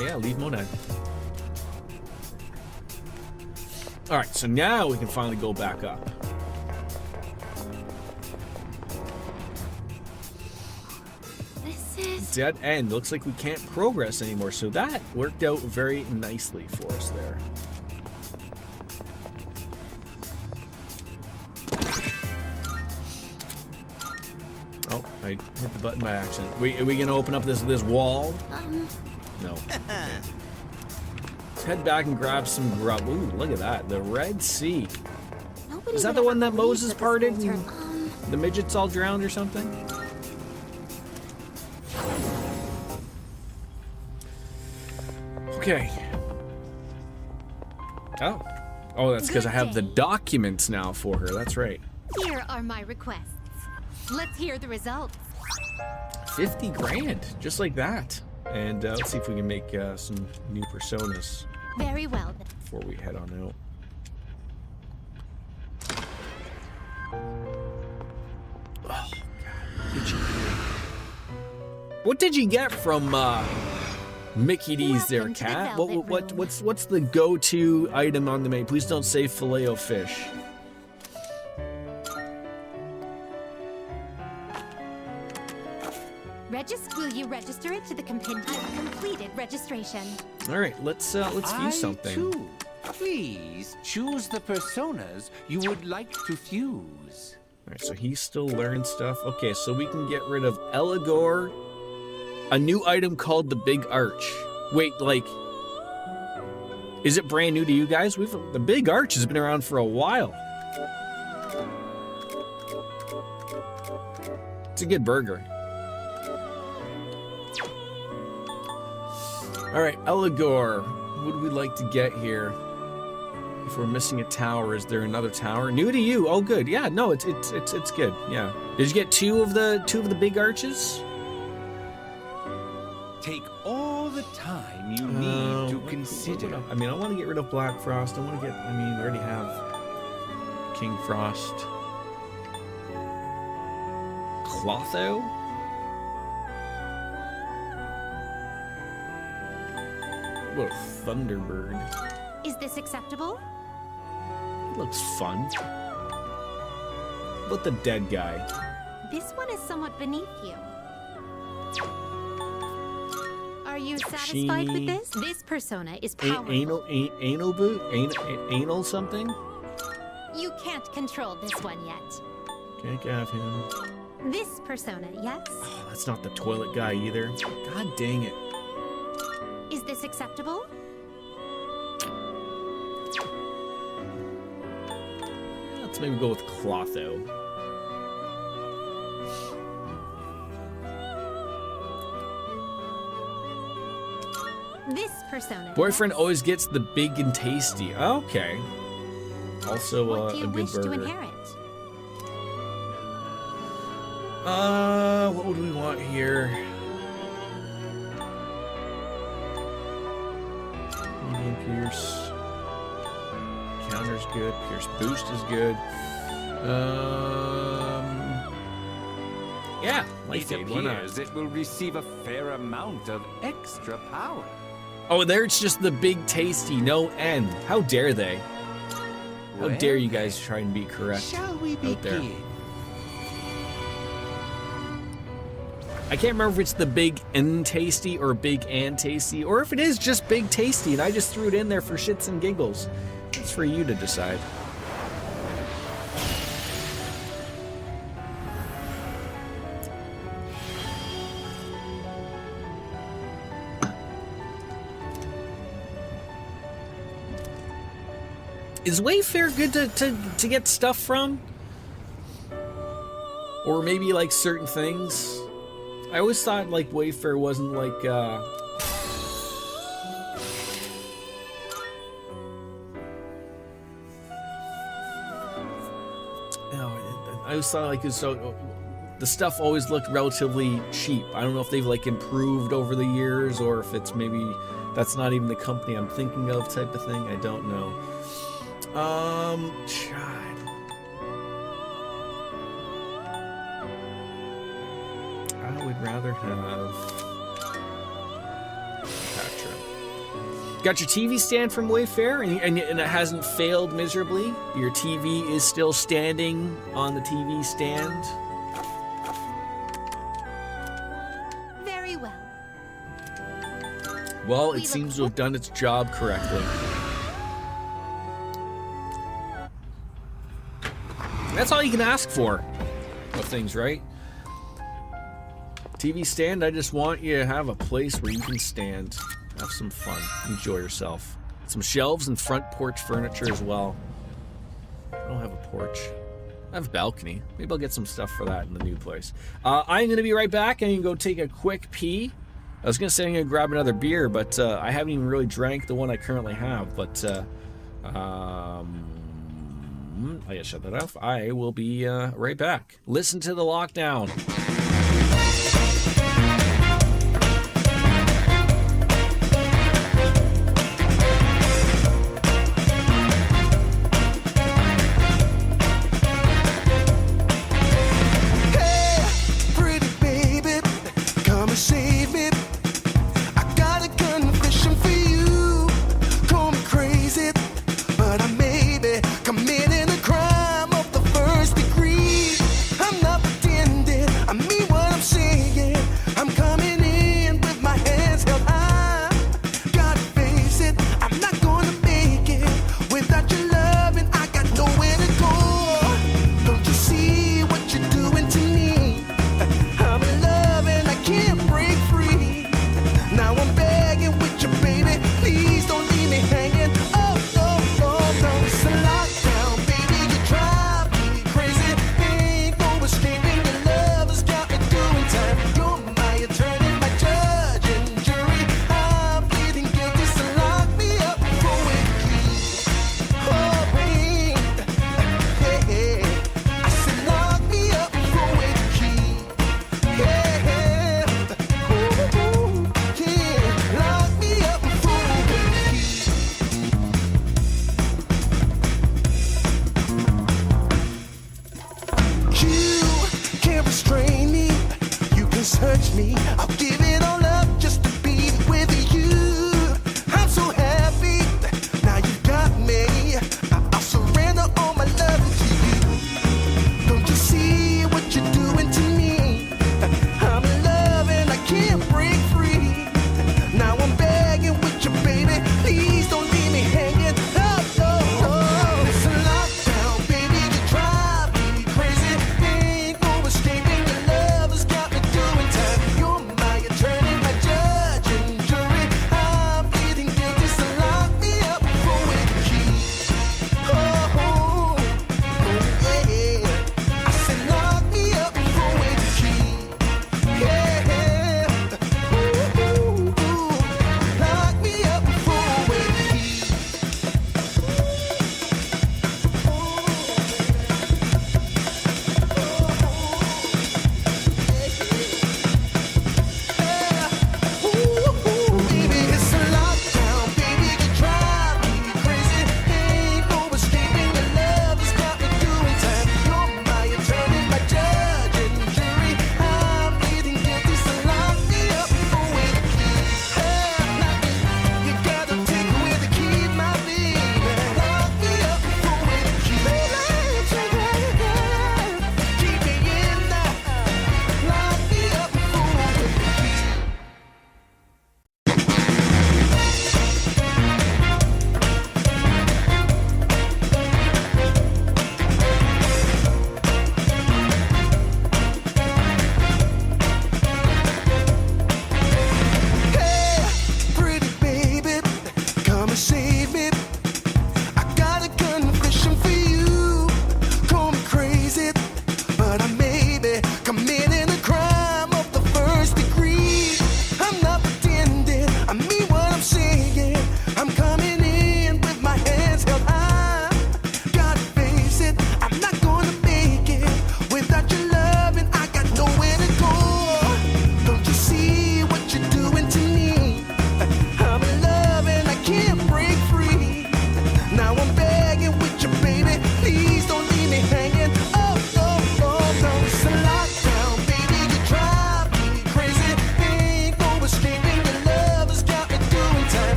Yeah, leave Monad. Alright, so now we can finally go back up. Dead end. Looks like we can't progress anymore, so that worked out very nicely for us there. Oh, I hit the button by accident. Are we gonna open up this wall? No. Let's head back and grab some grub. Ooh, look at that. The Red Sea. Is that the one that Moses parted and the midgets all drowned or something? Okay. Oh, that's because I have the documents now for her. That's right. Here are my requests. Let's hear the results. 50 grand, just like that. And let's see if we can make some new personas. Very well then. Before we head on out. Oh, God. What did you get from Mickey D's there, Cat? What's the go-to item on the menu? Please don't say Filet-O-Fish. Will you register it to the compendium? I've completed registration. All right, let's fuse something. Too. Please choose the personas you would like to fuse. All right, so he still learns stuff. Okay, so we can get rid of Eligor. A new item called the Big Arch. Wait, like, is it brand new to you guys? The Big Arch has been around for a while. It's a good burger. All right, Eligor. What would we like to get here? If we're missing a tower, is there another tower? New to you. Oh, good. Yeah, no, it's good. Yeah. Did you get two of the big arches? Take all the time you need to consider. I mean, I want to get rid of Black Frost. I want to get. I mean, we already have King Frost. Clotho. What a Thunderbird. Is this acceptable? It looks fun. What the dead guy? This one is somewhat beneath you. Are you satisfied with this? This persona is powerful. Anal boot? Anal something? You can't control this one yet. Can't have him. This persona, yes? Oh, that's not the toilet guy either. God dang it. Is this acceptable? Let's maybe go with Clotho. This persona. Boyfriend always gets the big and tasty. Okay. Also What do you a good wish burger. to inherit? What would we want here? Medium Pierce. Counter's good. Pierce Boost is good. Yeah, Life It Aid, why not? appears it will receive a fair amount of extra power. Oh, there it's just the big tasty, no end. How dare they? How dare you guys try and be correct Shall we out there? begin? I can't remember if it's the big and tasty or big and tasty, or if it is just big tasty and I just threw it in there for shits and giggles. It's for you to decide. Is Wayfair good to get stuff from? Or maybe like certain things? I always thought like Wayfair wasn't like I always thought like it's so the stuff always looked relatively cheap. I don't know if they've like improved over the years or if it's maybe that's not even the company I'm thinking of type of thing. I don't know. Chad. I would rather have Patra. Got your TV stand from Wayfair, and it hasn't failed miserably. Your TV is still standing on the TV stand. Very well. Well, it seems to have done its job correctly. That's all you can ask for of things, right? TV stand, I just want you to have a place where you can stand, have some fun, enjoy yourself. Some shelves and front porch furniture as well. I don't have a porch. I have a balcony. Maybe I'll get some stuff for that in the new place. I'm going to be right back. I'm going to go take a quick pee. I was going to say I'm going to grab another beer, but I haven't even really drank the one I currently have. But I gotta shut that off. I will be right back. Listen to the lockdown. Turning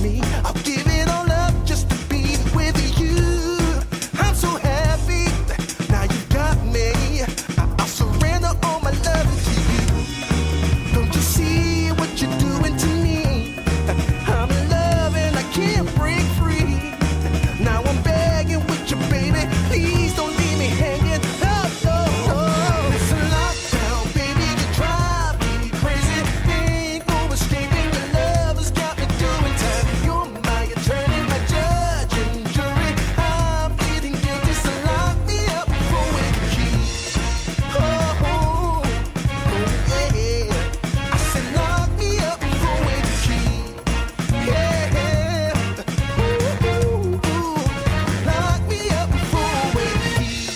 me. I'll give it all up just to be with you. I'm so happy. Now you got me. I'll surrender all my love to you. Don't you see what you're doing to me? I'm in love and I can't break free. Now I'm begging with you, baby. Please don't leave me hanging. Oh, no, no. It's a lockdown, baby. You drive me crazy. Ain't no escaping. Your love has got me doing time. You're my attorney, my judge and jury. I'm pleading guilty, so lock me up for with the key. Oh, oh, yeah. I said lock me up for with the key. Yeah. Ooh, ooh, ooh. Lock me up for with the key.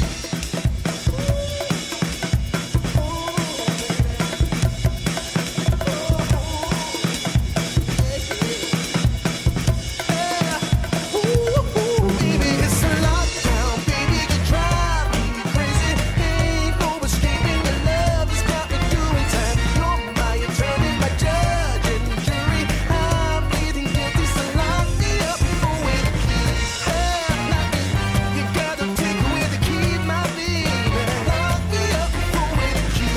Baby, it's a lockdown, baby. You drive me crazy. Ain't no escaping. Your love has got me doing time. You're my attorney, my judge and jury. I'm pleading guilty, so lock me up for with the key. You gotta take away the key, my baby. Lock me up for with the key.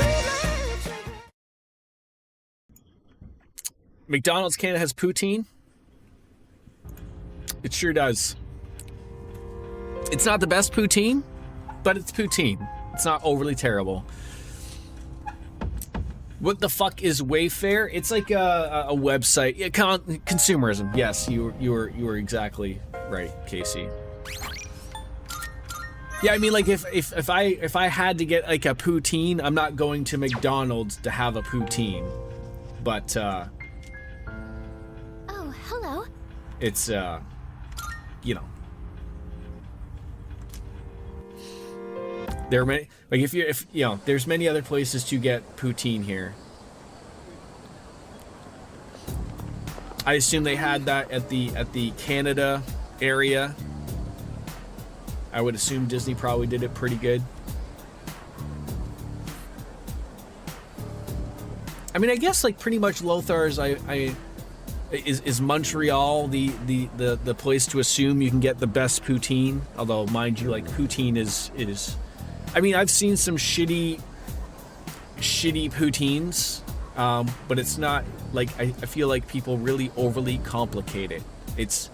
McDonald's Canada has poutine. It sure does. It's not the best poutine, but it's poutine. It's not overly terrible. What the fuck is Wayfair? It's like a website. Yeah, consumerism. Yes, you were exactly right, Casey. Yeah, I mean, like if I had to get like a poutine, I'm not going to McDonald's to have a poutine, but Oh, hello. it's you know, there are many, like if you know, there's many other places to get poutine here. I assume they had that at the Canada area. I would assume Disney probably did it pretty good. I mean, I guess like pretty much Lothar's is Montreal the place to assume you can get the best poutine? Although, mind you, like poutine is. I mean, I've seen some shitty poutines, but it's not like I feel like people really overly complicate it. It's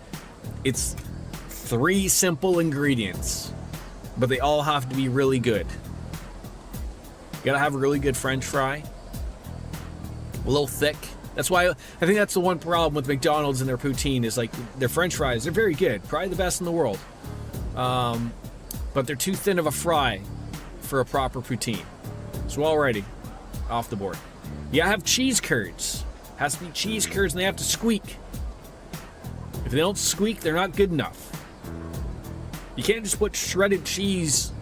3 simple ingredients, but they all have to be really good. You gotta have a really good French fry, a little thick. That's why I think that's the one problem with McDonald's and their poutine is like their French fries. They're very good, probably the best in the world, but they're too thin of a fry for a proper poutine. So already off the board. You gotta have cheese curds. Has to be cheese curds, and they have to squeak. If they don't squeak, they're not good enough. You can't just put shredded cheese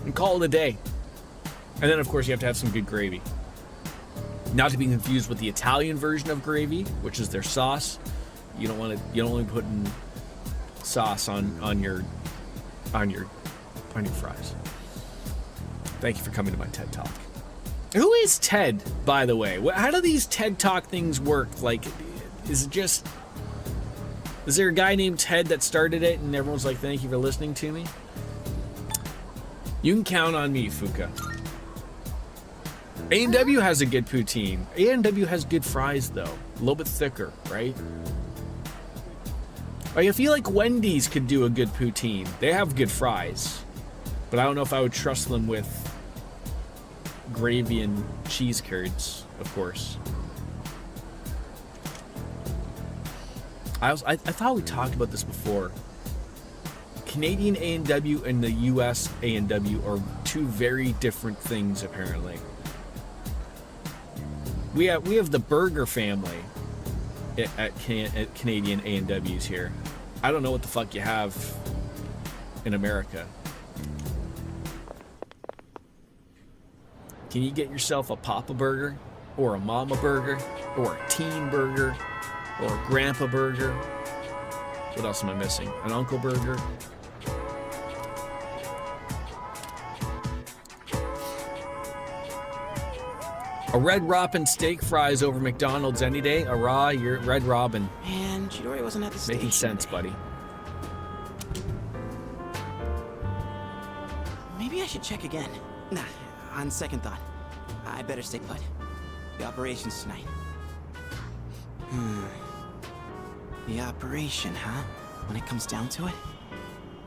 and call it a day. And then, of course, you have to have some good gravy. Not to be confused with the Italian version of gravy, which is their sauce. You don't want to put in sauce on your fries. Thank you for coming to my TED Talk. Who is Ted, by the way? How do these TED Talk things work? Like, is there a guy named Ted that started it and everyone's like, thank you for listening to me? You can count on me, Fuka. A&W has a good poutine. A&W has good fries, though. A little bit thicker, right? Like, I feel like Wendy's could do a good poutine. They have good fries. But I don't know if I would trust them with gravy and cheese curds, of course. I thought we talked about this before. Canadian A&W and the US A&W are 2 very different things, apparently. We have the burger family at Canadian A&Ws here. I don't know what the fuck you have in America. Can you get yourself a Papa Burger? Or a Mama Burger? Or a Teen Burger? Or a Grandpa Burger? What else am I missing? An Uncle Burger? A Red Robin steak fries over McDonald's any day. A raw, you're Red Robin. Man, Chidori wasn't at the station. Making sense, buddy. Maybe I should check again. Nah, on second thought, I better stay put. The operation's tonight. The operation, huh? When it comes down to it,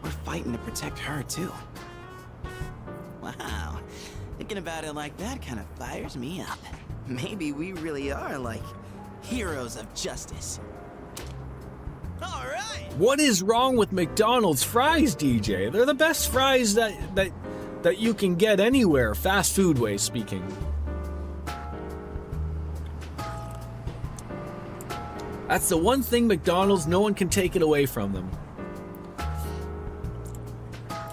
we're fighting to protect her, too. Wow. Thinking about it like that kind of fires me up. Maybe we really are, like, heroes of justice. All right! What is wrong with McDonald's fries, DJ? They're the best fries that you can get anywhere, fast food way speaking. That's the one thing McDonald's, no one can take it away from them.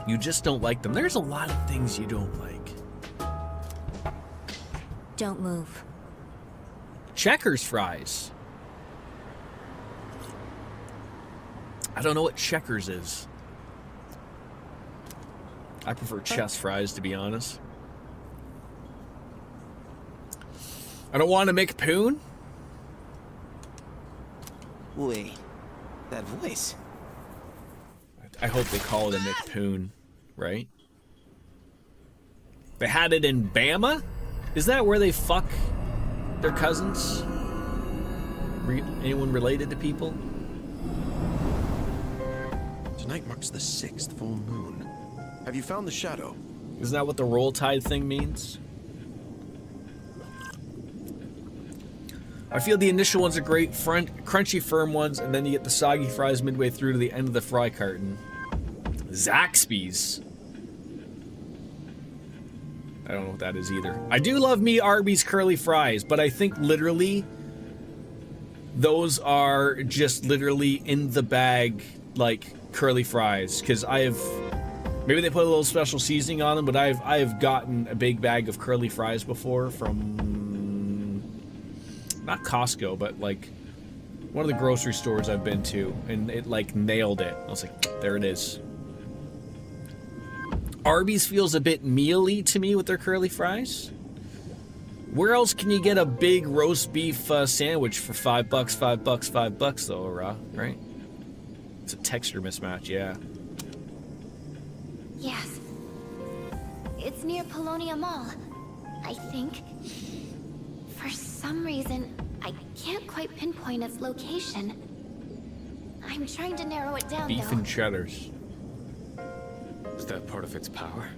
You just don't like them. There's a lot of things you don't like. Don't move. Checkers fries. I don't know what Checkers is. I prefer Chess fries, to be honest. I don't want to make a poon. Wait, that voice. I hope they call it a McPoon, right? They had it in Bama? Is that where they fuck their cousins? Anyone related to people? Tonight marks the 6th full moon. Have you found the shadow? Isn't that what the roll tide thing means? I feel the initial ones are great, crunchy, firm ones, and then you get the soggy fries midway through to the end of the fry carton. Zaxby's. I don't know what that is either. I do love me Arby's curly fries, but I think literally those are just literally in the bag, like curly fries. Because I have, maybe they put a little special seasoning on them, but I have gotten a big bag of curly fries before from, not Costco, but like one of the grocery stores I've been to, and it like nailed it. I was like, there it is. Arby's feels a bit mealy to me with their curly fries. Where else can you get a big roast beef sandwich for $5, $5 though, right? It's a texture mismatch, yeah. Yes. It's near Polonia Mall, I think. For some reason, I can't quite pinpoint its location. I'm trying to narrow it down, Beef though. and cheddars. Is that part of its power?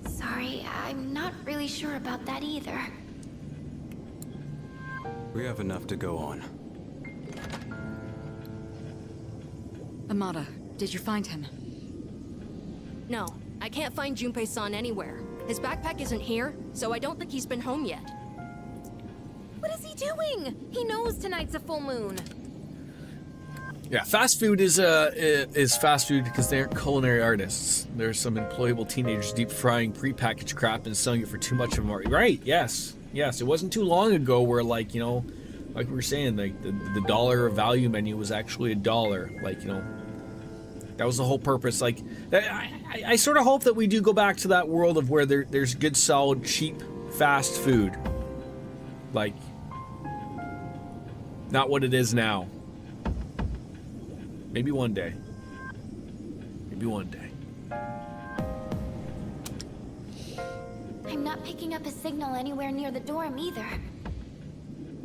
Sorry, I'm not really sure about that either. We have enough to go on. Amada, did you find him? No, I can't find Junpei-san anywhere. His backpack isn't here, so I don't think he's been home yet. What is he doing? He knows tonight's a full moon. Yeah, fast food is fast food because they aren't culinary artists. There's some employable teenagers deep frying prepackaged crap and selling it for too much of a right. Yes. It wasn't too long ago where, like, you know, like we were saying, like the dollar value menu was actually $1. Like, you know, that was the whole purpose. Like, I sort of hope that we do go back to that world of where there's good, solid, cheap, fast food. Like, not what it is now. Maybe one day. Maybe one day. I'm not picking up a signal anywhere near the dorm either.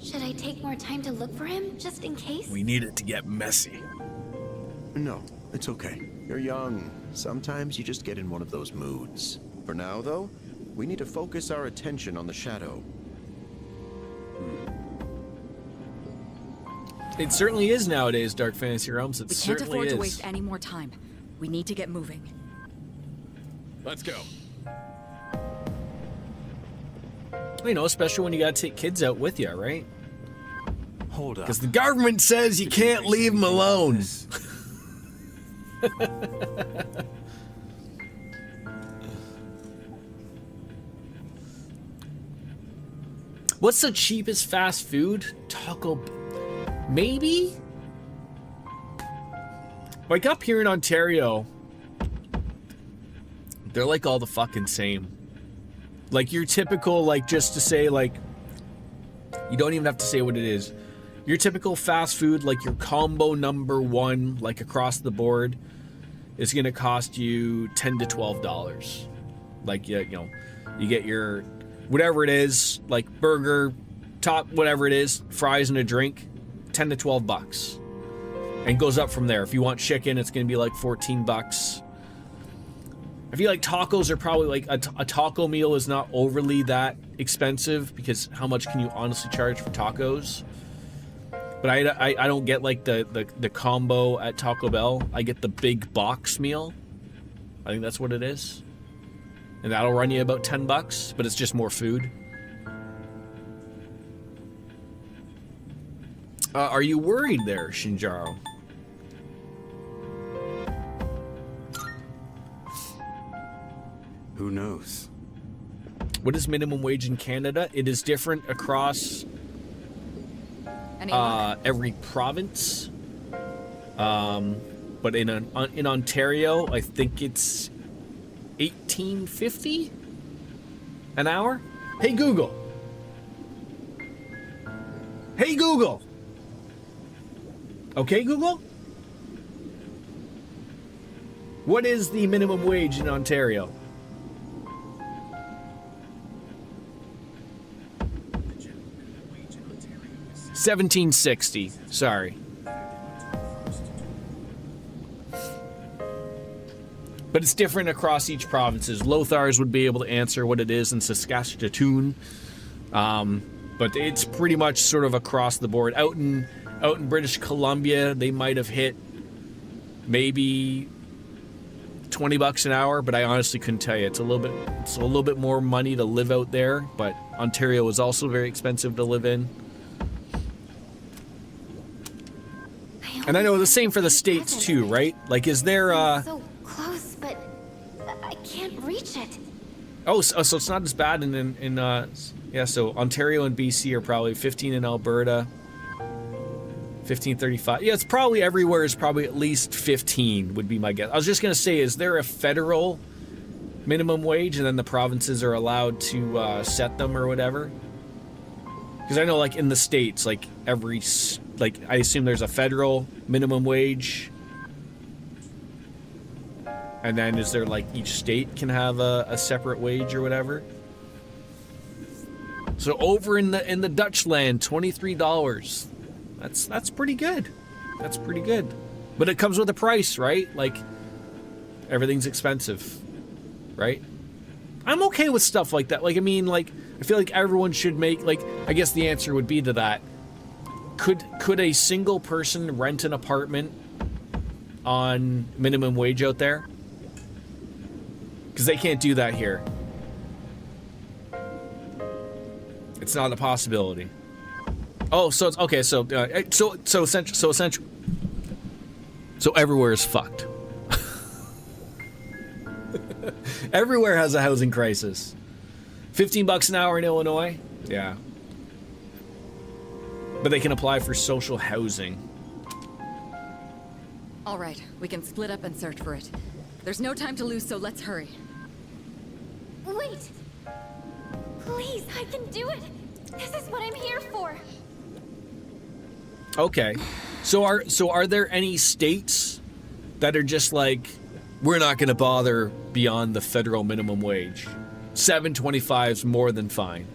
Should I take more time to look for him, just in case? We need it to get messy. No, it's okay. You're young. Sometimes you just get in one of those moods. For now, though, we need to focus our attention on the shadow. It certainly is nowadays, Dark Fantasy Realms. It We can't certainly afford is. to waste any more time. We need to get moving. Let's go. You know, especially when you gotta take kids out with you, right? Hold up. Because the government says you can't leave them alone. What's the cheapest fast food? Taco... Maybe? Like up here in Ontario, they're like all the fucking same. Like your typical, like just to say like, you don't even have to say what it is. Your typical fast food, like your combo number one, like across the board, is going to cost you $10 to $12. Like, you know, you get your whatever it is, like burger, top, whatever it is, fries and a drink, $10 to $12. And goes up from there. If you want chicken, it's going to be like $14. I feel like tacos are probably like a taco meal is not overly that expensive because how much can you honestly charge for tacos? But I don't get like the combo at Taco Bell. I get the big box meal. I think that's what it is. And that'll run you about $10, but it's just more food. Are you worried there, Shinjaro? Who knows? What is minimum wage in Canada? It is different across every province. But in Ontario, I think it's $18.50 an hour. Hey Google. Hey Google. Okay, Google. What is the minimum wage in Ontario? $17.60. Sorry. But it's different across each provinces. Lothars would be able to answer what it is in Saskatchewan. But it's pretty much sort of across the board. Out in British Columbia, they might have hit maybe $20 an hour, but I honestly couldn't tell you. It's a little bit more money to live out there, but Ontario is also very expensive to live in. And I know the same for the States too, right? Like, is there So close, but I can't reach it. Oh, so it's not as bad yeah, so Ontario and BC are probably 15 in Alberta, 15.35. Yeah, it's probably everywhere is probably at least 15 would be my guess. I was just going to say, is there a federal minimum wage and then the provinces are allowed to set them or whatever? Because I know like in the States, like I assume there's a federal minimum wage. And then is there like each state can have a separate wage or whatever? So over in the Dutch land, $23. That's pretty good. That's pretty good. But it comes with a price, right? Like everything's expensive, right? I'm okay with stuff like that. Like I mean, like I feel like everyone should make like I guess the answer would be to that. Could a single person rent an apartment on minimum wage out there? Because they can't do that here. It's not a possibility. Oh, so it's okay. So essentially, so everywhere is fucked. Everywhere has a housing crisis. $15 an hour in Illinois, yeah. But they can apply for social housing. All right, we can split up and search for it. There's no time to lose, so let's hurry. Wait! Please, I can do it! This is what I'm here for! Okay. So are there any states that are just like, we're not going to bother beyond the federal minimum wage? $7.25 is more than fine.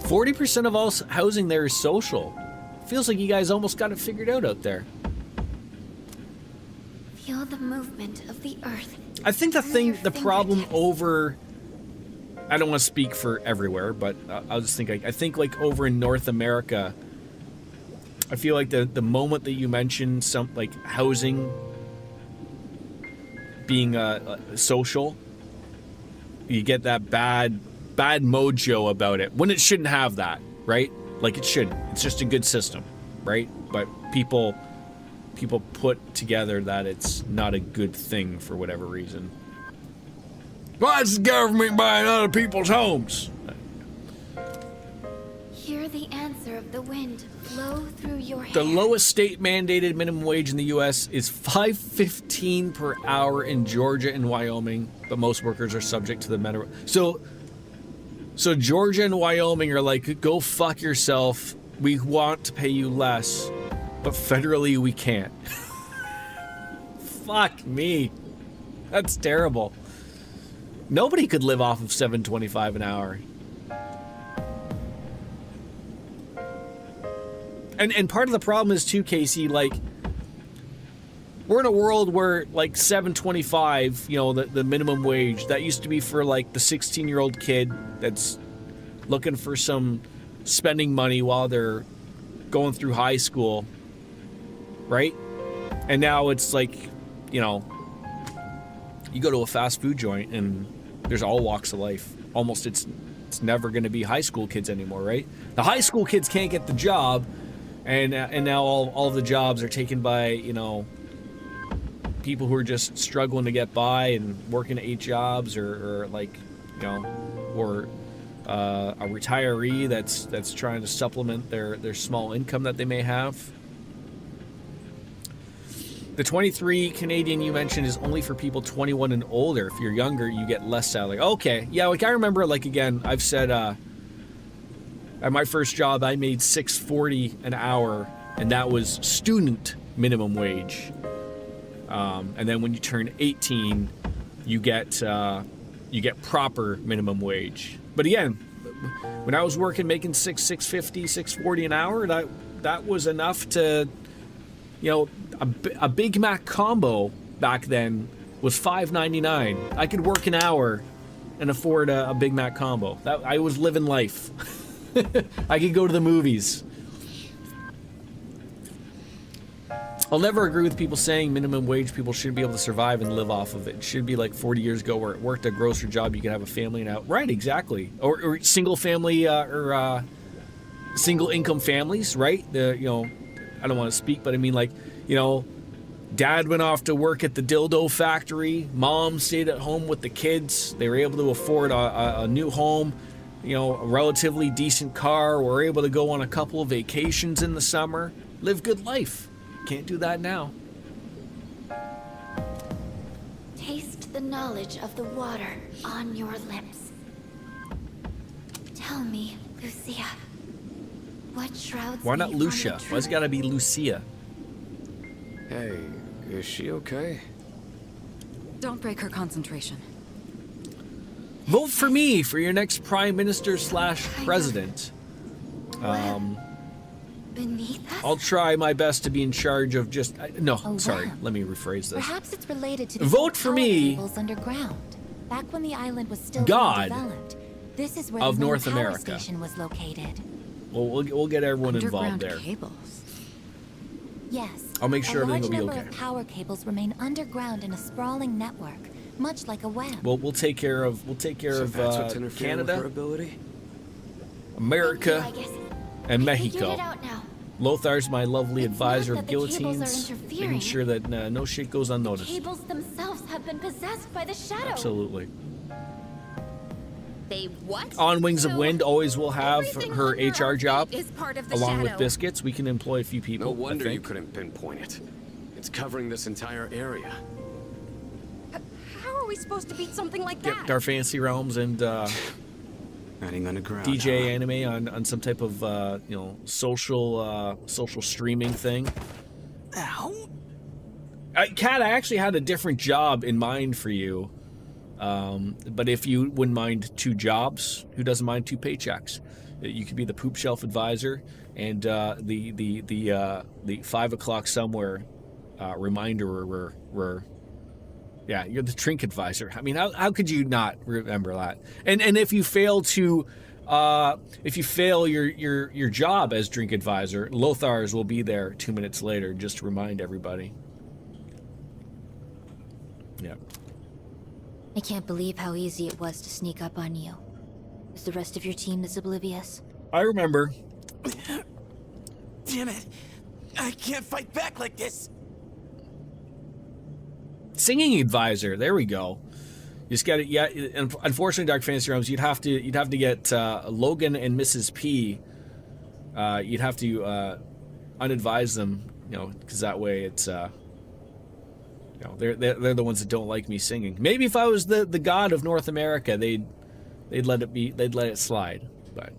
40% of all housing there is social. Feels like you guys almost got it figured out there. Feel the movement of the earth. I think the problem over, I don't want to speak for everywhere, but I'll just think, I think like over in North America, I feel like the moment that you mention some like housing being social, you get that bad mojo about it when it shouldn't have that, right? Like it shouldn't. It's just a good system, right? But people put together that it's not a good thing for whatever reason. Why is the government buying other people's homes? Here Hear the answer of the wind flow through your hair. The lowest state mandated minimum wage in the U.S. is $5.15 per hour in Georgia and Wyoming, but most workers are subject to the minimum. So Georgia and Wyoming are like, go fuck yourself. We want to pay you less, but federally we can't. Fuck me. That's terrible. Nobody could live off of $7.25 an hour. And part of the problem is too, Casey, like, we're in a world where like $7.25, you know, the minimum wage, that used to be for like the 16-year-old kid that's looking for some spending money while they're going through high school, right? And now it's like, you know, you go to a fast food joint and there's all walks of life. Almost it's never going to be high school kids anymore, right? The high school kids can't get the job. And now all the jobs are taken by, you know, people who are just struggling to get by and working 8 jobs or like, you know, or a retiree that's trying to supplement their small income that they may have. The 23 Canadian you mentioned is only for people 21 and older. If you're younger, you get less salary. Okay, yeah, like I remember, like again, I've said. At my first job, I made $6.40 an hour, and that was student minimum wage. And then when you turn 18, you get proper minimum wage. But again, when I was working, making $6.50, $6.40 an hour, that was enough to, you know, a Big Mac combo back then was $5.99. I could work an hour and afford a Big Mac combo. I was living life. I could go to the movies. I'll never agree with people saying minimum wage people shouldn't be able to survive and live off of it. It should be like 40 years ago where it worked a grocery job, you could have a family and out. Right, exactly. Or single family or single income families, right? You know, I don't want to speak, but I mean, like, you know, dad went off to work at the dildo factory. Mom stayed at home with the kids. They were able to afford a new home. You know, a relatively decent car. We're able to go on a couple of vacations in the summer. Live good life. Can't do that now. Taste the knowledge of the water on your lips. Tell me, Lucia, what shrouds Why not me from Lucia? the Why's it gotta be Lucia? Hey, is she okay? Don't break her concentration. Vote for me for your next prime minister / president. Beneath us? I'll try my best to be in charge of just... Oh, sorry. wow. Let me rephrase this. Perhaps it's related to the Vote for power me. cables underground. Back when the island was still God being developed, this is where of the main North power America. station was located. Well, we'll get everyone involved there. Cables. Yes. I'll make sure everything will be A large okay. number of power cables remain underground in a sprawling network, much like a web. We'll take care of So that's what's interfering with her Canada, ability? America, I guess and I figured Mexico. it out now. Lothar's my lovely It's advisor not of that the cables are guillotines, interfering. making sure that no shit goes The unnoticed. cables themselves have been possessed by the shadow. Absolutely. They what? On Wings of So Wind always will have everything her under HR our job, feet is part of the along with shadow. Biscuits. We can employ a few people. No I wonder you think. couldn't pinpoint it. It's covering this entire area. How are we supposed to beat something like Yep, that? Dark Fantasy Realms and Hiding underground. DJ huh? anime on some type of you know, social streaming thing. Ow. Kat, I actually had a different job in mind for you. But if you wouldn't mind 2 jobs, who doesn't mind 2 paychecks? You could be the poop shelf advisor and the 5 o'clock somewhere reminder. Yeah, you're the drink advisor. I mean, how could you not remember that? And if you fail to your job as drink advisor, Lothar's will be there 2 minutes later just to remind everybody. Yeah. I can't believe how easy it was to sneak up on you. Is the rest of your team this oblivious? I remember. Damn it. I can't fight back like this. Singing advisor. There we go. You just got it. Yeah. Unfortunately, Dark Fantasy Realms, you'd have to get Logan and Mrs. P you'd have to unadvise them, you know, because that way it's, you know, they're the ones that don't like me singing. Maybe if I was the god of North America, they'd let it slide. But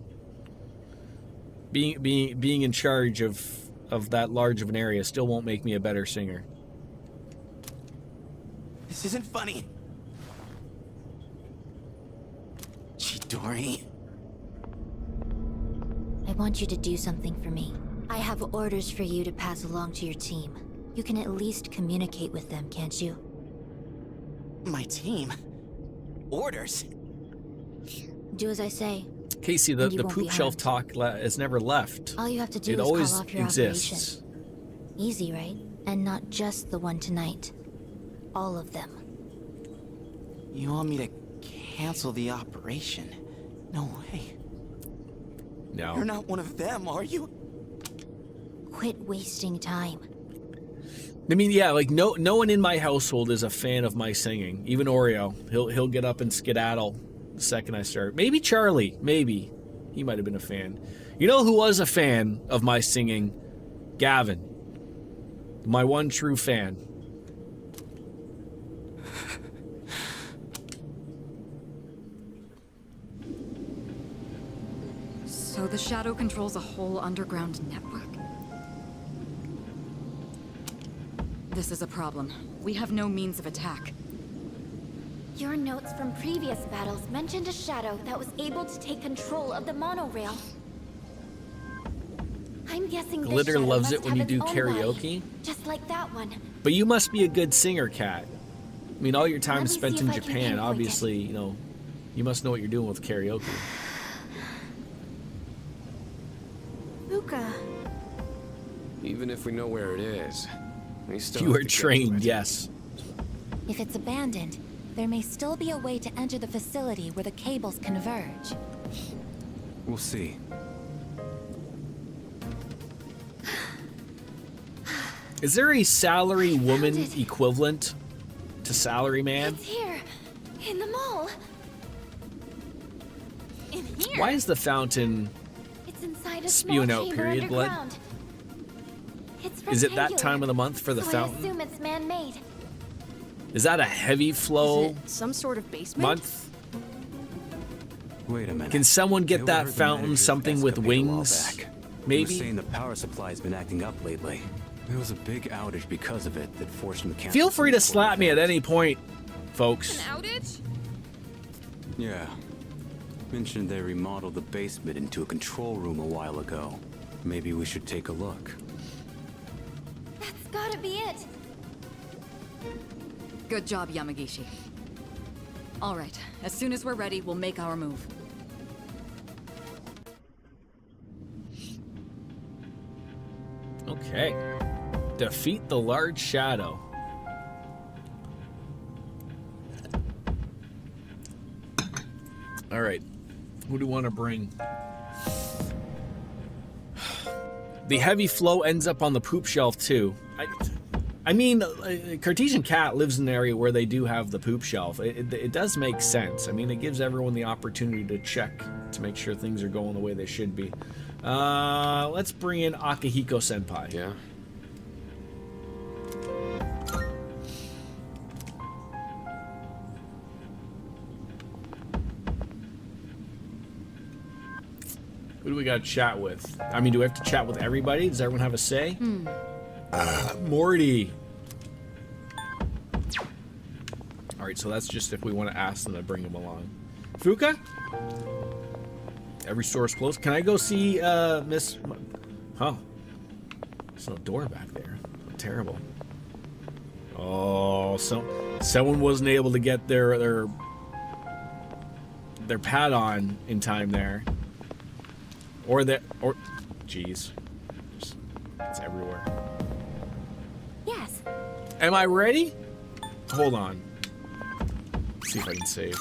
being in charge of that large of an area still won't make me a better singer. This isn't funny. Chidori. I want you to do something for me. I have orders for you to pass along to your team. You can at least communicate with them, can't you? My team? Orders? Do as I say. Casey, the poop shelf talk has never left. All you have to do it is always call off your exists. operation. Easy, right? And not just the one tonight. All of them. You want me to cancel the operation? No way. No. You're not one of them, are you? Quit wasting time. I mean, yeah, like no one in my household is a fan of my singing. Even Oreo, he'll get up and skedaddle the second I start. Maybe Charlie, maybe he might have been a fan. You know who was a fan of my singing? Gavin, my one true fan. So the Shadow controls a whole underground network. This is a problem. We have no means of attack. Your notes from previous battles mentioned a shadow that was able to take control of the monorail. I'm guessing this Glitter shadow loves must it when have you its do own body, karaoke. just like that one. But you must be a good singer, Kat. I mean, all your time Let me spent see in if I can Japan, pinpoint obviously, you know, you must know what you're doing with karaoke. Fuka. Even if we know where it is, we still You have are to get to trained, it. yes. If it's abandoned, there may still be a way to enter the facility where the cables converge. We'll see. Is there a salary woman equivalent to salary man? It's here, in the mall. In here? Why is the fountain It's inside a spewing small out chamber period blood? underground. It's Is it that rectangular, time of the month for the so fountain? I assume it's man-made. Is that a heavy flow Is it some sort of basement? month? Wait a minute. Can someone get I that overheard the fountain manager's something desk with a big while wings? back. He was Maybe? saying the power supply's been acting up lately. There was a big outage because of it that forced him to cancel. Feel free to slap me at any point, folks. Outage? Yeah. Mentioned they remodeled the basement into a control room a while ago. Maybe we should take a look. That's gotta be it. Good job, Yamagishi. All right, as soon as we're ready, we'll make our move. Okay. Defeat the large shadow. All right. Who do we want to bring? The heavy flow ends up on the poop shelf too. I mean, Cartesian Cat lives in an area where they do have the poop shelf. It does make sense. I mean, it gives everyone the opportunity to check to make sure things are going the way they should be. Let's bring in Akihiko Senpai. Yeah. Who do we got to chat with? I mean, do we have to chat with everybody? Does everyone have a say? Morty. All right, so that's just if we want to ask them to bring him along. Fuka? Every store's closed. Can I go see Miss... Huh. There's no door back there. Terrible. Oh, someone wasn't able to get their pad on in time there. Or, jeez. It's everywhere. Yes. Am I ready? Hold on. Let's see if I can save.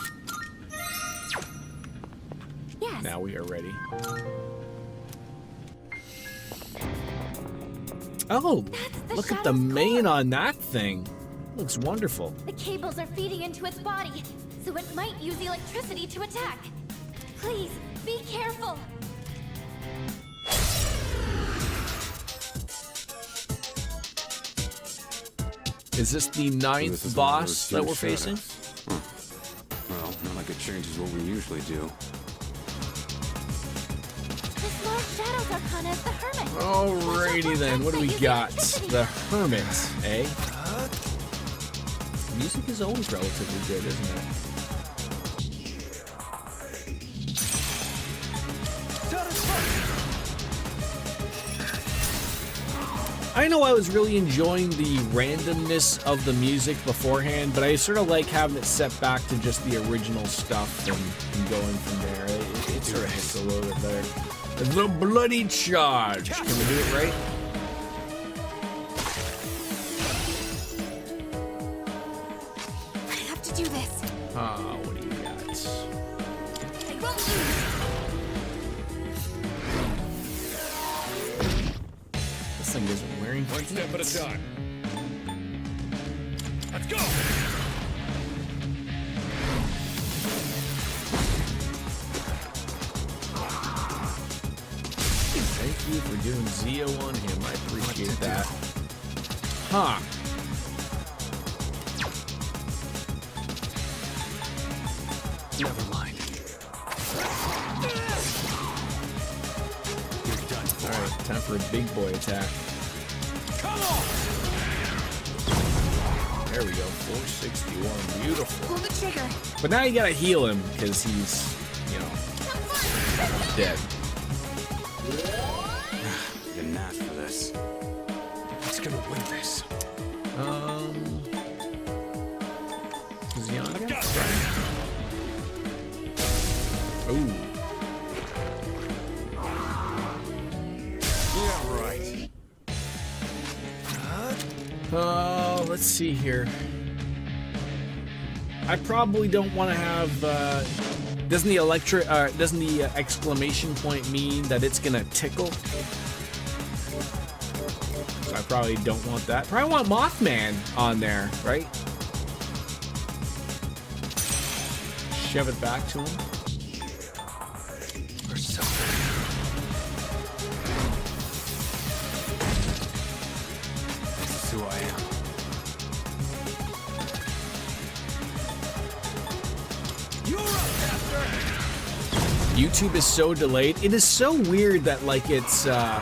Yes. Now we are ready. Oh, the look at the Shadow's mane on that thing. Looks wonderful. The cables are feeding into its body, so it might use the electricity to attack. Please, be careful. Is this the ninth boss that we're facing? Huh. Well, not like it changes what we usually do. This Lord Shadow's Arcana is the Hermit. Alrighty then, what do we got? The Hermit, eh? Music is always relatively good, isn't it? I know I was really enjoying the randomness of the music beforehand, but I sort of like having it set back to just the original stuff and going from there. It sort of hits a little bit better. The Bloody Charge. Can we do it right? I have to do this. What do you got? I won't lose. This thing isn't wearing. One step at a time. Let's go. Thank you for doing Zio on him. I appreciate that. Huh. Never mind. You're done. Alright, time for a big boy attack. Come on! There we go. 461. Beautiful. Pull the trigger. But now you gotta heal him because he's, you know, dead. Didn't ask for this. Who's gonna win this? Is he on I've again? got this. Ooh. Yeah, right. Let's see here. I probably don't want to have. Doesn't the exclamation point mean that it's gonna tickle? So I probably don't want that. Probably want Mothman on there, right? Shove it back to him. Or so. This is who I am. You're up, Master! YouTube is so delayed. It is so weird that like it's The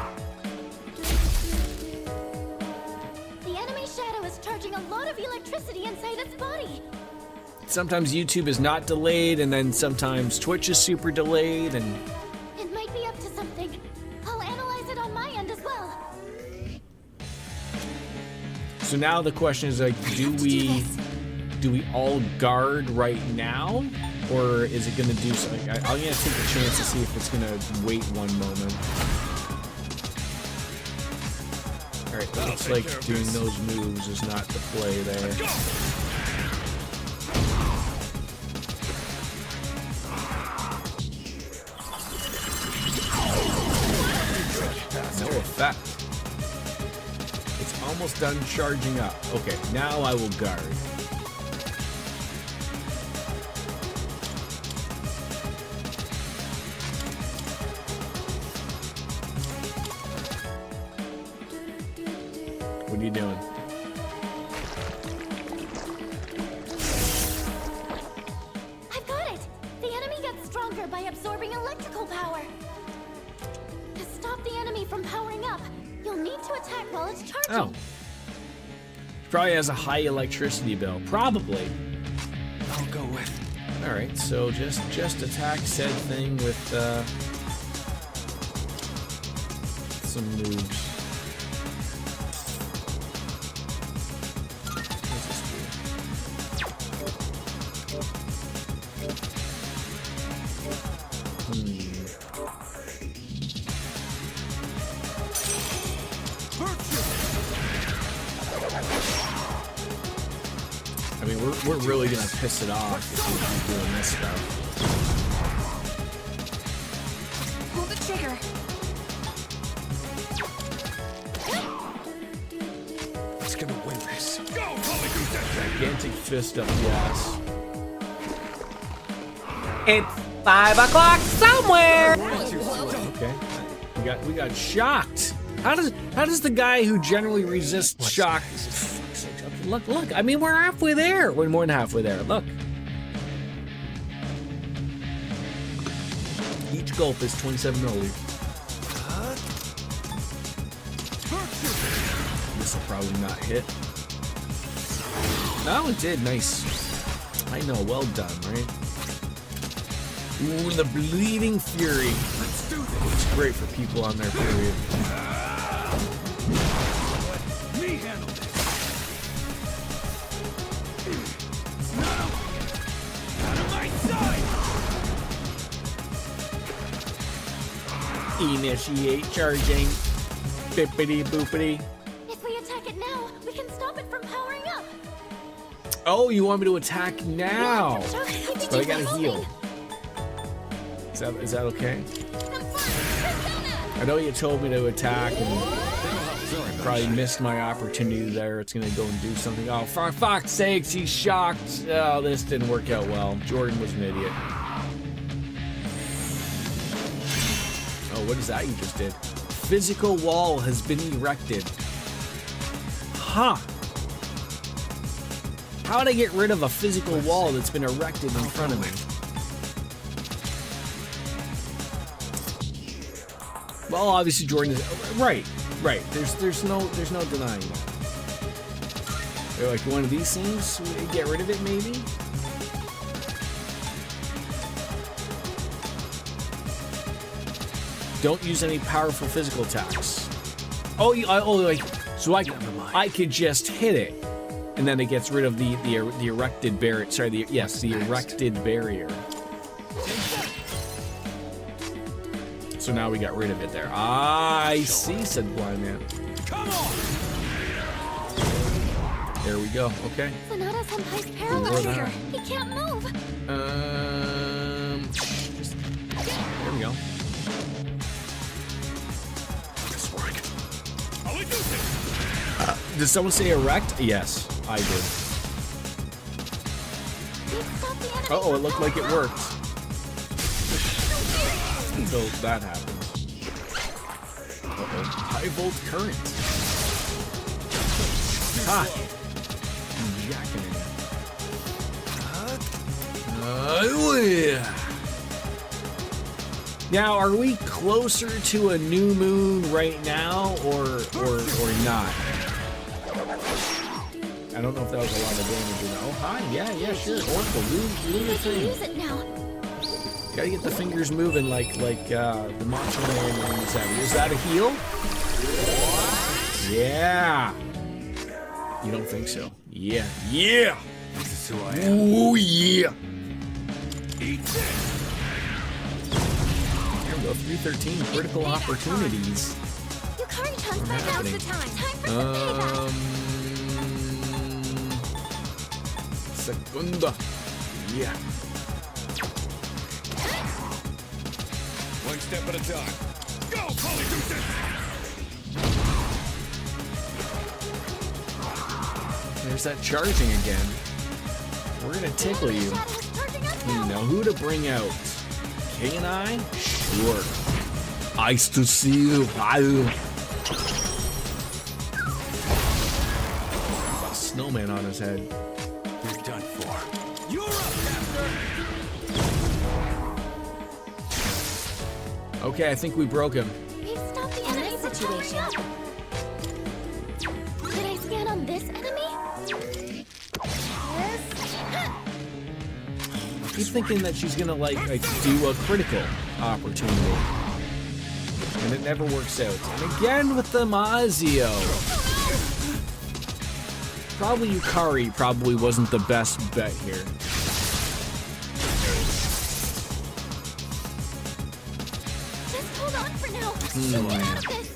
enemy shadow is charging a lot of electricity inside its body. sometimes YouTube is not delayed and then sometimes Twitch is super delayed and It might be up to something. I'll analyze it on my end as well. so now the question is like do we all guard right now? Or is it gonna do something? I'm gonna take a chance to see if it's gonna wait one moment. Alright, looks like doing those moves is not the play there. No effect. It's almost done charging up. Okay, now I will guard. What are you doing? I've got it! The enemy gets stronger by absorbing electrical power. To stop the enemy from powering up, you'll need to attack while it's charging. Oh. Probably has a high electricity bill. Probably. I'll go with. Alright, so just attack said thing with some moves. What's this do? I mean, we're really gonna piss it off if we keep doing this stuff. Pull the trigger. Who's gonna win this? Go, Holy Goose! Gigantic fist up the ass. It's 5 o'clock somewhere. Okay, we got shocked. How does the guy who generally resists shock? look. I mean, we're halfway there. We're more than halfway there. Look. Each gulp is 27 milliliters. This will probably not hit. No, it did. Nice. I know. Well done, right? Ooh, the Bleeding Fury. Let's do this. It's great for people on their period. Let me handle this. Out of my sight! Initiate charging. Bippity boopity. If we attack it now, we can stop it from powering up. Oh, you want me to attack now? But I gotta heal. Is that okay? I know you told me to attack and probably missed my opportunity there. It's gonna go and do something. Oh, for fuck's sakes, he's shocked. Oh, this didn't work out well. Jordan was an idiot. Oh, what is that you just did? Physical wall has been erected. Huh. How would I get rid of a physical wall that's been erected in front of me? Well, obviously Jordan is right. There's no denying that. They're like one of these things, we get rid of it maybe. Don't use any powerful physical attacks. So I could just hit it, and then it gets rid of the erected barrier. Sorry, the erected barrier. So now we got rid of it there. I see, said Blind Man. Come on! There we go. Okay. Sonata Senpai's paralyzed here. He can't move. There we go. Did someone say erect? Yes, I did. Uh-oh, it looked like it worked. Until that happened. Uh-oh. High volt current. Ha! Jacking it. Now, are we closer to a new moon right now, or not? I don't know if that was a lot of damage or not. Oh, hi, yeah, sure. Oracle, do your thing. Use it now. Gotta get the fingers moving like the Macho Man used that. Is that a heal? Yeah. You don't think so? Yeah. This is who I am. Ooh, yeah. Eat this. Here we go, 313 critical opportunities. Yukari-chan's back. Now's the time. Time for some payback. Segunda. Yeah. One step at a time. Go, Polyjuice! There's that charging again. We're gonna tickle you. Now who to bring out? King and I? Sure. Nice to see you. A snowman on his head. You're done for. You're up, Master! Okay, I think we broke him. We've stopped the enemy situation. Did I scan on this enemy? I keep thinking that she's gonna like do a critical opportunity, and it never works out. And again with the Mazio. Probably Yukari probably wasn't the best bet here. Just hold on for now. She'll get out of this.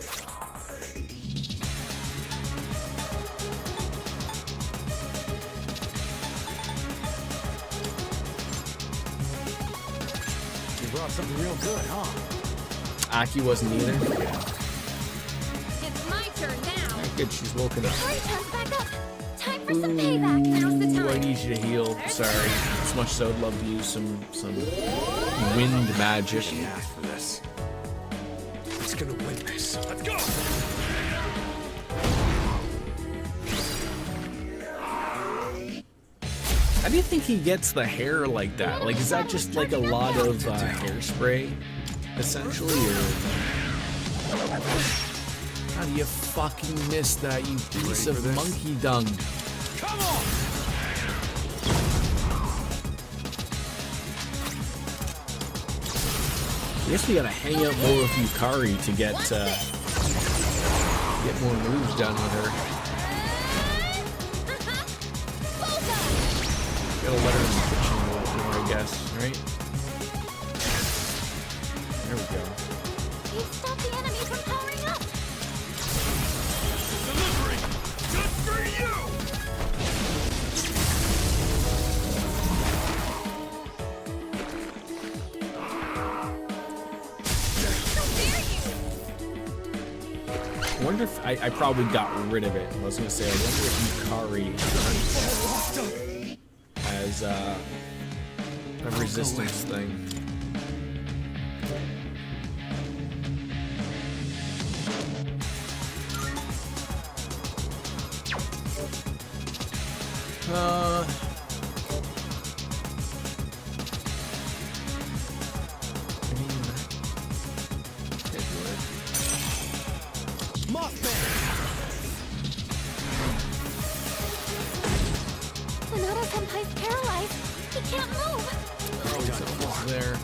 You brought something real good, huh? Aki wasn't either. It's my turn now. Good, she's woken up. Yukari-chan's back up. Time for some payback. Now's the Ooh, I time. need you to heal. Sorry. As much so I'd love to use some wind magic. She asked for this. It's gonna win this. Let's go! How do you think he gets the hair like that? Like, is that just like a lot of hairspray, essentially, or how do you fucking miss that, you piece of monkey dung? Come on! I guess we gotta hang out more with Yukari to get more moves done with her. Gotta let her in the kitchen a little more, I guess, right? There we go. You've stopped the enemy from powering up. Delivery! Just for you! I wonder if I probably got rid of it. I was gonna say, I wonder if Yukari has a resistance thing. Sonata Senpai's paralyzed. He can't move. Oh, he's almost there.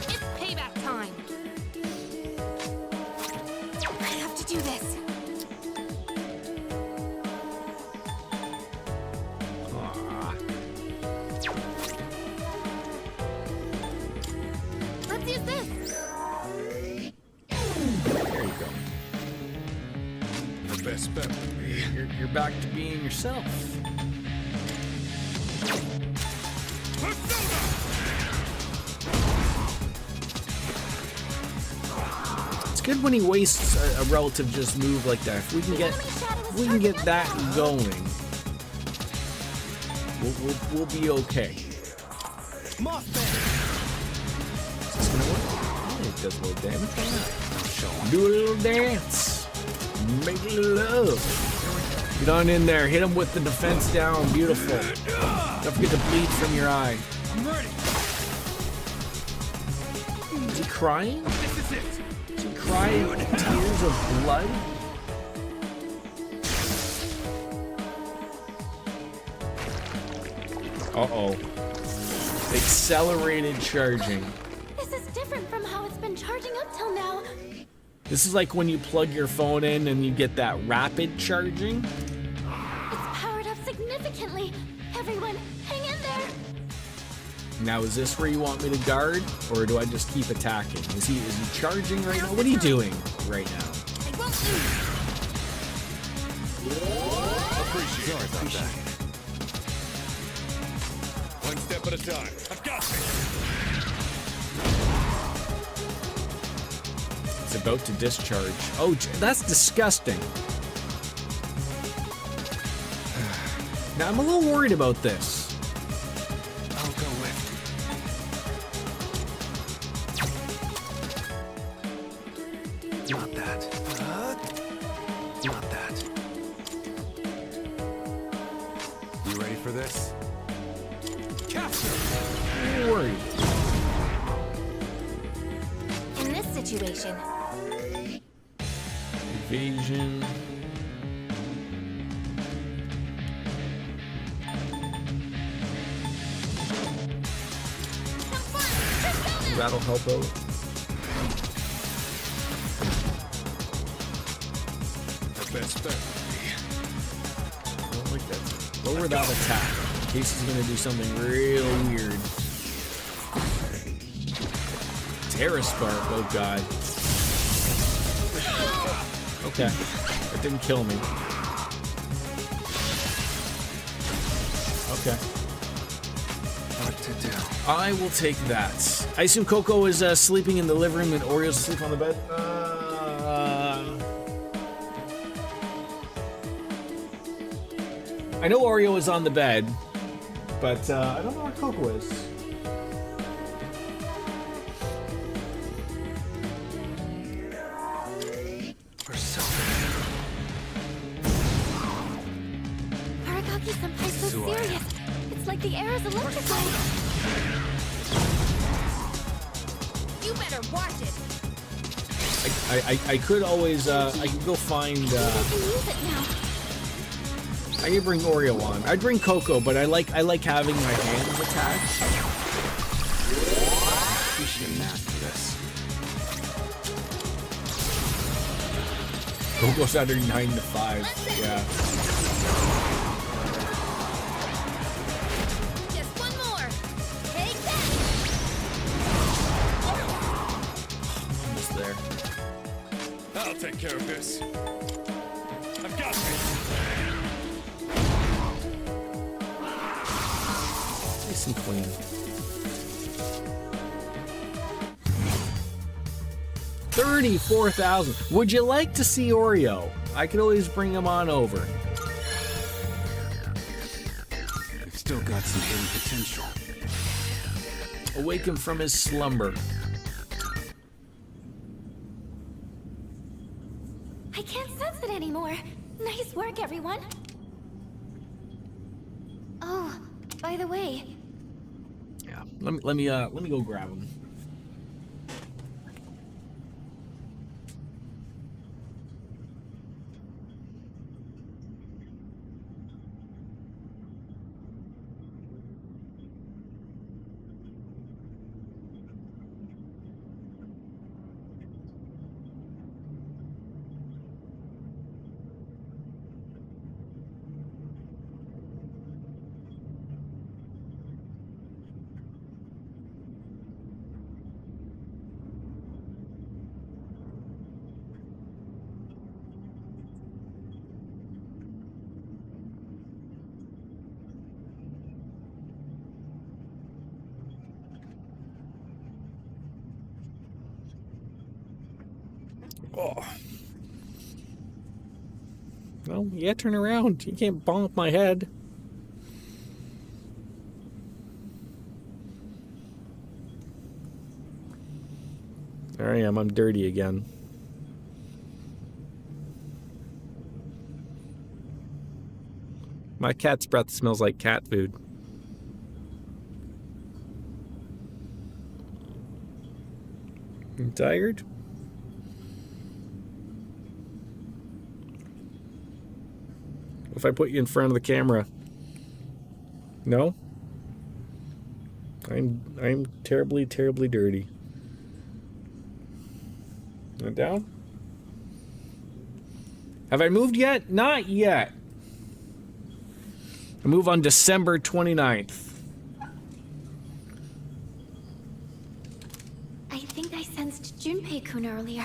It's payback time. I have to do this. Let's use this. There you go. The best bet would be. You're back to being yourself. It's good when he wastes a relative just move like that. If we can get that going, we'll be okay. Is this gonna work? Oh, it does a little damage. Why not? Do a little dance. Make a little love. Get on in there. Hit him with the defense down. Beautiful. Don't forget to bleed from your eye. I'm ready. Is he crying? This is it. Is he crying tears of blood? Uh-oh. Accelerated charging. This is different from how it's been charging up till now. This is like when you plug your phone in and you get that rapid charging. It's powered up significantly. Everyone, hang in there. Now, is this where you want me to guard, or do I just keep attacking? Is he charging right now? What are you doing right now? I won't lose. Appreciate it. One step at a time. I've got this. It's about to discharge. Oh, that's disgusting. Now, I'm a little worried about this. I'll go with. Not that. Not that. You ready for this? Capture! I'm worried. In this situation, Evasion. That'll help out. The best bet would be. I don't like that. Lower that attack. In case he's gonna do something real weird. Terra Spark, oh god. Okay. That didn't kill me. Okay. What to do? I will take that. I assume Coco is sleeping in the living room and Oreo's asleep on the bed. I know Oreo is on the bed, but I don't know where Coco is. so who I am. serious. It's like the air is electrified. You better watch it. I could always, I could go find, I can use it now. I could bring Oreo on. I'd bring Coco, but I like having my hands attached. You should master this. Coco's under 9 to 5. Yeah. Just one more. Take that. Almost there. I'll take care of this. I've got this. Nice and clean. 34,000. Would you like to see Oreo? I could always bring him on over. I've still got some hidden potential. Awaken from his slumber. I can't sense it anymore. Nice work, everyone. Oh, by the way, Yeah. Let me go grab him. Oh. No, yeah, turn around. You can't bonk my head. There I am. I'm dirty again. My cat's breath smells like cat food. You tired? If I put you in front of the camera? No? I'm terribly, terribly dirty. Went down? Have I moved yet? Not yet. I move on December 29th. I think I sensed Junpei-kun earlier.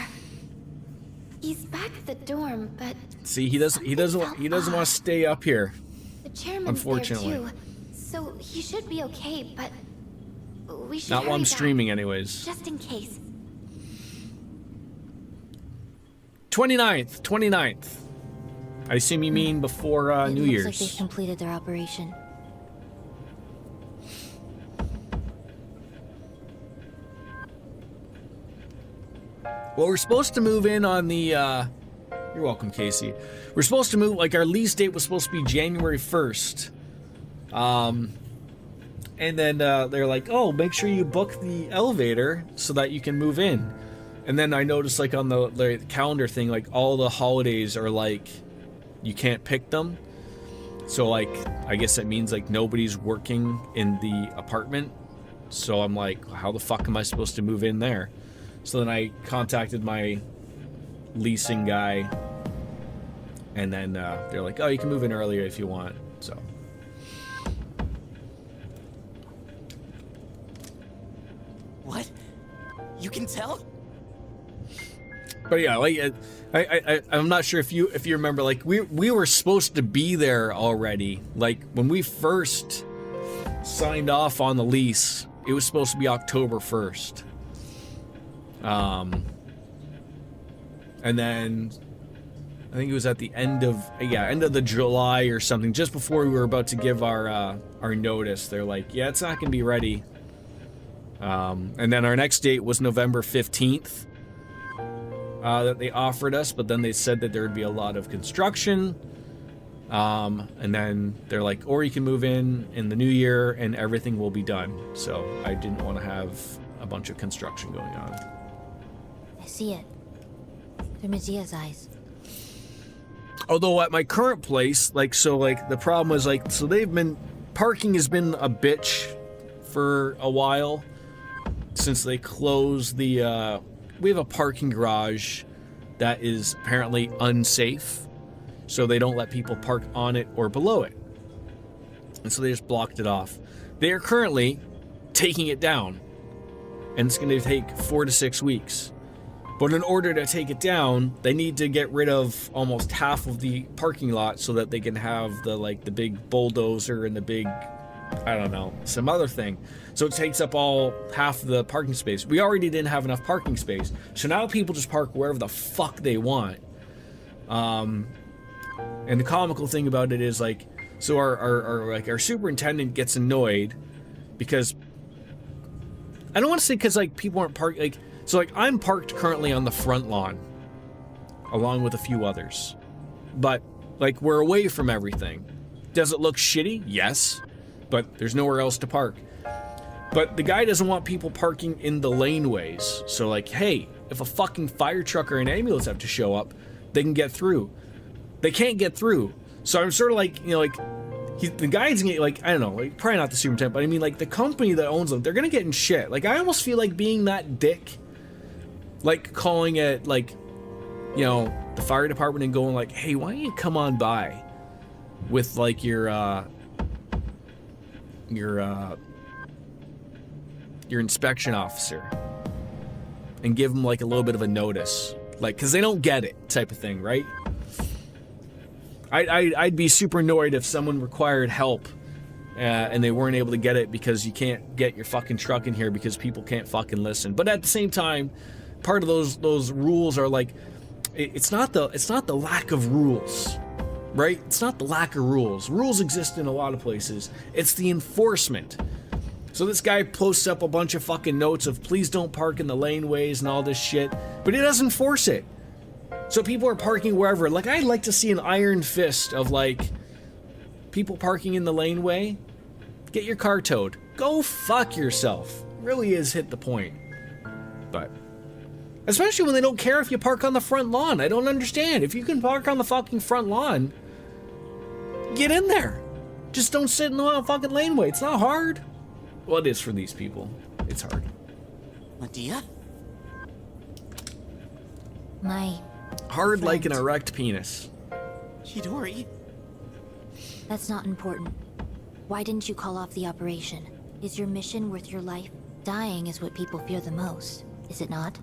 He's back at the dorm, but See, he doesn't want to stay up here. the chairman's Unfortunately. there too, so he should be okay. But we should Not while hurry I'm back, streaming anyways. just in case. 29th. I assume you mean before It New looks Year's. like they've completed their operation. Well, we're supposed to move in on the, you're welcome, Casey. We're supposed to move, like, our lease date was supposed to be January 1st. And then they're like, oh, make sure you book the elevator so that you can move in. And then I noticed, like, on the calendar thing, like, all the holidays are, like, you can't pick them. So, like, I guess that means, like, nobody's working in the apartment. So I'm like, how the fuck am I supposed to move in there? So then I contacted my leasing guy, and then they're like, oh, you can move in earlier if you want. So What? You can tell? but yeah, like I'm not sure if you remember, like we were supposed to be there already. Like when we first signed off on the lease, it was supposed to be October 1st. And then I think it was at the end of the July or something, just before we were about to give our notice. They're like, yeah, it's not gonna be ready. And then our next date was November 15th that they offered us, but then they said that there would be a lot of construction And then they're like, or you can move in the new year and everything will be done. So I didn't want to have a bunch of construction going on. I see it. Through Medea's eyes. Although at my current place, like, so like the problem was like, so parking has been a bitch for a while since they closed the, we have a parking garage that is apparently unsafe. So they don't let people park on it or below it. And so they just blocked it off. They are currently taking it down. And it's going to take 4 to 6 weeks. But in order to take it down, they need to get rid of almost half of the parking lot so that they can have the big bulldozer and the big, I don't know, some other thing. So it takes up all half of the parking space. We already didn't have enough parking space. So now people just park wherever the fuck they want. And the comical thing about it is like, so our superintendent gets annoyed because I don't want to say because like people aren't parked, like, so like I'm parked currently on the front lawn along with a few others, but like we're away from everything. Does it look shitty? Yes, but there's nowhere else to park. But the guy doesn't want people parking in the laneways. So like, hey, if a fucking fire truck or an ambulance have to show up, they can get through. They can't get through. So I'm sort of like, you know, like, the guy's gonna, like, I don't know, like, probably not the superintendent, but I mean, like, the company that owns them, they're gonna get in shit. Like, I almost feel like being that dick, like, calling it, like, you know, the fire department and going, like, hey, why don't you come on by with, like, your inspection officer and give them, like, a little bit of a notice. Like, because they don't get it type of thing, right? I'd be super annoyed if someone required help and they weren't able to get it because you can't get your fucking truck in here because people can't fucking listen. But at the same time, part of those rules are like, it's not the lack of rules, right? It's not the lack of rules. Rules exist in a lot of places. It's the enforcement. So this guy posts up a bunch of fucking notes of please don't park in the laneways and all this shit, but he doesn't enforce it. So people are parking wherever. Like, I'd like to see an iron fist of, like, people parking in the laneway. Get your car towed. Go fuck yourself. Really is hit the point. But, especially when they don't care if you park on the front lawn. I don't understand. If you can park on the fucking front lawn, get in there. Just don't sit in the fucking laneway. It's not hard. Well, it is for these people. It's hard. Medea? Hard like an erect penis. Chidori? That's not important. Why didn't you call off the operation? Is your mission worth your life? Dying is what people fear the most, is it not?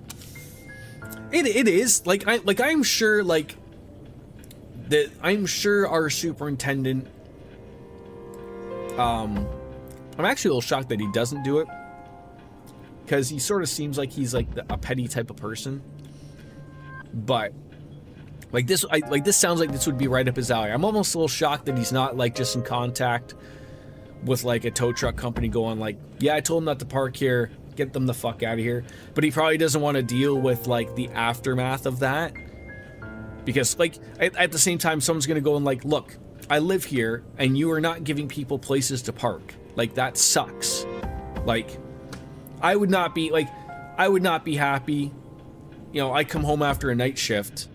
It is. I'm sure, like, that I'm sure our superintendent, I'm actually a little shocked that he doesn't do it, because he sort of seems like he's like a petty type of person. But this sounds like this would be right up his alley. I'm almost a little shocked that he's not like just in contact with like a tow truck company going like, yeah, I told him not to park here, get them the fuck out of here. But he probably doesn't want to deal with like the aftermath of that, because like at the same time someone's gonna go and like, look, I live here and you are not giving people places to park. Like, that sucks. Like, I would not be happy. You know, I come home after a night shift.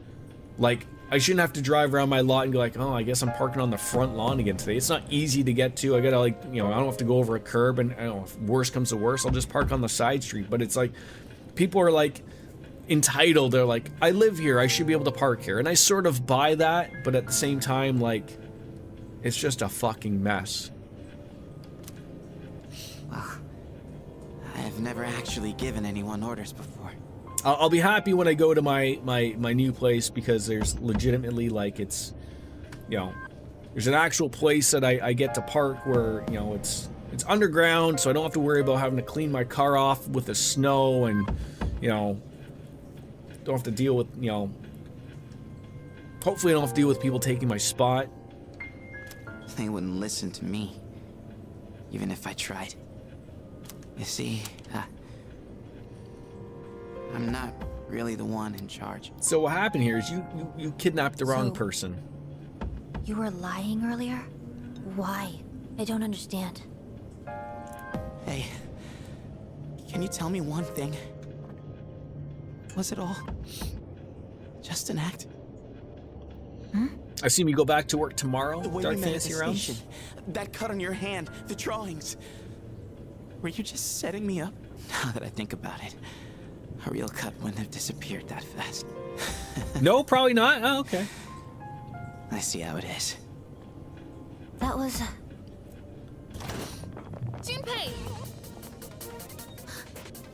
Like, I shouldn't have to drive around my lot and go like, oh, I guess I'm parking on the front lawn again today. It's not easy to get to. I gotta, like, you know, I don't have to go over a curb, and I don't know, if worse comes to worse, I'll just park on the side street. But it's like, people are like entitled. They're like, I live here, I should be able to park here. And I sort of buy that, but at the same time, like, it's just a fucking mess. Well, I've never actually given anyone orders before. I'll be happy when I go to my new place, because there's legitimately, like, it's, you know, there's an actual place that I get to park where, you know, it's underground, so I don't have to worry about having to clean my car off with the snow, and, you know, don't have to deal with, you know, hopefully I don't have to deal with people taking my spot. They wouldn't listen to me, even if I tried. You see, I'm not really the one in charge. So what happened here is you kidnapped the wrong person. You were lying earlier? Why? I don't understand. Hey, can you tell me one thing? Was it all just an act? I assume you go back to work tomorrow, The way Dark we met at Fantasy the Realms? station, that cut on your hand, the drawings. Were you just setting me up? Now that I think about it, a real cut wouldn't have disappeared that fast. No, probably not. Oh, okay. I see how it is. That was... Junpei!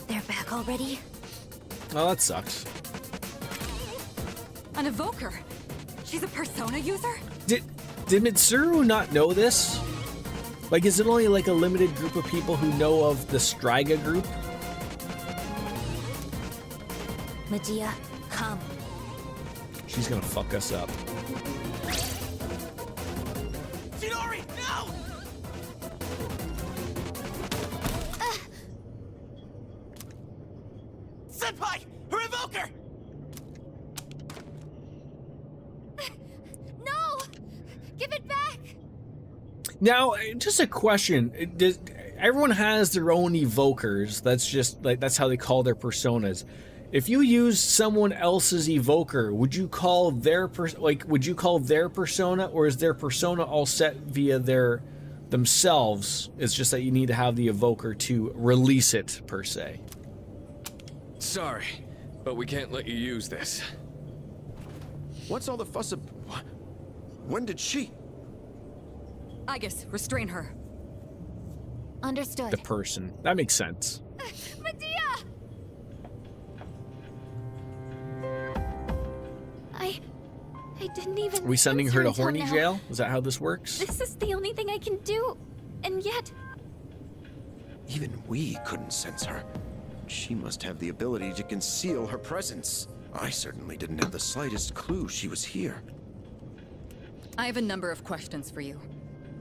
They're back already? Oh, that sucks. An evoker? She's a persona user? Did Mitsuru not know this? Like, is it only like a limited group of people who know of the Striga group? Medea, come. She's gonna fuck us up. Chidori, no! Senpai, her evoker! No! Give it back! Now, just a question. Everyone has their own evokers. That's just like that's how they call their personas. If you use someone else's evoker, would you call their would you call their persona, or is their persona all set via their themselves? It's just that you need to have the evoker to release it per se. Sorry, but we can't let you use this. What's all the fuss of... When did she... Aegis, restrain her. Understood. The person. That makes sense. Medea! I didn't even... Are we sending answer her to until horny now. jail? Is that how this works? This is the only thing I can do, and yet... Even we couldn't sense her. She must have the ability to conceal her presence. I certainly didn't have the slightest clue she was here. I have a number of questions for you.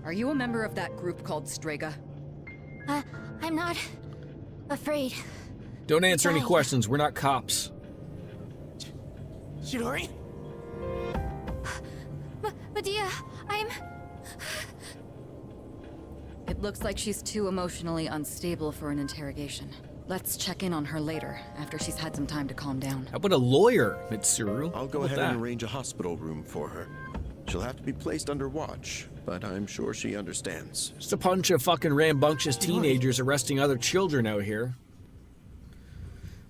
Are you a member of that group called Strega? I'm not... afraid. Don't answer any Why? questions. We're not cops. Chidori? Medea, I'm... It looks like she's too emotionally unstable for an interrogation. Let's check in on her later, after she's had some time to calm down. How about a lawyer, Mitsuru? I'll go How ahead about and that? arrange a hospital room for her. She'll have to be placed under watch, but I'm sure she understands. Just a bunch of fucking rambunctious teenagers arresting other children out here.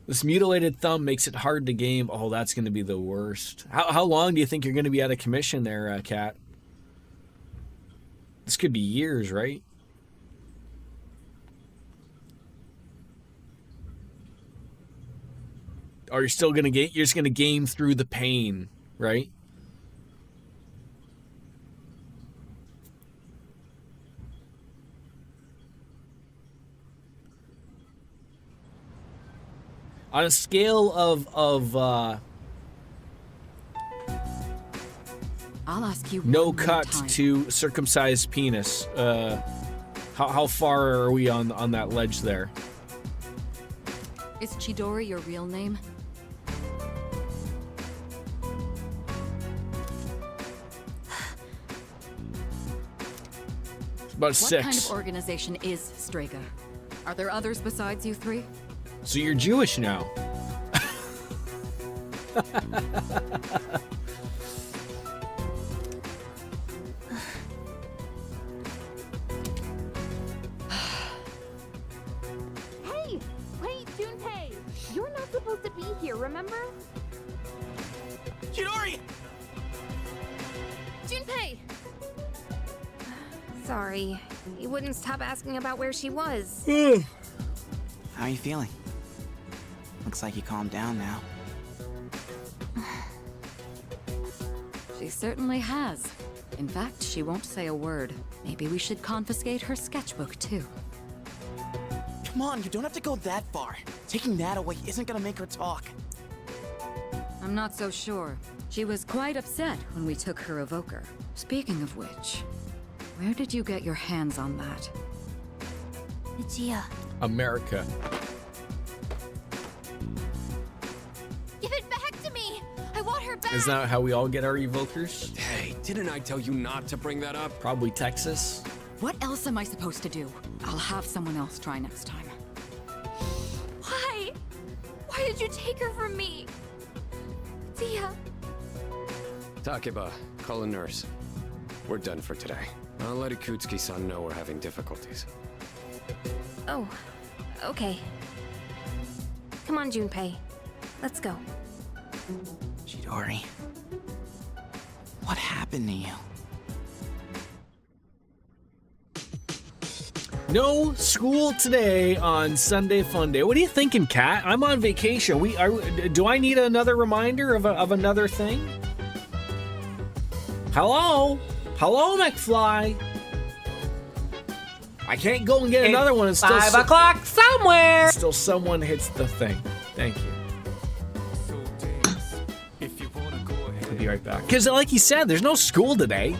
This mutilated thumb makes it hard to game. Oh, that's going to be the worst. How long do you think you're going to be out of commission there, Kat? This could be years, right? Or you're still going to you're just going to game through the pain, right? On a scale of I'll ask you no one more cut time. to circumcised penis, how far are we on that ledge there? Is Chidori your real name? About What 6. kind of organization is Strega? Are there others besides you three? So you're Jewish now. Hey! Wait, Junpei! You're not supposed to be here, remember? Chidori! Junpei! Sorry. You wouldn't stop asking about where she was. How are you feeling? Looks like you calmed down now. She certainly has. In fact, she won't say a word. Maybe we should confiscate her sketchbook, too. Come on, you don't have to go that far. Taking that away isn't gonna make her talk. I'm not so sure. She was quite upset when we took her evoker. Speaking of which, where did you get your hands on that? Medea. America. Give it back to me! I want her back! Isn't that how we all get our evokers? Hey, didn't I tell you not to bring that up? Probably Texas. What else am I supposed to do? I'll have someone else try next time. Why? Why did you take her from me? Tia. Takeba, call a nurse. We're done for today. I'll let Ikutsuki-san know we're having difficulties. Oh, okay. Come on, Junpei. Let's go. Chidori, what happened to you? No school today on Sunday Fun Day. What are you thinking, Kat? I'm on vacation. Do I need another reminder of another thing? Hello? Hello, McFly? I can't go and get another one. It's still 5 o'clock somewhere. Still someone hits the thing. Thank you. I'll be right back. Because like you said, there's no school today.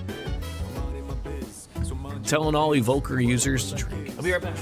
Telling all Evoker users to drink. I'll be right back.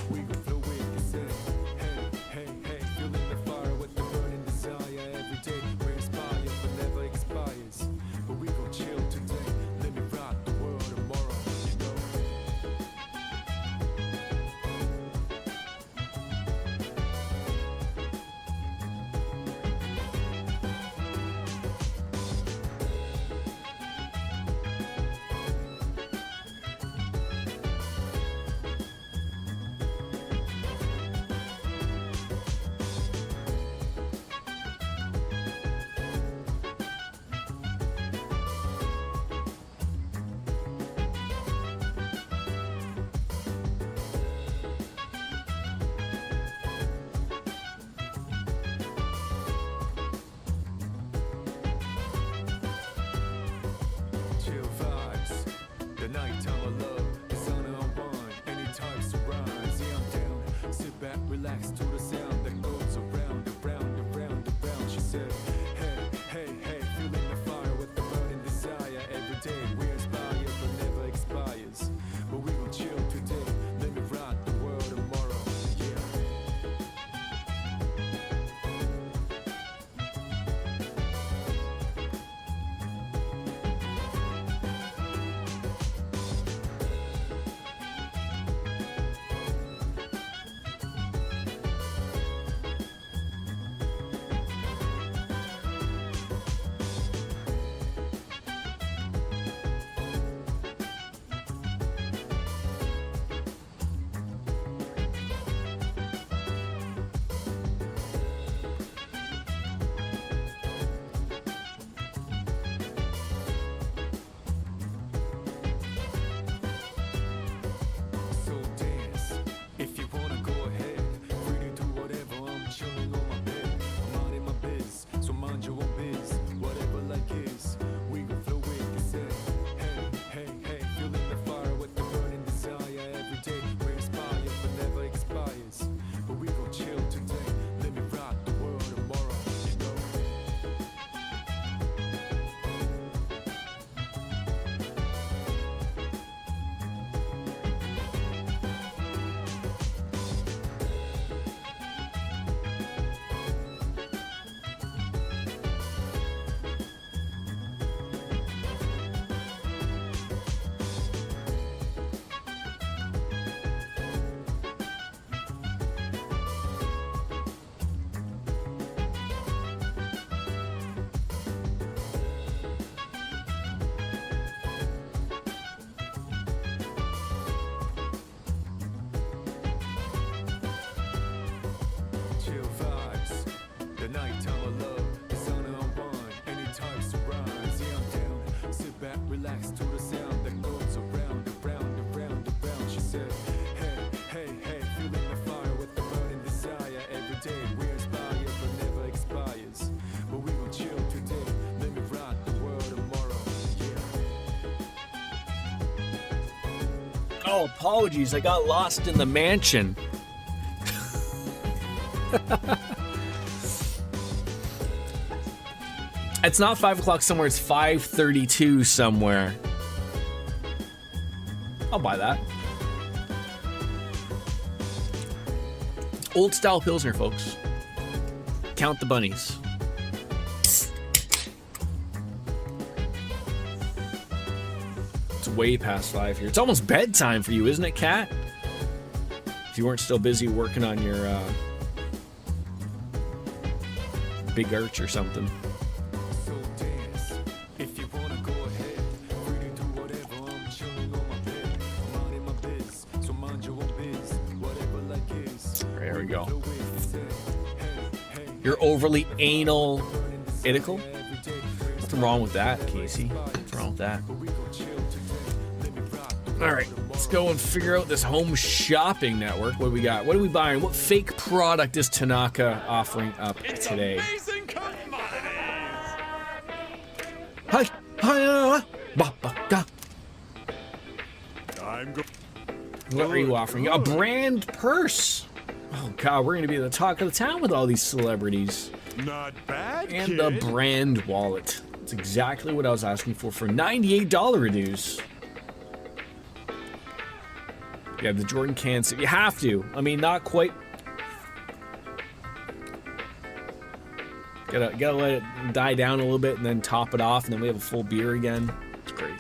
Oh, apologies. I got lost in the mansion. It's not 5 o'clock somewhere. It's 5:32 somewhere. I'll buy that. Old style Pilsner, folks. Count the bunnies. It's way past 5 here. It's almost bedtime for you, isn't it, Kat? If you weren't still busy working on your big arch or something. There we go. You're overly analytical. Nothing wrong with that, Casey. What's wrong with that? All right, let's go and figure out this home shopping network. What do we got? What are we buying? What fake product is Tanaka offering up today? Hi, what are you offering? A brand purse. Oh God, we're gonna be the talk of the town with all these celebrities. Not bad, and kid. the brand wallet. That's exactly what I was asking for $98 reduce. Yeah, the Jordan cans. You have to. I mean, not quite. Gotta let it die down a little bit and then top it off, and then we have a full beer again. It's great.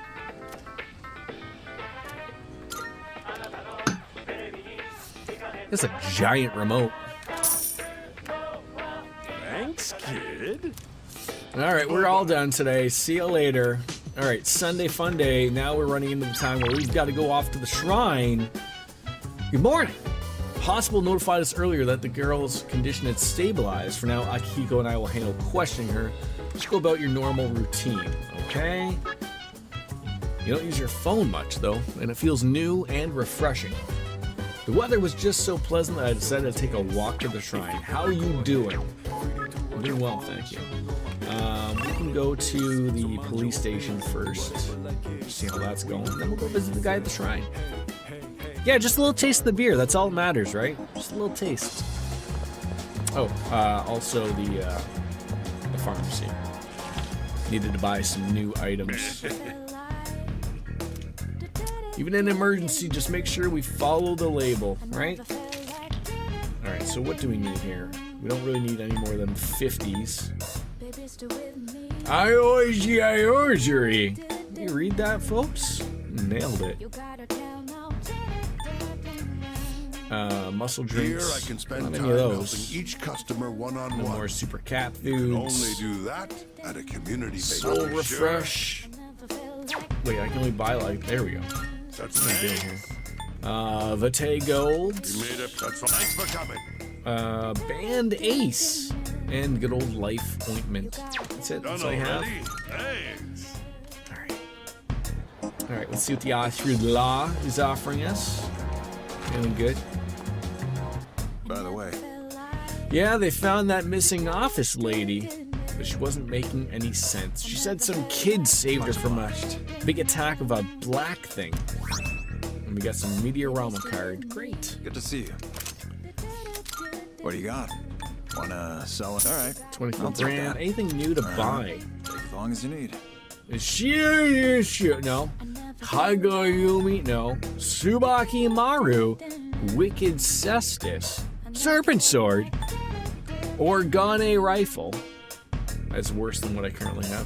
It's a giant remote. Thanks, kid. All right, we're all done today. See you later. All right, Sunday fun day. Now we're running into the time where we've got to go off to the shrine. Good morning. Hospital notified us earlier that the girl's condition had stabilized. For now, Akihiko and I will handle questioning her. Just go about your normal routine, okay? You don't use your phone much, though, and it feels new and refreshing. The weather was just so pleasant that I decided to take a walk to the shrine. How are you doing? I'm doing well, thank you. We can go to the police station first, see how that's going, then we'll go visit the guy at the shrine. Yeah, just a little taste of the beer, that's all that matters, right? Just a little taste. Oh, also the pharmacy. Needed to buy some new items. Even in an emergency, just make sure we follow the label, right? Alright, so what do we need here? We don't really need any more than 50s. Ioisery. You read that, folks? Nailed it. Muscle drinks. Here I can spend Not time many of helping those. each customer one-on-one. No more super cat You can foods. only do that at a community-based Soul store. refresh. Wait, I can only buy like. There we go. That's what I'm doing here. Vitae Gold. You made it. That's all. Thanks for coming. Band Ace. And good old life ointment. That's it. That's all I have. Thanks. Alright, let's see what the Ashrid Law is offering us. Feeling good. By the way, Yeah, they found that missing office lady, but she wasn't making any sense. She said some kid saved her from a big attack of a black thing. And we got some Meteorama card. Great. Good to see you. What do you got? Wanna sell it? All right. 24 I'll take grand. that. Anything new to buy? Take as long as you need. No. Hagayumi, no. Tsubaki Maru, Wicked Cestus, Serpent Sword, Organe Rifle. That's worse than what I currently have.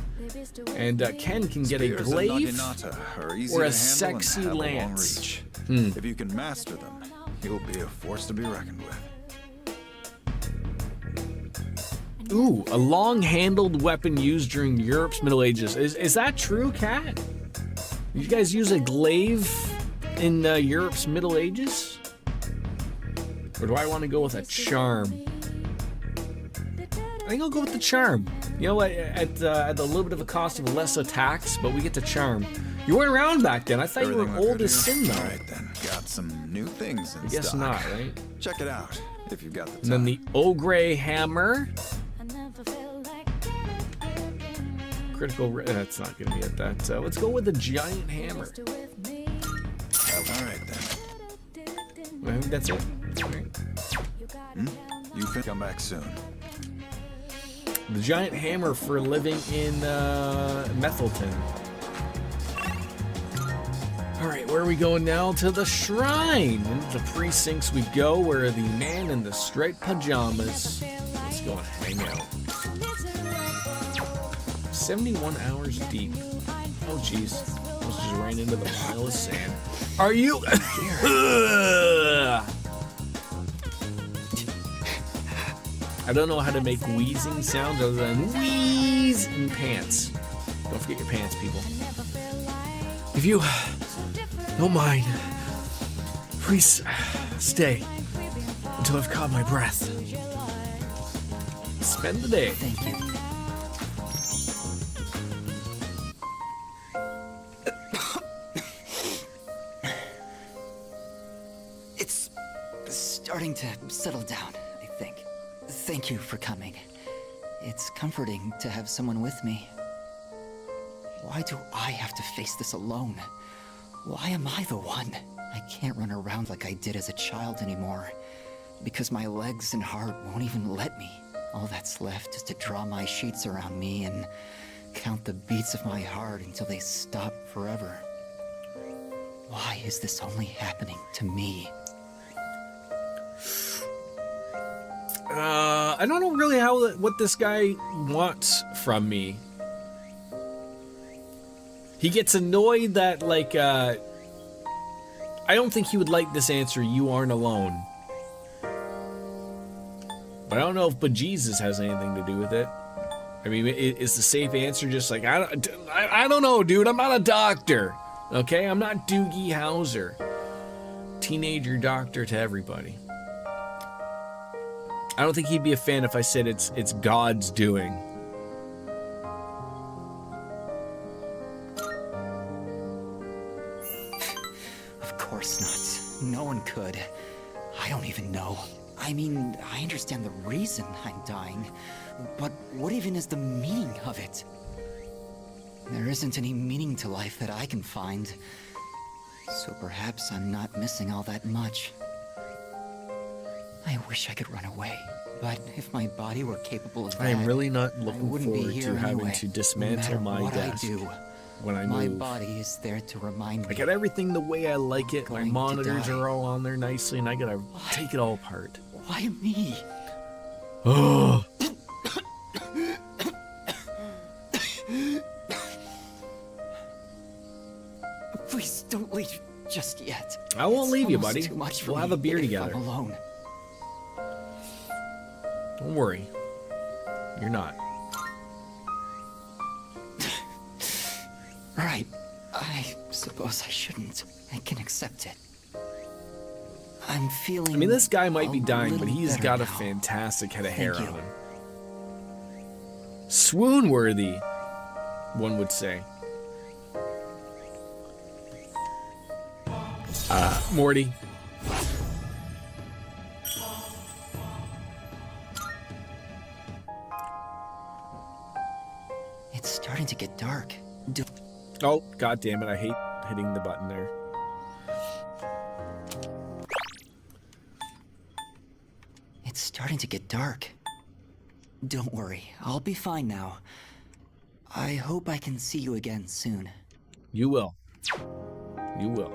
And Ken can get a Spears and glaive naginata are easy or to a handle sexy and have a long lance. reach. Hmm. If you can master them, you'll be a force to be reckoned with. Ooh, a long-handled weapon used during Europe's Middle Ages. Is that true, Kat? You guys use a glaive in Europe's Middle Ages? Or do I want to go with a charm? I think I'll go with the charm. You know what? At a little bit of a cost of less attacks, but we get the charm. You weren't around back then. I thought you Everything were look old good as here? sin, though. All right then, got some new things in I guess stock. not, right? Check it out if you've got the time. And then the Ogre Hammer. Critical. That's not going to be at that. Let's go with the Giant Hammer. All right then. I think that's it. All right. You can come back soon. The Giant Hammer for living in Methylton. Alright, where are we going now? To the shrine! Into the precincts we go, where the man in the striped pajamas. Let's go and hang out. 71 hours deep. Oh jeez. Almost just ran into the pile of sand. Are you? I don't know how to make wheezing sounds other than wheeze in pants. Don't forget your pants, people. If you don't mind, please stay until I've caught my breath. Spend the day. Thank you. It's starting to settle down, I think. Thank you for coming. It's comforting to have someone with me. Why do I have to face this alone? Why am I the one? I can't run around like I did as a child anymore, because my legs and heart won't even let me. All that's left is to draw my sheets around me and count the beats of my heart until they stop forever. Why is this only happening to me? I don't know really what this guy wants from me. He gets annoyed that, like, I don't think he would like this answer, you aren't alone. But I don't know if bejesus has anything to do with it. I mean, is the safe answer just like, I don't know, dude, I'm not a doctor. Okay, I'm not Doogie Howser. Teenager doctor to everybody. I don't think he'd be a fan if I said it's God's doing. Of course not. No one could. I don't even know. I mean, I understand the reason I'm dying, but what even is the meaning of it? There isn't any meaning to life that I can find, so perhaps I'm not missing all that much. I wish I could run away, but if my body were capable of that, I am really not looking wouldn't be forward here to having anyway. to dismantle No matter my what desk I do, when I my move. body is there to remind me. I got everything the way I like it. My Going to monitors die. are all on there nicely, and I gotta take it all apart. Why me? Oh. Please don't leave just yet. I won't It's leave you, almost buddy. Too much for We'll have me a beer if together. I'm alone. Don't worry. You're not. Right. I suppose I shouldn't. I can accept it. I'm feeling. I mean, this guy might be a dying, but little he's better got a now. fantastic head of hair Thank on you. him. Swoon-worthy, one would say. Morty. It's starting to get dark. Oh, god damn it, I hate hitting the button there. It's starting to get dark. Don't worry, I'll be fine now. I hope I can see you again soon. You will. You will.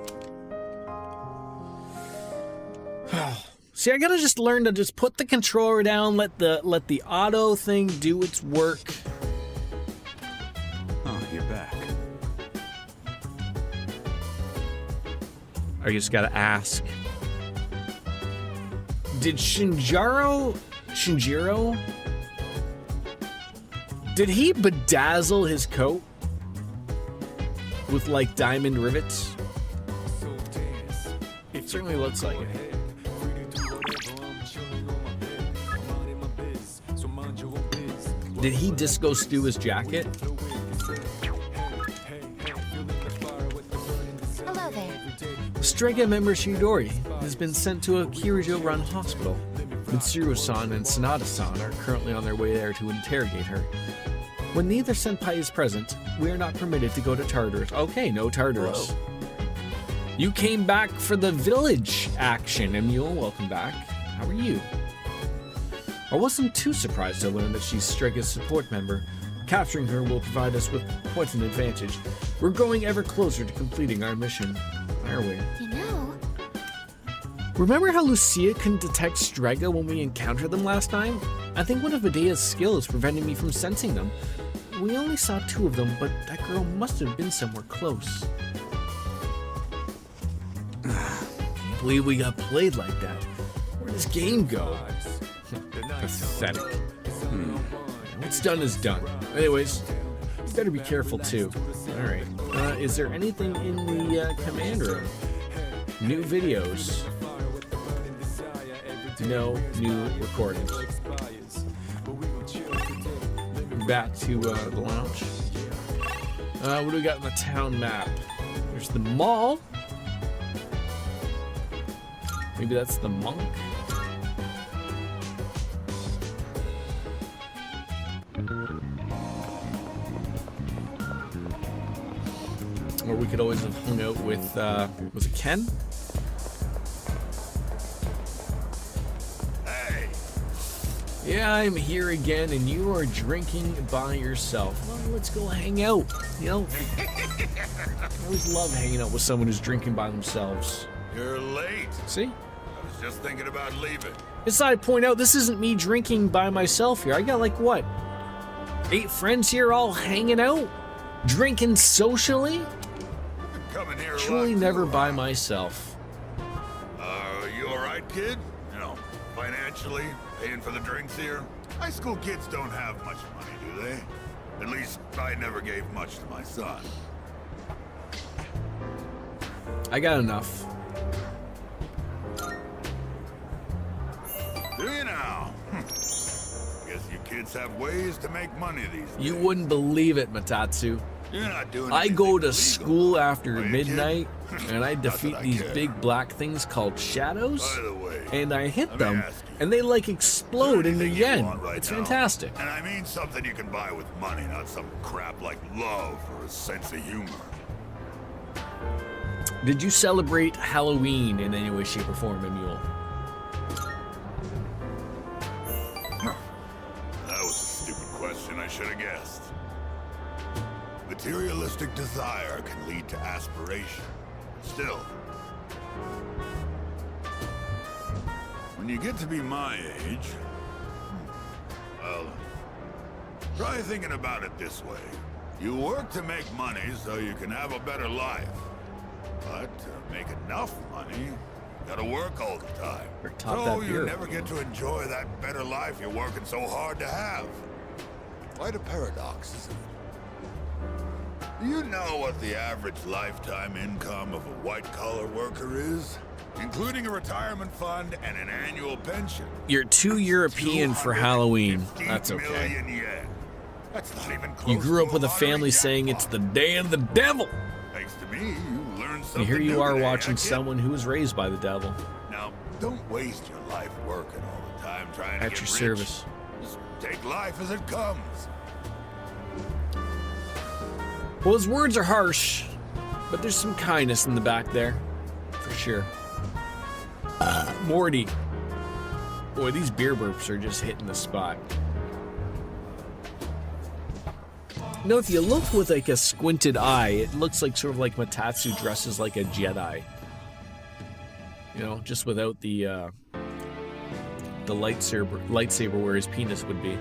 See, I gotta just learn to just put the controller down, let the auto thing do its work. Oh, you're back. I just gotta ask. Did Shinjiro? Did he bedazzle his coat with like diamond rivets? It certainly looks like it. Did he disco stew his jacket? Hello there. Strega member Shidori has been sent to a Kirijo-run hospital. Mitsuru-san and Sanada-san are currently on their way there to interrogate her. When neither senpai is present, we are not permitted to go to Tartarus. Okay, no Tartarus. Whoa. You came back for the village action, Emule. Welcome back. How are you? I wasn't too surprised to learn that she's Strega's support member. Capturing her will provide us with quite an advantage. We're growing ever closer to completing our mission. Are we? You know, Remember how Lucia couldn't detect Strega when we encountered them last time? I think one of Medea's skills prevented me from sensing them. we only saw 2 of them, but that girl must have been somewhere close. Can't believe we got played like that. Where'd this game go? Pathetic. What's done is done. Anyways, you better be careful too. Alright. Is there anything in the command room? New videos. No new recordings. Back to the lounge. What do we got in the town map? There's the mall. Maybe that's the monk. Or we could always have hung out with, was it Ken? Hey! Yeah, I'm here again, and you are drinking by yourself. Well, let's go hang out. You know, I always love hanging out with someone who's drinking by themselves. You're late. See? I was just thinking about leaving. Besides, point out, this isn't me drinking by myself here. I got like, what, 8 friends here all hanging out? Drinking socially? Coming here Truly never by myself. You alright, kid? You know, financially, paying for the drinks here? High school kids don't have much money, do they? At least, I never gave much to my son. I got enough. Do you now? Guess you kids have ways to make money these days. You wouldn't believe it, Matatsu. You're not doing I anything go to illegal. school after Are you midnight, kidding? and I Not that defeat I these care. big black things called shadows, By the way, and I hit let me them, ask you, and they like explode into anything you yen. want right It's now? fantastic. And I mean something you can buy with money, not some crap like love or a sense of humor. Did you celebrate Halloween in any way, shape, or form, Emule? That was a stupid question, I should have guessed. Materialistic desire can lead to aspiration. Still, when you get to be my age, well, try thinking about it this way. You work to make money so you can have a better life. But to make enough money, you gotta work all the time. top So that you beer. never get to enjoy that better life you're working so hard to have. Quite a paradox, isn't it? Do you know what the average lifetime income of a white-collar worker is? Including a retirement fund and an annual pension. You're too European for Halloween. That's okay. Million yen. That's not even close You grew to up with a lottery family saying it's the day of the devil. Thanks to me, you learned something And here you new are today, watching kid. someone who was raised by the devil. Now, don't waste your life working all the time trying to At get your rich. service. Just take life as it comes. Well, his words are harsh, but there's some kindness in the back there, for sure. Morty. Boy, these beer burps are just hitting the spot. You know, if you look with like a squinted eye, it looks like sort of like Matatsu dresses like a Jedi. You know, just without the lightsaber where his penis would be.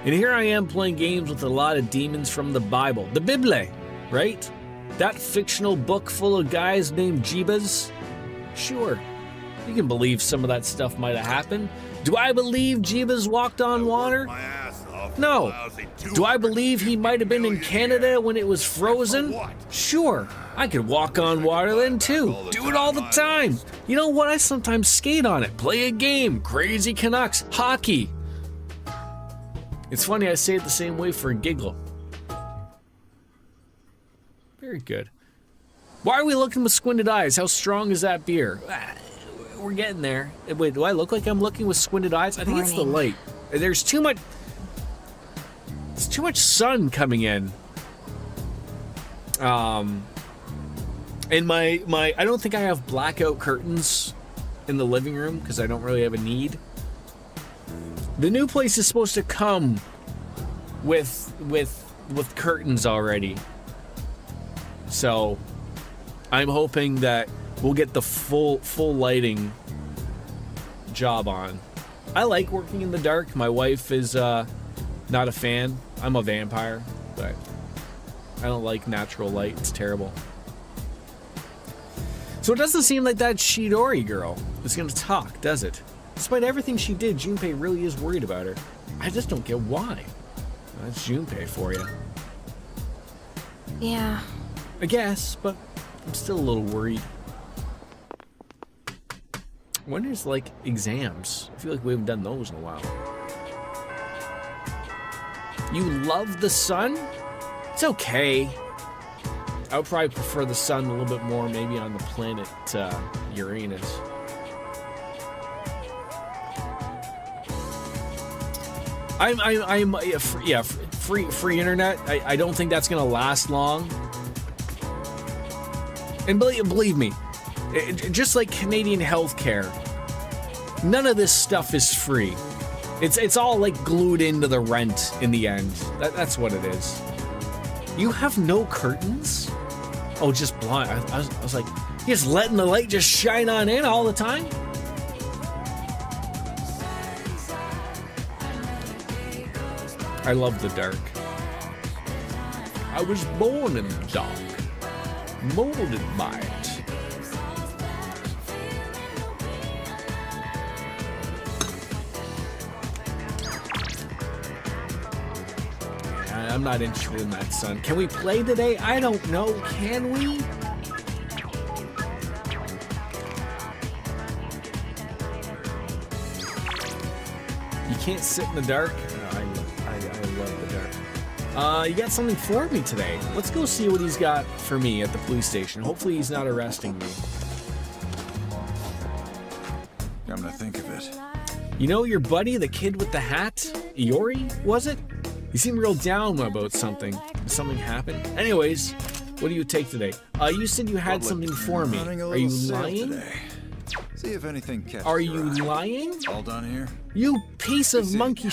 And here I am playing games with a lot of demons from the Bible. The Bible, right? That fictional book full of guys named Jeebas? Sure. You can believe some of that stuff might have happened. Do I believe Jeebas walked on water? No. Do I believe he might have been in Canada when it was frozen? Sure. I could walk on water then too. Do it all the time. You know what? I sometimes skate on it. Play a game. Crazy Canucks. Hockey. It's funny, I say it the same way for a giggle. Very good. Why are we looking with squinted eyes? How strong is that beer? We're getting there. Wait, do I look like I'm looking with squinted eyes? I think it's the light. There's too much sun coming in. And my I don't think I have blackout curtains in the living room because I don't really have a need. The new place is supposed to come with curtains already. So I'm hoping that we'll get the full lighting job on. I like working in the dark. My wife is not a fan. I'm a vampire, but I don't like natural light. It's terrible. So it doesn't seem like that Chidori girl is going to talk, does it? Despite everything she did, Junpei really is worried about her. I just don't get why. That's Junpei for you. Yeah. I guess, but I'm still a little worried. When is, like, exams? I feel like we haven't done those in a while. You love the sun? It's okay. I would probably prefer the sun a little bit more, maybe on the planet Uranus. Free internet. I don't think that's gonna last long. And believe me, just like Canadian healthcare, none of this stuff is free. It's all like glued into the rent in the end. That's what it is. You have no curtains? Oh, just blind. I was like, you're just letting the light just shine on in all the time? I love the dark. I was born in the dark, molded by it. I'm not interested in that, son. Can we play today? I don't know. Can we? You can't sit in the dark? Oh, I love the dark. You got something for me today. Let's go see what he's got for me at the police station. Hopefully he's not arresting me. Come to think of it. You know your buddy, the kid with the hat? Iori, was it? You seem real down about something. Did something happen? Anyways, what do you take today? You said you had something for me. Are you lying? Today. See if anything catches Are your you eye. lying? All done here? You piece of monkey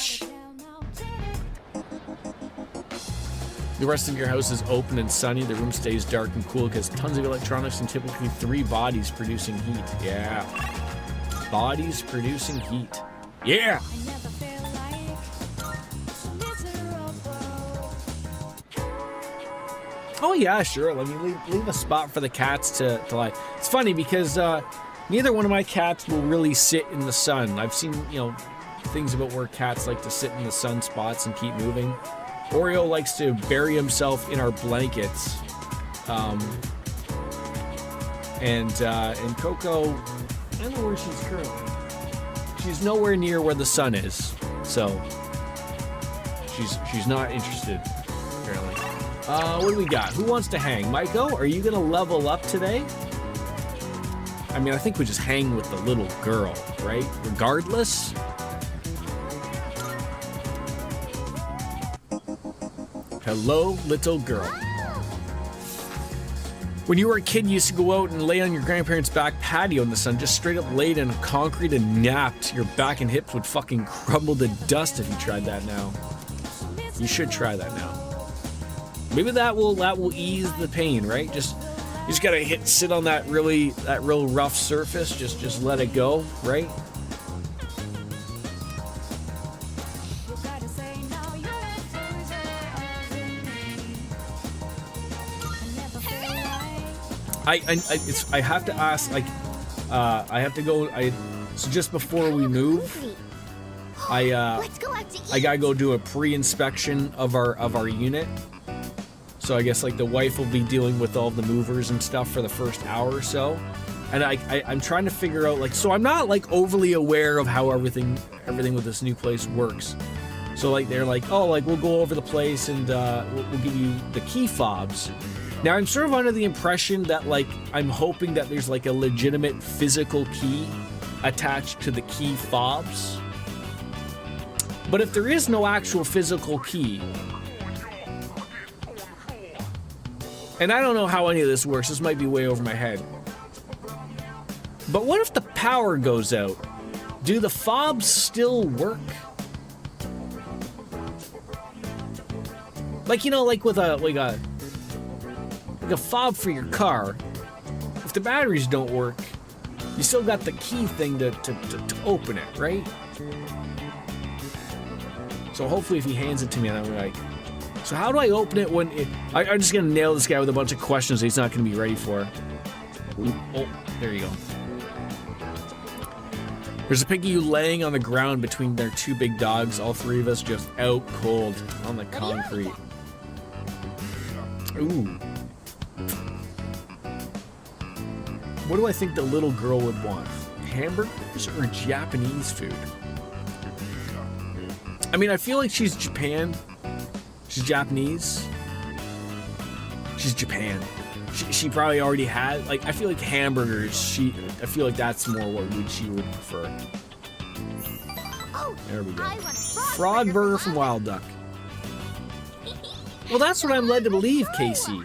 The rest of your house is open and sunny. The room stays dark and cool because tons of electronics and typically 3 bodies producing heat. Yeah. Bodies producing heat. Yeah! Oh yeah, sure. Let me leave a spot for the cats to lie. It's funny because neither one of my cats will really sit in the sun. I've seen, things about where cats like to sit in the sun spots and keep moving. Oreo likes to bury himself in our blankets. And Coco, I don't know where she's currently. She's nowhere near where the sun is. So she's not interested, apparently. What do we got? Who wants to hang? Maiko, are you gonna level up today? I mean, I think we just hang with the little girl, right? Regardless. Hello, little girl. When you were a kid, you used to go out and lay on your grandparents' back patio in the sun, just straight up laid in concrete and napped. Your back and hips would fucking crumble to dust if you tried that now. You should try that now. Maybe that will ease the pain, right? You just gotta sit on that real rough surface. Just let it go, right? I have to ask, like, I have to go. So just before we move, I gotta go do a pre-inspection of our unit. So I guess like the wife will be dealing with all the movers and stuff for the first hour or so, and I'm trying to figure out, like, so I'm not like overly aware of how everything with this new place works. So like they're like, oh, like we'll go over the place and we'll give you the key fobs. Now I'm sort of under the impression that, like, I'm hoping that there's like a legitimate physical key attached to the key fobs. But if there is no actual physical key, and I don't know how any of this works, this might be way over my head. But what if the power goes out? Do the fobs still work? Like, like with a fob for your car, if the batteries don't work, you still got the key thing to open it, right? So hopefully if he hands it to me and I'm like, So how do I open it when I'm just gonna nail this guy with a bunch of questions that he's not gonna be ready for. Oh, there you go. There's a piggy laying on the ground between their two big dogs. All three of us just out cold on the concrete. Ooh. What do I think the little girl would want? Hamburgers or Japanese food? I mean, I feel like she's Japan. She's Japanese. She's Japan. She probably already had, like, I feel like hamburgers, I feel like that's more what she would prefer. There we go. Frog burger from Wild Duck. Well, that's what I'm led to believe, Casey.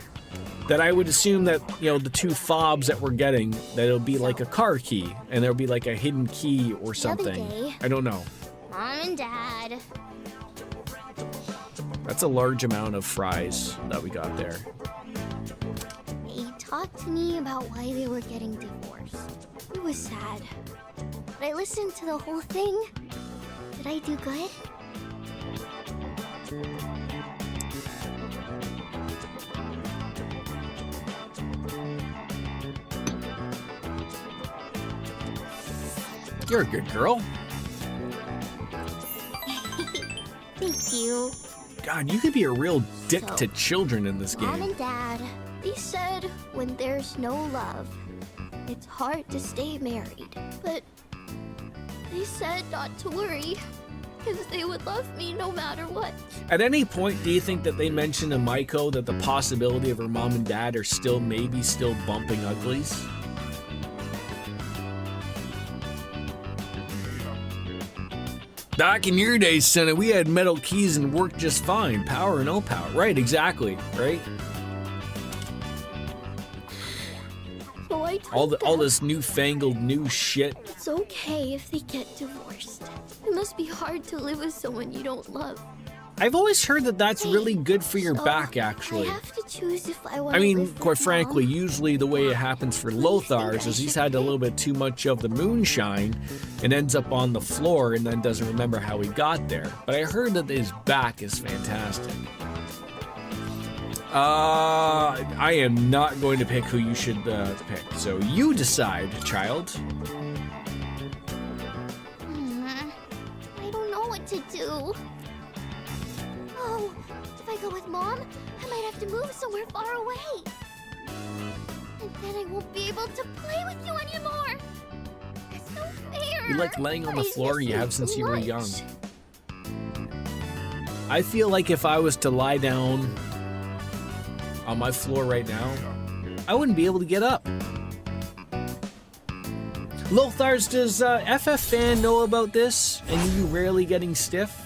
That I would assume that, you know, the two fobs that we're getting, that it'll be like a car key, and there'll be like a hidden key or something. I don't know. Mom and Dad. That's a large amount of fries that we got there. They talked to me about why they were getting divorced. It was sad. But I listened to the whole thing. Did I do good? You're a good girl. Thank you. God, you could be a real dick to children in this game. Mom and Dad, they said when there's no love, it's hard to stay married. But they said not to worry, because they would love me no matter what. At any point, do you think that they mentioned to Maiko that the possibility of her mom and dad are still bumping uglies? Back in your days, Senna, we had metal keys and worked just fine. Power or no power. Right, exactly. Right? So I told all this newfangled new shit. it's okay if they get divorced. It must be hard to live with someone you don't love. I've always heard that that's really good for your back, actually. I have to choose if I want I to mean, live quite with frankly, Mom. usually the way it happens for Lothar's is he's had a little bit too much of the moonshine and ends up on the floor and then doesn't remember how he got there. But I heard that his back is fantastic. I am not going to pick who you should pick. So you decide, child. I don't know what to do. Oh, if I go with Mom, I might have to move somewhere far away. And then I won't be able to play with you anymore. It's no fair. You like laying on the I floor, miss you have since too you were much. young. I feel like if I was to lie down on my floor right now, I wouldn't be able to get up. Lothars, does FF Fan know about this and you rarely getting stiff?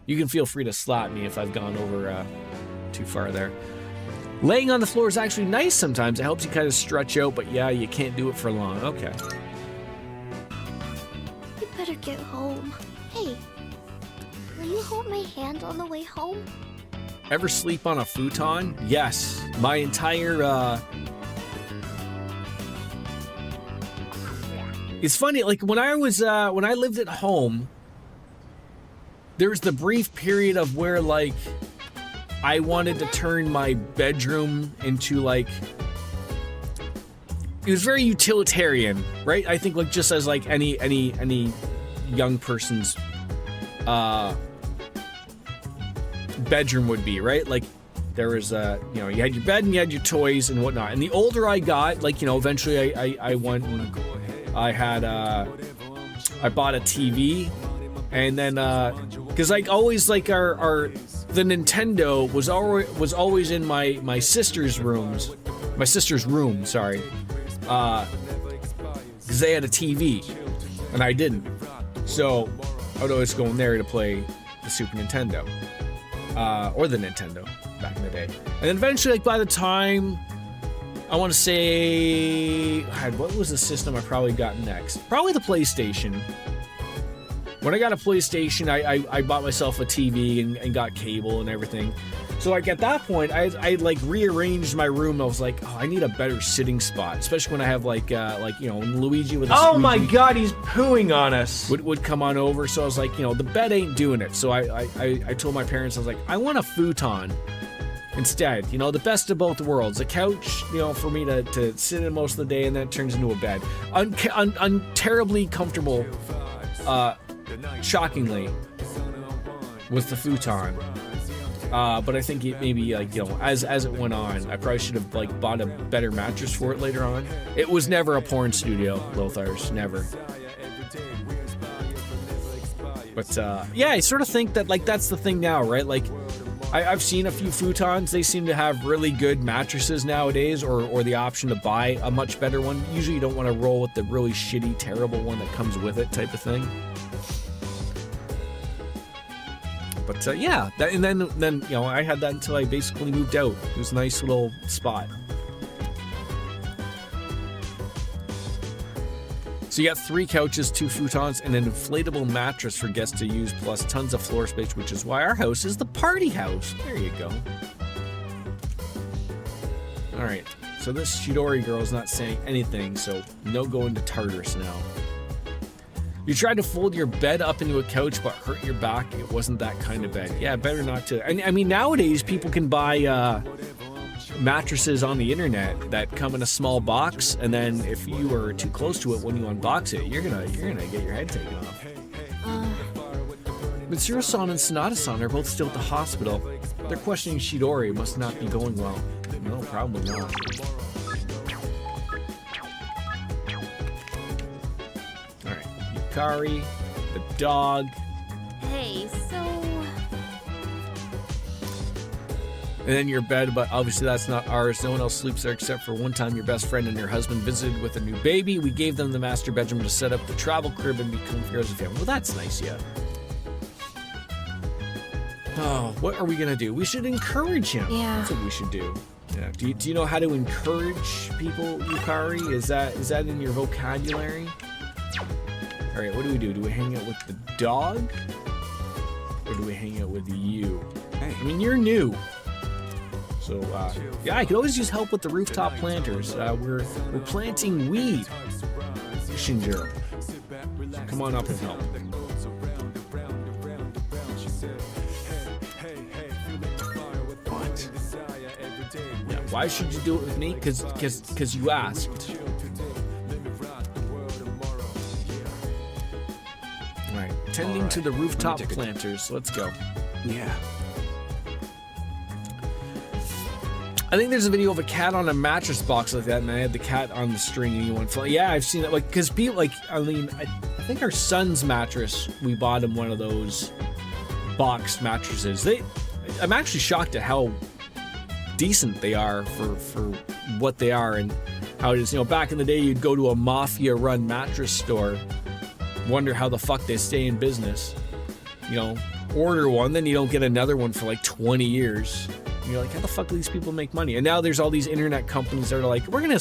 You can feel free to slap me if I've gone over too far there. Laying on the floor is actually nice sometimes. It helps you kind of stretch out, but yeah, you can't do it for long. Okay. You better get home. Hey, will you hold my hand on the way home? Ever sleep on a futon? Yes. My entire, It's funny, like when I lived at home, there was the brief period of where, like, I wanted to turn my bedroom into, like, it was very utilitarian, right? I think, like, just as, like, any young person's bedroom would be, right? Like, there was you know, you had your bed and you had your toys and whatnot. And the older I got, like, you know, eventually I went and I had I bought a TV, and then because, like, always, like, the Nintendo was always in my sister's room, sorry, because they had a TV and I didn't, so I would always go in there to play the Super Nintendo or the Nintendo back in the day. And then eventually, like, by the time I want to say, God, what was the system I probably got next? Probably the PlayStation. When I got a PlayStation, I bought myself a TV and got cable and everything. So like at that point, I like rearranged my room. I was like, oh, I need a better sitting spot, especially when I have like you know, Luigi with a Oh squeegee my god, he's pooing on us. would come on over. So I was like, you know, the bed ain't doing it. So I told my parents, I was like, I want a futon instead. You know, the best of both worlds. A couch, you know, for me to sit in most of the day, and then it turns into a bed. Terribly comfortable, shockingly, with the futon. But I think it maybe, like, you know, as it went on, I probably should have like bought a better mattress for it later on. It was never a porn studio, Lothar's, never. But yeah, I sort of think that like that's the thing now, right? Like I've seen a few futons. They seem to have really good mattresses nowadays, or the option to buy a much better one. Usually you don't want to roll with the really shitty, terrible one that comes with it type of thing. But yeah, and then you know, I had that until I basically moved out. It was a nice little spot. So you got 3 couches, 2 futons, and an inflatable mattress for guests to use, plus tons of floor space, which is why our house is the party house. There you go. All right, so this Chidori girl is not saying anything, so no going to Tartarus now. You tried to fold your bed up into a couch but hurt your back. It wasn't that kind of bed. Yeah, better not to. I mean, nowadays people can buy mattresses on the internet that come in a small box, and then if you are too close to it when you unbox it, you're gonna get your head taken off. Mitsuru-san and Sonata-san are both still at the hospital. They're questioning Chidori. It must not be going well. No, probably not. Yukari, the dog. Hey, so... And then your bed, but obviously that's not ours. No one else sleeps there except for one time your best friend and your husband visited with a new baby. We gave them the master bedroom to set up the travel crib and be comfy as a family. Well, that's nice, yeah. Oh, what are we going to do? We should encourage him. Yeah. That's what we should do. Yeah. Do you know how to encourage people, Yukari? Is that in your vocabulary? All right, what do? Do we hang out with the dog? Or do we hang out with you? Hey. I mean, you're new. So, yeah, I could always use help with the rooftop planters. We're planting weed. Shinjiro. So come on up and help. What? Yeah, why should you do it with me? Because you asked. Tending to the rooftop planters. Let's go. Yeah. I think there's a video of a cat on a mattress box like that, and I had the cat on the string and he went flying. Yeah, I've seen it. Like, because people, like, I mean, I think our son's mattress, we bought him one of those boxed mattresses. I'm actually shocked at how decent they are for what they are, and how it is. You know, back in the day, you'd go to a mafia-run mattress store, wonder how the fuck they stay in business. You know, order one, then you don't get another one for like 20 years. And you're like, how the fuck do these people make money? And now there's all these internet companies that are like, we're gonna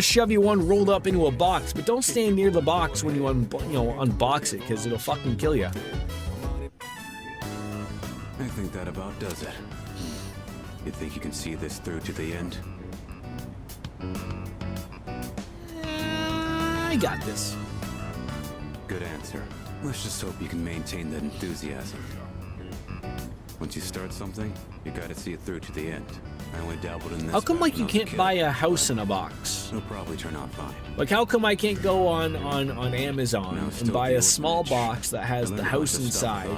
shove you one rolled up into a box, but don't stand near the box when you unbox it, because it'll fucking kill you. I think that about does it. You think you can see this through to the end? I got this. Good answer. Let's just hope you can maintain that enthusiasm. Once you start something, you gotta see it through to the end. I only dabbled in this. How come, like, you can't buy a house in a box? It'll probably turn out fine. Like, how come I can't go on Amazon and buy a small box that has the house inside,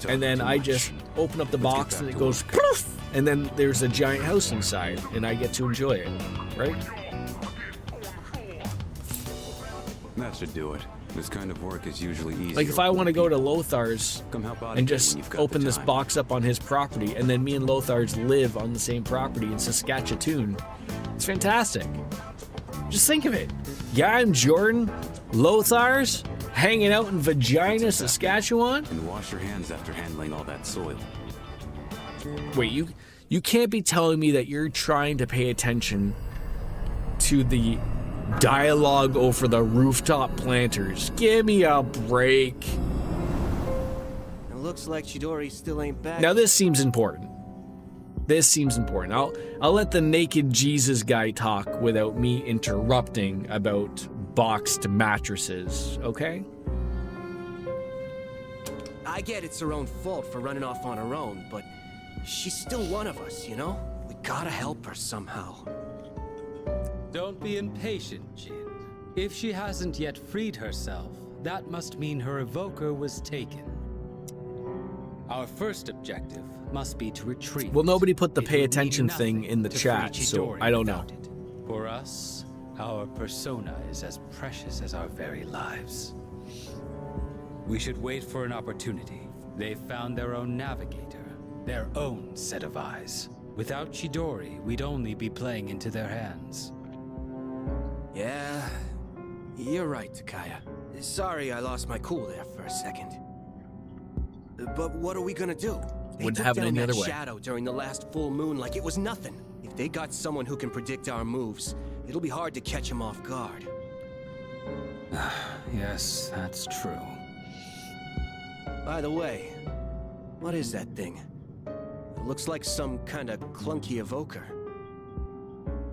and then I just open up the box and it goes poof, and then there's a giant house inside, and I get to enjoy it, right? That should do it. This kind of work is usually easy. Like, if I want to go to Lothar's and just open this box up on his property, and then me and Lothar's live on the same property in Saskatchewan, it's fantastic. Just think of it. Yeah, I'm Jordan, Lothar's, hanging out in Vagina, Saskatchewan. And wash your hands after handling all that soil. Wait, you can't be telling me that you're trying to pay attention to the dialogue over the rooftop planters. Give me a break. Looks like Chidori still ain't back. Now this seems important. This seems important. I'll let the naked Jesus guy talk without me interrupting about boxed mattresses, okay? I get it's her own fault for running off on her own, but she's still one of us, you know? We gotta help her somehow. Don't be impatient, Jin. If she hasn't yet freed herself, that must mean her evoker was taken. Our first objective must be to retrieve. Well, nobody put the It pay will attention mean thing in the nothing to chat, free so Chidori I don't know. without it. For us, our persona is as precious as our very lives. We should wait for an opportunity. They've found their own navigator, their own set of eyes. Without Chidori, we'd only be playing into their hands. Yeah, you're right, Takaya. Sorry I lost my cool there for a second. But what are we gonna do? They Wouldn't took have it down any that other way. shadow during the last full moon like it was nothing. If they got someone who can predict our moves, it'll be hard to catch them off guard. Yes, that's true. By the way, what is that thing? It looks like some kind of clunky evoker.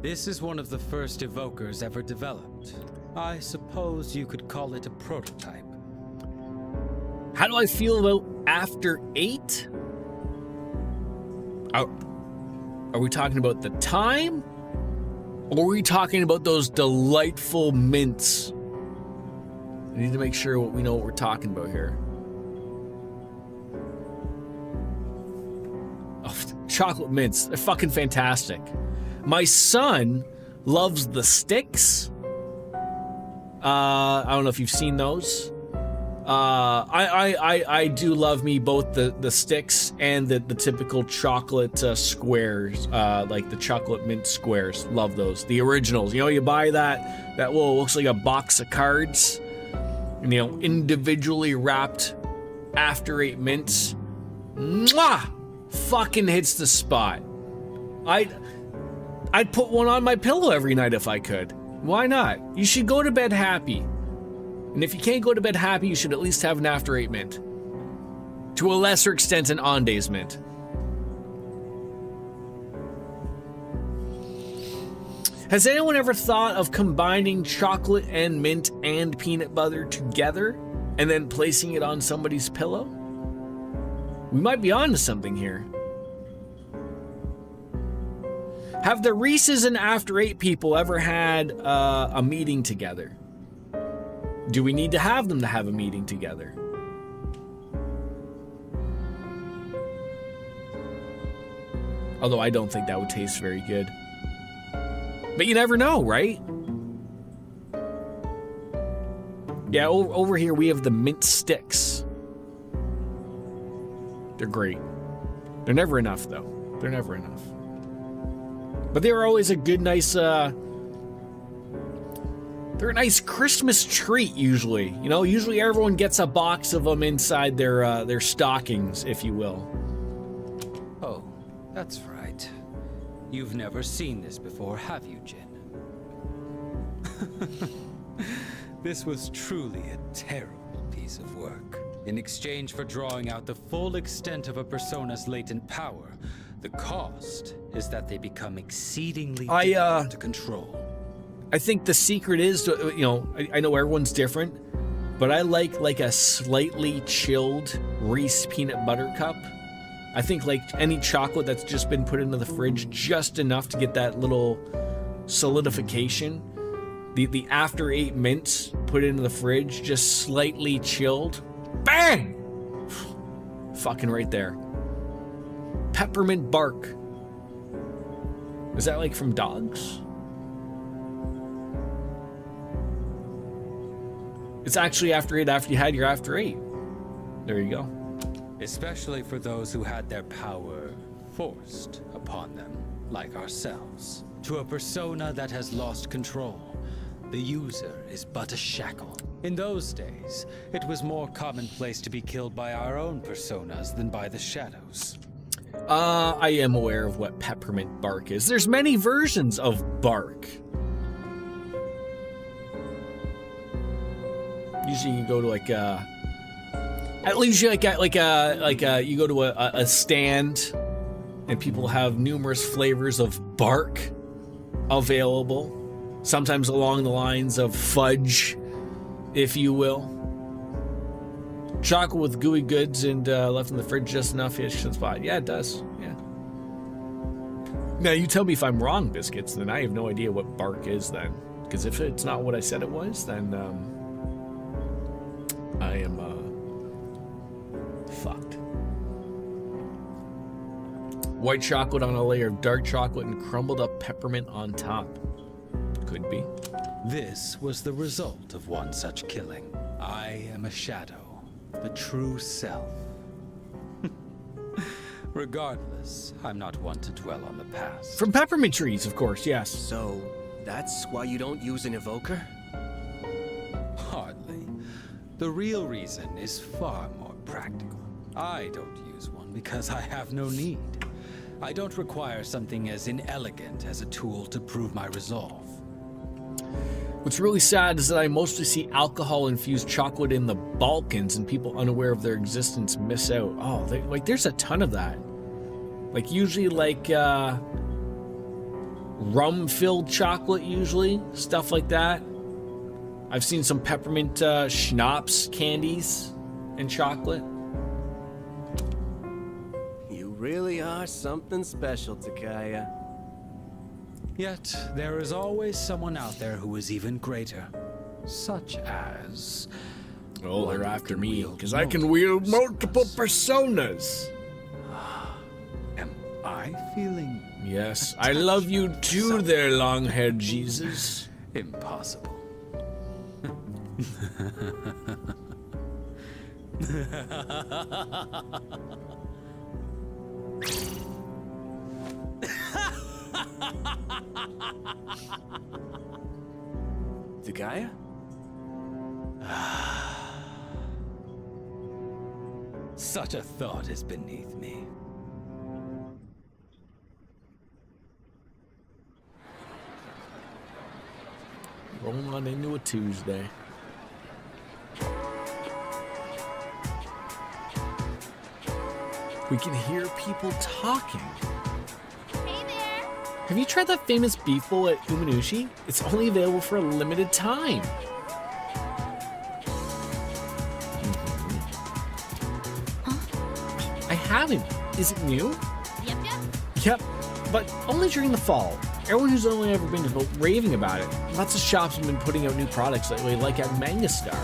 This is one of the first evokers ever developed. I suppose you could call it a prototype. How do I feel about After 8? Are we talking about the time? Or are we talking about those delightful mints? I need to make sure we know what we're talking about here. Oh, chocolate mints, they're fucking fantastic. My son loves the sticks. I don't know if you've seen those. I do love me both the sticks and the typical chocolate squares, like the chocolate mint squares. Love those. The originals. You know, you buy that well, it looks like a box of cards, and, you know, individually wrapped After 8 mints. Mwah! Fucking hits the spot. I'd put one on my pillow every night if I could. Why not? You should go to bed happy. And if you can't go to bed happy, you should at least have an After 8 mint. To a lesser extent, an On Days mint. Has anyone ever thought of combining chocolate and mint and peanut butter together and then placing it on somebody's pillow? We might be onto something here. Have the Reese's and After 8 people ever had a meeting together? Do we need to have them to have a meeting together? Although I don't think that would taste very good. But you never know, right? Yeah, over here we have the mint sticks. They're great. They're never enough, though. They're never enough. But they're always a good, nice, they're a nice Christmas treat, usually. You know, usually everyone gets a box of them inside their stockings, if you will. Oh, that's right. You've never seen this before, have you, Jin? This was truly a terrible piece of work. In exchange for drawing out the full extent of a persona's latent power, the cost is that they become exceedingly difficult to control. I think the secret is, you know, I know everyone's different, but I like a slightly chilled Reese peanut butter cup. I think like any chocolate that's just been put into the fridge just enough to get that little solidification. The After 8 mints put into the fridge, just slightly chilled. Bang! Fucking right there. Peppermint bark. Is that like from dogs? It's actually After 8 after you had your After 8. There you go. Especially for those who had their power forced upon them, like ourselves. To a persona that has lost control, the user is but a shackle. In those days, it was more commonplace to be killed by our own personas than by the shadows. I am aware of what peppermint bark is. There's many versions of bark. Usually you go to like At least you you go to a stand and people have numerous flavors of bark available, sometimes along the lines of fudge, if you will. Chocolate with gooey goods and left in the fridge just enough to hit the spot. Yeah, it does. Yeah. Now you tell me if I'm wrong, Biscuits, then I have no idea what bark is then. Because if it's not what I said it was, then I am fucked. White chocolate on a layer of dark chocolate and crumbled up peppermint on top. Could be. This was the result of one such killing. I am a shadow, the true self. Regardless, I'm not one to dwell on the past. From peppermint trees, of course, yes. So, that's why you don't use an evoker? Hardly. The real reason is far more practical. I don't use one because I have no need. I don't require something as inelegant as a tool to prove my resolve. What's really sad is that I mostly see alcohol-infused chocolate in the Balkans and people unaware of their existence miss out. Oh, there's a ton of that. Like, usually, rum-filled chocolate, usually. Stuff like that. I've seen some peppermint schnapps candies and chocolate. You really are something special, Takaya. Yet, there is always someone out there who is even greater. Such as... Oh, they're after me, because I can wield multiple personas. Am I feeling... Yes, I love you too there, long-haired Jesus. Impossible. Takaya? Such a thought is beneath me. Rolling on into a Tuesday. We can hear people talking. Hey there! Have you tried that famous beef bowl at Umanushi? It's only available for a limited time. I haven't. Is it new? Yep. Yep, but only during the fall. Everyone who's only ever been is raving about it. Lots of shops have been putting out new products lately, like at Manga Star.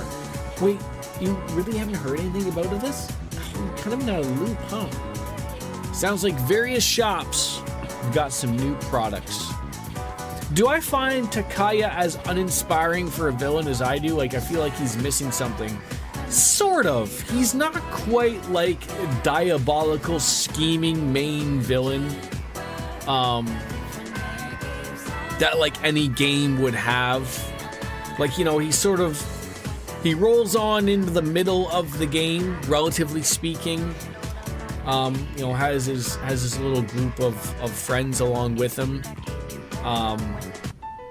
Wait, you really haven't heard anything about this? I'm kind of in a loop, huh? Sounds like various shops have got some new products. Do I find Takaya as uninspiring for a villain as I do? Like, I feel like he's missing something. Sort of. He's not quite like a diabolical, scheming main villain that like any game would have. Like, you know, he rolls on into the middle of the game, relatively speaking. You know, has his little group of friends along with him.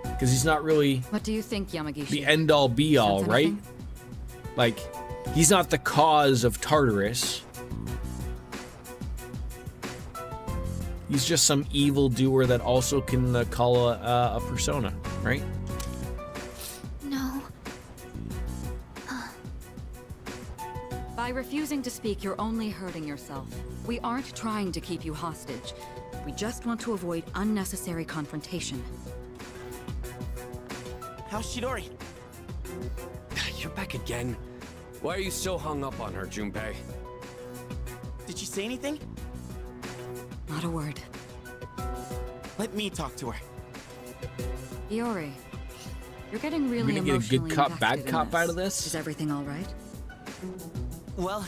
Because he's not really What do you think, Yamagishi? the end all be all, Sense right? anything? Like, he's not the cause of Tartarus. He's just some evil doer that also can call a persona, right? No. By refusing to speak, you're only hurting yourself. We aren't trying to keep you hostage. We just want to avoid unnecessary confrontation. How's Chidori? You're back again. Why are you so hung up on her, Junpei? Did she say anything? Not a word. Let me talk to her. Iori, you're getting really We're gonna get a emotionally good cop, invested bad in cop out of this? Is everything all right? Well,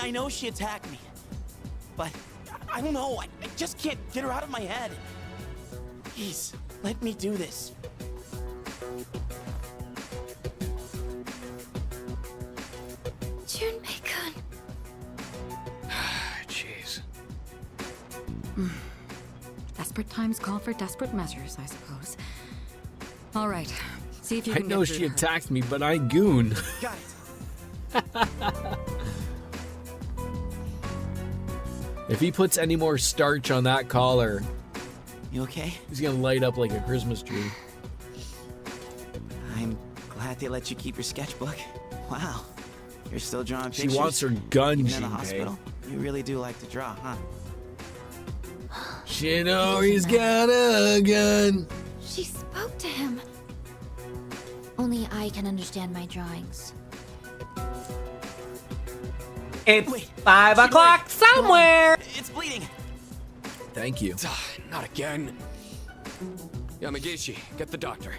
I know she attacked me, but I don't know. I just can't get her out of my head. Please, let me do this. Junpei-kun. Jeez. Desperate times call for desperate measures, I suppose. All right, see if you I can know get through she to her. attacked me, but I goon. Got it. If he puts any more starch on that collar, You okay? he's gonna light up like a Christmas tree. I'm glad they let you keep your sketchbook. Wow. You're still drawing She pictures? wants her gun, Even in the Junpei. hospital? You really do like to draw, huh? She knows he's got a gun. She spoke to him. Only I can understand my drawings. It's 5 o'clock somewhere. It's bleeding. Thank you. Not again. Yamagishi, get the doctor.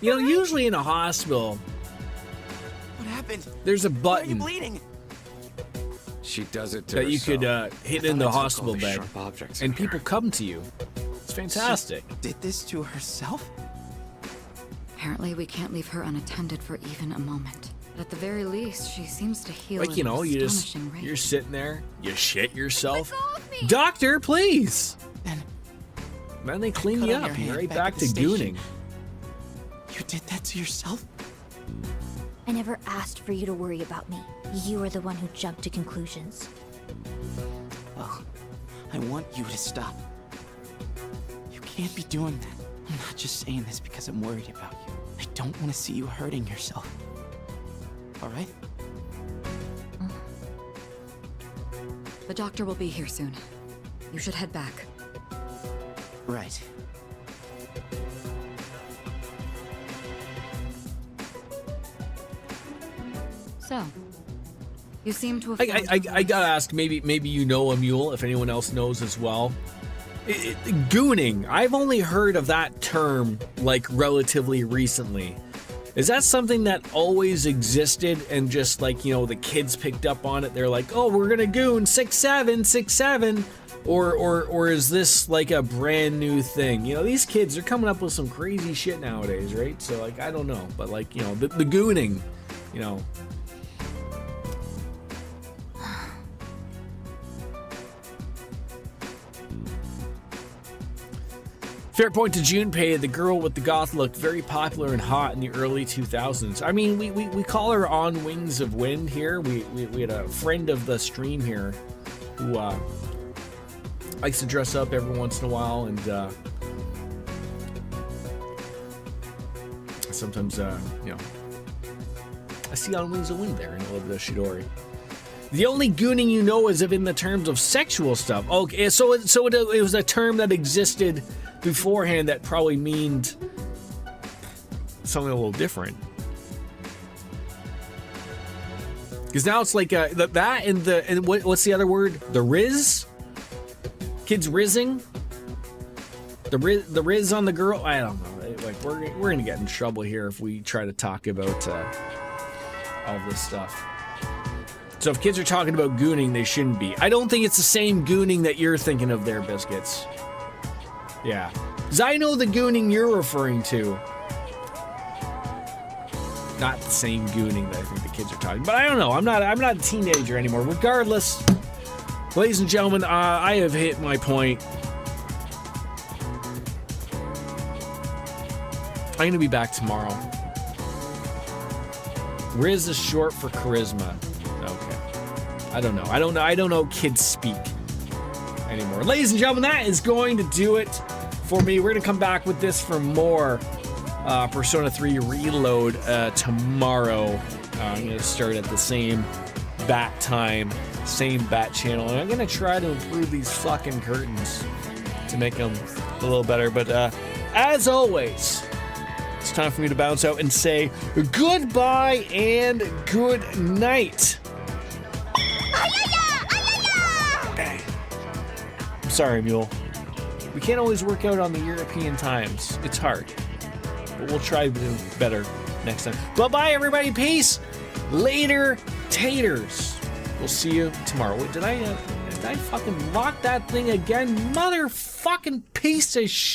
You know, usually in a hospital, What happened? there's a Why are you button bleeding? She does it to that you herself. could hit I in the thought I took all hospital the bed, sharp objects and in here. people come to you. It's fantastic. She did this to herself? Apparently, we can't leave her unattended for even a moment. At the very least, she seems to heal Like, at you know, an you just, astonishing rate. you're sitting there, you shit yourself. Doctor, please. Man, they clean cut you on your up. You're hand right back back at to the station. gooning. You did that to yourself? I never asked for you to worry about me. You are the one who jumped to conclusions. Well, I want you to stop. You can't be doing that. I'm not just saying this because I'm worried about you. I don't want to see you hurting yourself. All right? The doctor will be here soon. You should head back. Right. So, you seem to have. I gotta ask, maybe you know a mule, if anyone else knows as well. Gooning, I've only heard of that term like relatively recently. Is that something that always existed and just like, you know, the kids picked up on it? They're like, oh, we're gonna goon 6'7", 6'7", or is this like a brand new thing? You know, these kids are coming up with some crazy shit nowadays, right? So like, I don't know, but like, you know, the gooning, you know. Fair point to Junpei, the girl with the goth look, very popular and hot in the early 2000s. I mean, we call her On Wings of Wind here. We had a friend of the stream here who likes to dress up every once in a while, and sometimes, you know, I see On Wings of Wind there in a little bit of Shidori. The only gooning you know is in the terms of sexual stuff. Okay, so it was a term that existed beforehand that probably meant something a little different. Because now it's like that and what's the other word? The Riz? Kids rizzing? The Riz on the girl? I don't know. Like we're gonna get in trouble here if we try to talk about all this stuff. So if kids are talking about gooning, they shouldn't be. I don't think it's the same gooning that you're thinking of there, Biscuits. Yeah. Because I know the gooning you're referring to. Not the same gooning that I think the kids are talking. But I don't know. I'm not a teenager anymore. Regardless, ladies and gentlemen, I have hit my point. I'm going to be back tomorrow. Riz is short for charisma. Okay. I don't know. I don't know kids speak anymore. Ladies and gentlemen, that is going to do it for me. We're going to come back with this for more Persona 3 Reload tomorrow. I'm going to start at the same bat time, same bat channel. And I'm going to try to improve these fucking curtains to make them a little better. But as always, it's time for me to bounce out and say goodbye and good night. I'm sorry, Mule. We can't always work out on the European times. It's hard. But we'll try to do better next time. Bye-bye, everybody. Peace. Later, taters. We'll see you tomorrow. Wait, did I fucking lock that thing again? Motherfucking piece of shit.